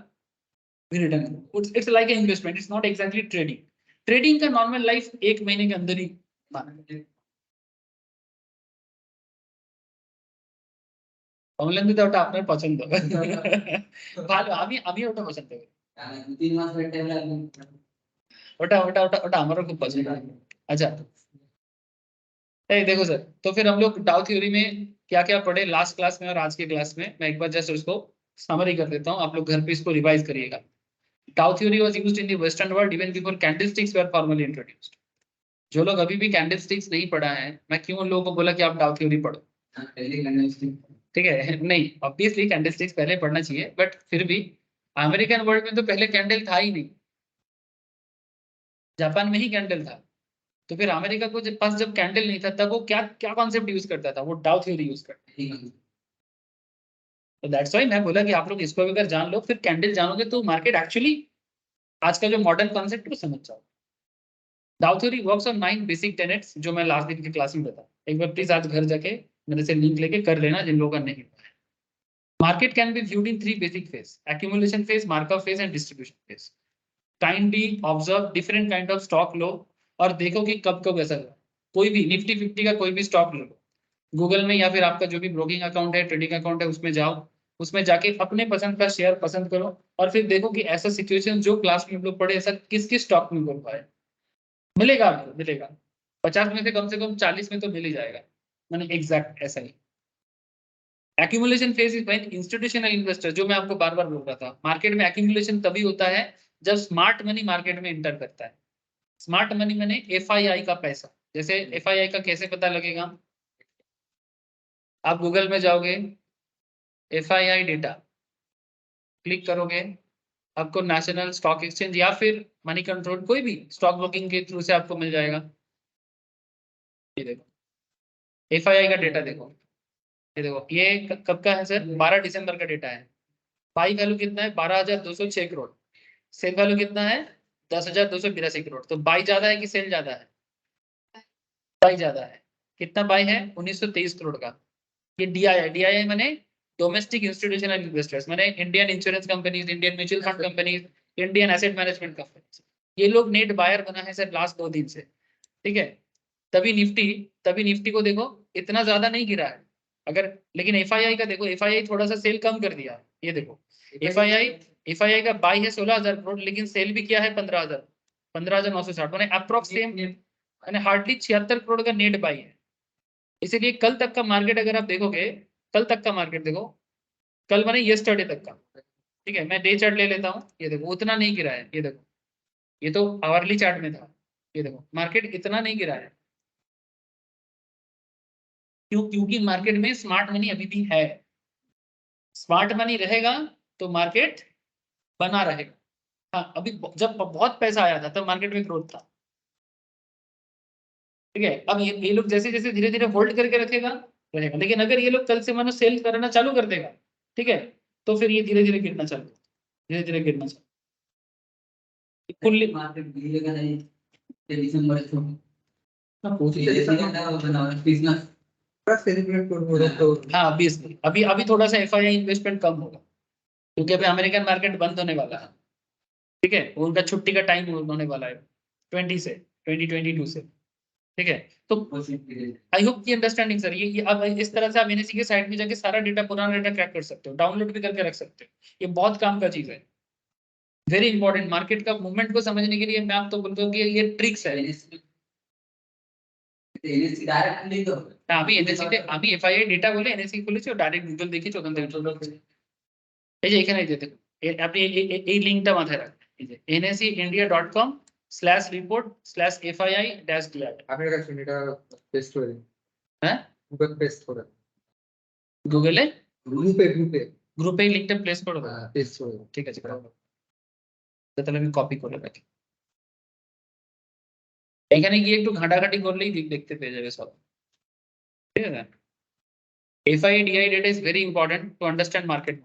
फिर रिटर्न करूंगा। It's like investment, it's not exactly trading. Trading का नॉर्मल लाइफ 1 महीने के अंदर ही माना। অনলাইন দিতে ওটা আপনার পছন্দ ভালো, আমি ওটা পছন্দ করি, ওটা আমারও খুব পছন্দ। अच्छा देखो सर, तो फिर हम लोग डाउ थ्योरी में क्या क्या पढ़े लास्ट क्लास में और आज के क्लास में, मैं एक बार जस्ट उसको समरी कर देता हूँ, आप लोग घर पे इसको रिवाइज करिएगा। डाउ theory was used in the western world even before candlesticks were formally introduced. जो लोग अभी भी कैंडलस्टिक्स नहीं पढ़ा है, मैं क्यों उन लोगों को बोला कि आप डाउ थ्योरी पढ़ो, ठीक है। नहीं, ऑब्वियसली कैंडलस्टिक्स पहले पढ़ना चाहिए, बट फिर भी अमेरिकन वर्ल्ड में तो पहले कैंडल था ही नहीं, जापान में ही कैंडल था। तो फिर अमेरिका को पास जब कैंडल नहीं था, तब वो क्या क्या कॉन्सेप्ट यूज करता था, वो डाउ थ्योरी यूज करता था। तो दैट्स व्हाई मैं बोला कि आप लोग इसको अगर जान लो, फिर कैंडल जानोगे तो मार्केट एक्चुअली आज का जो मॉडर्न कॉन्सेप्ट वो समझ जाओ। डाउ theory works on 9 basic tenets, जो मैं लास्ट दिन की क्लास में बताया। एक बार प्लीज आज घर जाके मेरे से लिंक लेके कर लेना जिन लोगों का नहीं हुआ है। Market can be viewed in 3 basic phase, accumulation phase, markup phase and distribution phase. Kindly observe different kind of stock लो और देखो कि कब कब ऐसा हुआ। कोई भी निफ्टी 50 का कोई भी स्टॉक लो, गूगल में या फिर आपका जो भी ब्रोकिंग अकाउंट है, ट्रेडिंग अकाउंट है, उसमें जाओ, उसमें जाके अपने पसंद का शेयर पसंद करो, और फिर देखो कि ऐसा सिचुएशन जो क्लास में हम लोग पढ़े, ऐसा किस किस स्टॉक में हो पाए। मिलेगा आपको, मिलेगा 50 में से कम 40 में तो मिल ही जाएगा, मैंने एग्जैक्ट ऐसा ही। Accumulation phase is when institutional investor, जो मैं आपको बार बार बोल रहा था, मार्केट में एक्यूमुलेशन तभी होता है जब स्मार्ट मनी मार्केट में इंटर करता है। स्मार्ट मनी मैंने एफआईआई का पैसा। जैसे एफआईआई का कैसे पता लगेगा, आप गूगल में जाओगे, एफआईआई डेटा क्लिक करोगे, आपको नेशनल स्टॉक एक्सचेंज या फिर मनी कंट्रोल कोई भी स्टॉक ब्रोकिंग के थ्रू से आपको मिल जाएगा। ये देखो एफआईआई का डेटा देखो, ये देखो ये कब का है सर, 12 दिसंबर का डेटा है। बाई वैल्यू कितना है, 12,206 करोड़। सेल वैल्यू कितना है, 10,282 करोड़। तो बाई ज्यादा है कि सेल ज्यादा है, बाई ज्यादा है। कितना बाई है, 1923 करोड़ का। ये डीआईआई, डीआईआई माने डोमेस्टिक इंस्टीट्यूशनल इन्वेस्टर्स, माने Indian insurance companies, Indian mutual fund companies, Indian asset management companies, ये लोग नेट बायर बना है सर लास्ट 2 दिन से, ठीक है। तभी निफ्टी को देखो इतना ज्यादा नहीं गिरा है। अगर लेकिन एफआईआई का देखो, एफआईआई थोड़ा सा सेल कम कर दिया, ये देखो एफआईआई का बाई है 16,000 करोड़, लेकिन सेल भी किया है 15,960, माने अप्रॉक्स सेम, माने हार्डली 76 करोड़ का नेट बाई है। इसीलिए कल तक का मार्केट अगर आप देखोगे, कल तक का मार्केट देखो, कल माने यस्टरडे तक का, ठीक है। मैं डे चार्ट ले लेता हूँ, ये देखो उतना नहीं गिरा है, ये देखो ये तो आवरली चार्ट में था, ये देखो मार्केट इतना नहीं गिरा है। क्यों, क्योंकि मार्केट में स्मार्ट मनी अभी भी है। स्मार्ट मनी रहेगा तो मार्केट बना रहेगा। हाँ, अभी जब बहुत पैसा आया था तब मार्केट में ग्रोथ था, ठीक है। अब ये लोग जैसे जैसे धीरे धीरे होल्ड करके रखेगा रहेगा, लेकिन अगर ये लोग कल से मानो सेल करना चालू कर देगा, ठीक है, तो फिर ये धीरे धीरे गिरना चालू, धीरे धीरे गिरना चालू। फुल्ली मार्केट गिरेगा नहीं ते दिसंबर से बिजनेस पूरा सेलिब्रेट করব তো। हाँ, अभी थोड़ा सा एफआईआई इन्वेस्टमेंट कम होगा, क्योंकि अभी अमेरिकन मार्केट बंद होने वाला है, ठीक है। उनका छुट्टी का टाइम होने वाला है 20 से 2022 से। ठीक है। तो आई होप की अंडरस्टैंडिंग सर, ये अब इस तरह से आप एनएससी के साइट में जाके सारा डेटा, पुराना डेटा ट्रैक कर सकते हो, डाउनलोड भी करके रख सकते हो। ये बहुत काम का चीज है, वेरी इंपॉर्टेंट। मार्केट का मूवमेंट को समझने के लिए मैं आप तो बोलता हूँ कि ये ट्रिक्स है। এনএসসি ডাইরেক্ট নিতে হবে আমি এনএসসি তে আমি এফআইআই ডেটা বলে এনএসসি খুলেছি, ও ডাইরেক্ট গুগল দেখিয়েছি, ওখান থেকে চলে আসছে। এই যে এখানে যে দেখুন, আপনি এই লিংকটা মাথায় রাখবেন, এই যে nsindia.com/report/FII-DI। আপনার কাছে এটা পেস্ট করে দিন, হ্যাঁ গুগল পেস্ট করে গুগলে গ্রুপে গ্রুপে লিংকটা প্লেস করে দেবো। পেস্ট করে দিন। ঠিক আছে, তাহলে আমি কপি করে রাখি। এখানে গিয়ে একটু ঘাটাঘাটি করলেই দেখতে পেয়ে যাবে সব, ঠিক আছে। FII-DI data is very important to understand market.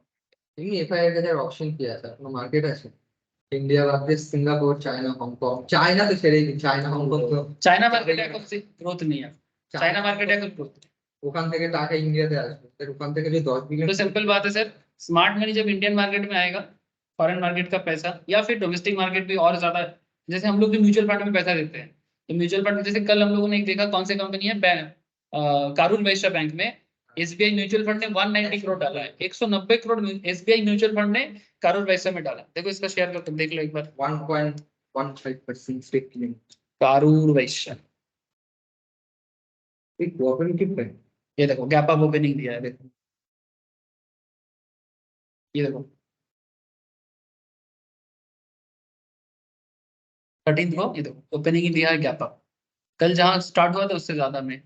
এই এফআইআর এর অপশন কি আছে? কোনো মার্কেট আছে? ইন্ডিয়া বাদে সিঙ্গাপুর, চায়না, হংকং। চায়না তো ছেড়েই দিন, চায়না হংকং তো চায়না মার্কেটে এখন গ্রোথ নেই, চায়না মার্কেটে এখন গ্রোথ। ওখান থেকে টাকা ইন্ডিয়াতে আসবে, তো ओखान থেকে যদি 10 बिलियन। तो सिंपल बात है सर, स्मार्ट मनी जब इंडियन मार्केट में आएगा, फॉरेन मार्केट का पैसा या फिर डोमेस्टिक मार्केट भी और ज्यादा, जैसे हम लोग भी म्यूचुअल फंड में पैसा देते हैं, तो म्यूचुअल फंड में जैसे कल हम लोगों ने एक देखा, कौन सी कंपनी है, कारुर वैश्य बैंक में एसबीआई म्यूचुअल फंड ने 190 करोड़ डाला है, 190 करोड़ एसबीआई म्यूचुअल फंड ने कारुर वैश्य में डाला। देखो इसका शेयर करके देख लो एक बार, 1.15% स्टेक क्लेम। कारुर वैश्य, एक कोऑपरेटिव बैंक। ये देखो गैप अप ओपनिंग दिया है, देखो ये देखो 13 को, ये देखो ओपनिंग ही दिया है गैप अप। कल जहां स्टार्ट हुआ था उससे ज्यादा में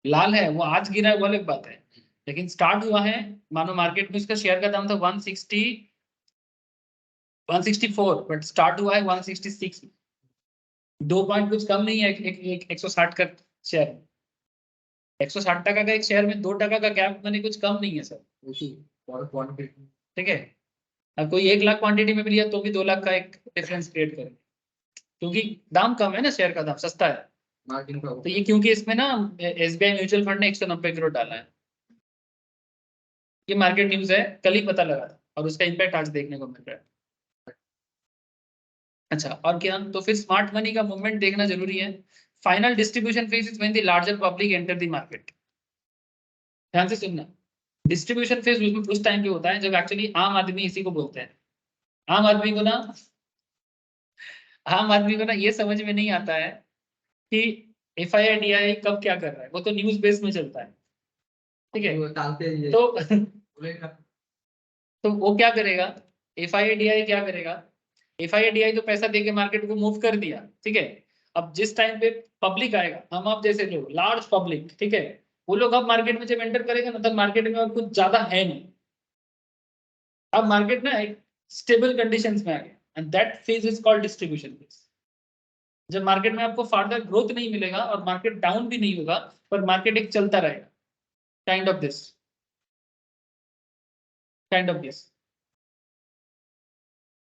लाल है, वो आज गिरा है वो अलग बात है, लेकिन स्टार्ट हुआ है, मानो मार्केट में इसका शेयर का दाम था 164, बट स्टार्ट हुआ है 166। 2 पॉइंट कुछ कम नहीं है, 160 का शेयर, 160 टका का एक शेयर में 2 टका का गैप मैंने कुछ कम नहीं है सर, और क्वांटिटी। ठीक है। अब कोई 1 लाख क्वांटिटी में भी लिया तो भी 2 लाख का एक डिफरेंस क्रिएट करे, क्योंकि दाम कम है ना, शेयर का दाम सस्ता है। मार्जिन का तो ये क्योंकि इसमें ना एसबीआई म्यूचुअल फंड ने 190 करोड़ डाला है, ये मार्केट न्यूज है, कल ही पता लगा था और उसका इम्पैक्ट आज देखने को मिल रहा है। अच्छा, और क्या, तो फिर स्मार्ट मनी का मूवमेंट देखना जरूरी है। Final distribution phase is when the larger public enter the market. ध्यान से सुनना, डिस्ट्रीब्यूशन फेज उस टाइम पे होता है जब एक्चुअली आम आदमी, इसी को बोलते हैं आम आदमी को ना ये समझ में नहीं आता है कि FII-DI कब क्या कर रहा है, वो तो न्यूज बेस में चलता है, ठीक है। वो डालते ही है। तो वो क्या करेगा, FII-DI क्या करेगा, FII-DI तो पैसा देके मार्केट को मूव कर दिया, ठीक है। अब जिस टाइम पे पब्लिक आएगा, हम आप जैसे लोग, लार्ज पब्लिक, ठीक है, वो लोग अब मार्केट में जब एंटर करेगा ना, तब मार्केट में और कुछ ज्यादा है नहीं, अब मार्केट ना एक स्टेबल कंडीशंस में आ गया, and that phase is called distribution phase. जब मार्केट में आपको फर्दर ग्रोथ नहीं मिलेगा और मार्केट डाउन भी नहीं होगा, पर मार्केट एक चलता रहेगा, kind of this,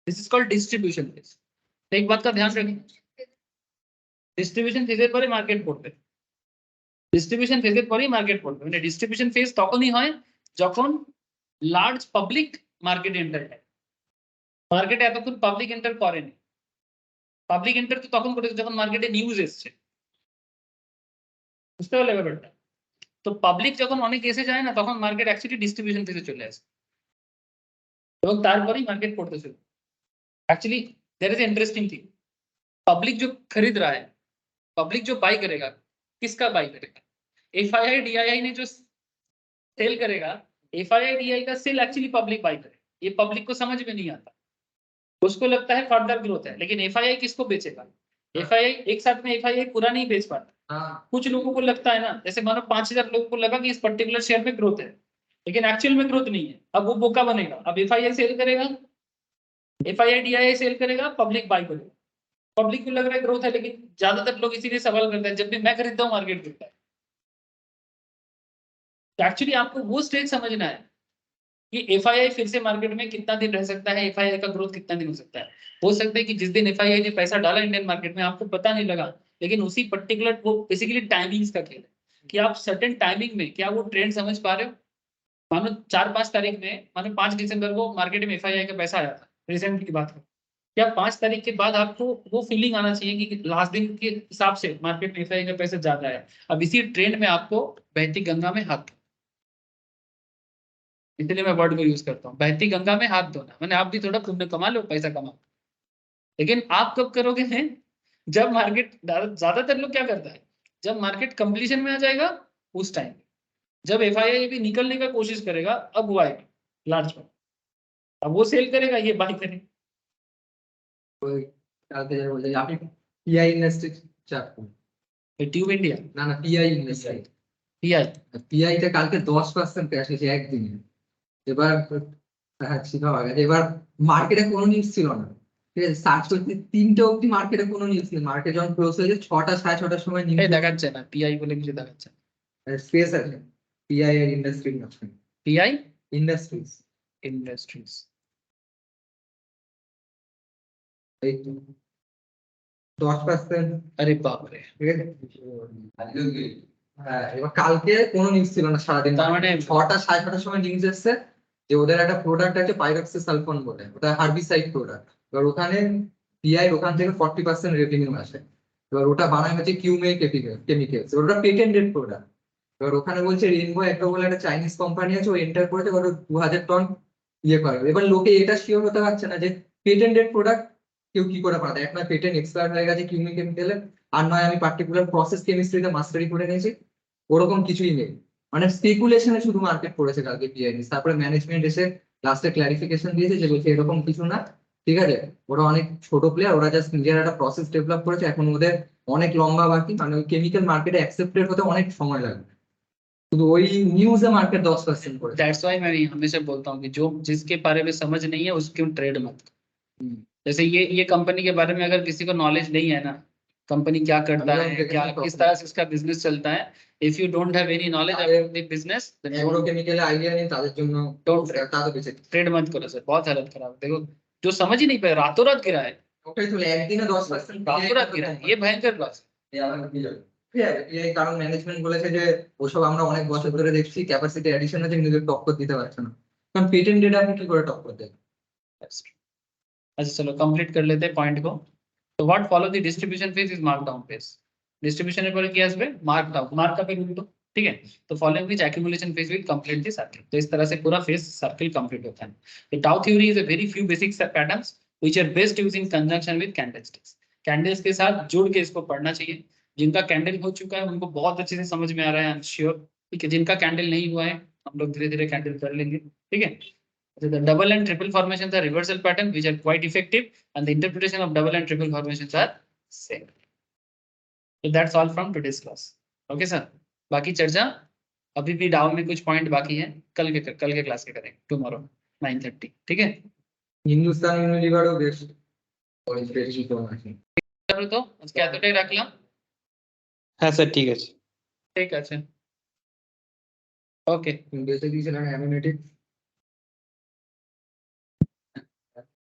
this is called distribution phase. तो एक बात का ध्यान रखें, ডিস্ট্রিবিউশন ফেজের পরে মার্কেট পড়বে, ডিস্ট্রিবিউশন ফেজের পরেই মার্কেট পড়বে, মানে ডিস্ট্রিবিউশন ফেজ তখনই হয় যখন লার্জ পাবলিক মার্কেট এন্টার হয়। মার্কেটে এতক্ষণ পাবলিক এন্টার করেনি, পাবলিক এন্টার তো তখন করেছে যখন মার্কেটে নিউজ এসছে, বুঝতে পারলে ব্যাপারটা। তো পাবলিক যখন অনেক এসে যায় না, তখন মার্কেট অ্যাকচুয়ালি ডিস্ট্রিবিউশন ফেজে চলে আসে এবং তারপরেই মার্কেট পড়তে শুরু। Actually there is interesting thing, public जो खरीद रहा है, पब्लिक जो बाई करेगा, किसका बाई करेगा, FII-DI ने जो सेल करेगा, FII-DI का सेल एक्चुअली पब्लिक बाई करेगा, ये पब्लिक को समझ में नहीं आता, उसको लगता है फर्दर ग्रोथ है, लेकिन FII किसको बेचेगा, FII एक साथ में FII पूरा नहीं बेच पाता। कुछ लोगों को लगता है ना, जैसे मानो 5000 लोगों को लगा कि इस पर्टिकुलर शेयर में ग्रोथ है, लेकिन एक्चुअल में ग्रोथ नहीं है, अब वो बोका बनेगा, अब FII सेल करेगा, FII-DI सेल करेगा, पब्लिक बाई करेगा, पब्लिक को लग रहा है ग्रोथ है, लेकिन ज्यादातर लोग इसीलिए सवाल करते हैं, जब भी मैं खरीदता हूँ मार्केट गिरता है। तो एक्चुअली आपको वो स्टेज समझना है कि FII फिर से मार्केट में कितना दिन रह सकता है, FII का ग्रोथ कितना दिन हो सकता है। हो सकता है कि जिस दिन FII ने पैसा डाला इंडियन मार्केट में आपको पता नहीं लगा, लेकिन उसी पर्टिकुलर, वो बेसिकली टाइमिंग्स का खेल है कि आप सर्टेन टाइमिंग में क्या वो ट्रेंड समझ पा रहे हो। मानो 4-5 तारीख में, मानो 5 दिसंबर को मार्केट में FII का पैसा आया था, रिसेंट की बात करो, या 5 तारीख के बाद आपको वो फीलिंग आना चाहिए कि लास्ट दिन के हिसाब से मार्केट में FII का पैसा ज्यादा है। अब इसी ट्रेंड में आपको बहती गंगा में हाथ, इसलिए मैं वर्ड को यूज करता हूँ, बहती गंगा में हाथ धोना, मैंने आप भी थोड़ा पुण्य कमा लो, पैसा कमा, लेकिन आप कब करोगे हैं जब मार्केट, ज्यादातर लोग क्या करता है, जब मार्केट कंप्लीशन में आ जाएगा उस टाइम, जब FII भी निकलने का कोशिश करेगा अब वो आएगा लार्ज में, अब वो सेल करेगा, ये बाय करेगा। আপনি পিআই ইন্ডাস্ট্রি চার্ট করুন। ट्यूब इंडिया, না পিআই ইন্ডাস্ট্রি, PI, পিআইটা কালকে 10% ক্র্যাশ হয়েছে একদিনে। এবার হ্যাঁ শিখা হয়ে গেছে। এবার মার্কেটে কোনো নিউজ ছিল না, ঠিক আছে, সার্চ করতে 3টে অবধি মার্কেটে কোনো নিউজ নেই, মার্কেট যখন ক্লোজ হয়েছে 6টা 6:30টার সময় এই নিউজ দেখাচ্ছে না PI বলে কিছু দেখাচ্ছে না। স্পেস আছে, পিআই এর ইন্ডাস্ট্রি আছে, PI ইন্ডাস্ট্রিজ ইন্ডাস্ট্রিজ, এই 10%, अरे बाप रे, ঠিক আছে। আজকেও কি? হ্যাঁ এবার কালকে কোনো নিউজ ছিল না সারাদিন, তার মানে 6টা 6:30টার সময় নিউজ এসেছে যে ওদের একটা প্রোডাক্ট আছে পাইরক্সিসালফোন বলে, ওটা হার্বিসাইড প্রোডাক্ট। এবার ওখানে পিআই ওখান থেকে 40% রেভিনিউ আসে। এবার ওটা বানানো হচ্ছে কিউমে কেমিক্যালস, ওটা পেটেন্টেড প্রোডাক্ট। এবার ওখানে বলছে রেইনবো অ্যাগ্রো বলে একটা চাইনিজ কোম্পানি আছে, ও এন্টার করেছে, এবার 2000 টন ইয়ে করে। এবার লোকে এটা শিওর হতে পারছে না যে পেটেন্টেড প্রোডাক্ট কেউ কি করে বানায়, একটা পেটেন্ট এক্সপায়ার হয়ে গেছে কিউমে কেমিক্যালে, আর নয় আমি পার্টিকুলার প্রসেস কেমিস্ট্রিতে মাস্টারি করে নিয়েছি, ওরকম কিছুই নেই। মানে স্পেকুলেশনে শুধু মার্কেট পড়েছে কালকে পিআইডি। তারপরে ম্যানেজমেন্ট এসে লাস্টে ক্লারিফিকেশন দিয়েছে যে বলছে এরকম কিছু না, ঠিক আছে, ওরা অনেক ছোট প্লেয়ার, ওরা জাস্ট নিজের একটা প্রসেস ডেভেলপ করেছে, এখন ওদের অনেক লম্বা বাকি, মানে ওই কেমিক্যাল মার্কেটে অ্যাকসেপ্টেড হতে অনেক সময় লাগবে। শুধু ওই নিউজে মার্কেट 10% করেছে। दैट्स व्हाई मैं हमेशा बोलता हूँ कि जो जिसके बारे में समझ नहीं है उसके ट्रेड मत करो। जैसे ये कंपनी के बारे में अगर किसी को नॉलेज नहीं है ना, कंपनी क्या करता है, क्या किस तरह से इसका बिजनेस चलता है, if you don't have any knowledge about the business agro কেমিক্যালে আইডিয়া নেই তাদের জন্য Don't তাদের বেঁচে ट्रेड मत करो सर, बहुत हालत खराब है। देखो जो समझ ही नहीं पाए रातों रात गिरा है, ওটাই তো একদিনে 10% रातों रात गिरा है, ये भयंकर लॉस है। এই আবার কি যাবে? এই কারণ ম্যানেজমেন্ট বলেছে যে ওসব আমরা অনেক বছর ধরে দেখছি, ক্যাপাসিটি অ্যাডিশন আছে কিন্তু টক্কর দিতে পারছে না, কারণ পেটেন্ট ডেটা আপনি কি করে টক্কর দেন। अच्छा चलो कंप्लीट कर लेते हैं पॉइंट को। तो what follow the distribution phase is mark down phase. Distribution पर क्या है, मार्क डाउन, मार्क का पे उल्टो, ठीक है। तो following which accumulation phase will complete the circle. तो इस तरह से पूरा फेज सर्कल कंप्लीट होता है। तो Dow theory is a very few basic patterns which are best used in conjunction with candlesticks. Candles के साथ जुड़ के इसको पढ़ना चाहिए। जिनका कैंडल हो चुका है उनको बहुत अच्छे से समझ में आ रहा है, आई एम श्योर, ठीक है। जिनका कैंडल नहीं हुआ है हम लोग धीरे धीरे कैंडल कर लेंगे, ठीक है। So the double and triple formations are reversal pattern which are quite effective, and the interpretation of double and triple formations are same. So that's all from today's class. Okay sir. बाकी चर्चा अभी भी डाउ में कुछ पॉइंट बाकी है, कल के क्लास के करेंगे, टुमारो 9:30, ठीक है। হিন্দুস্তান ইউনিলিভারও বেশ বেশি কম আছে। তো আজকে এতটাই রাখলাম, হ্যাঁ স্যার ঠিক আছে। ঠিক আছে, ওকে। বেঁচে দিয়েছিলাম অ্যামিনেটিভ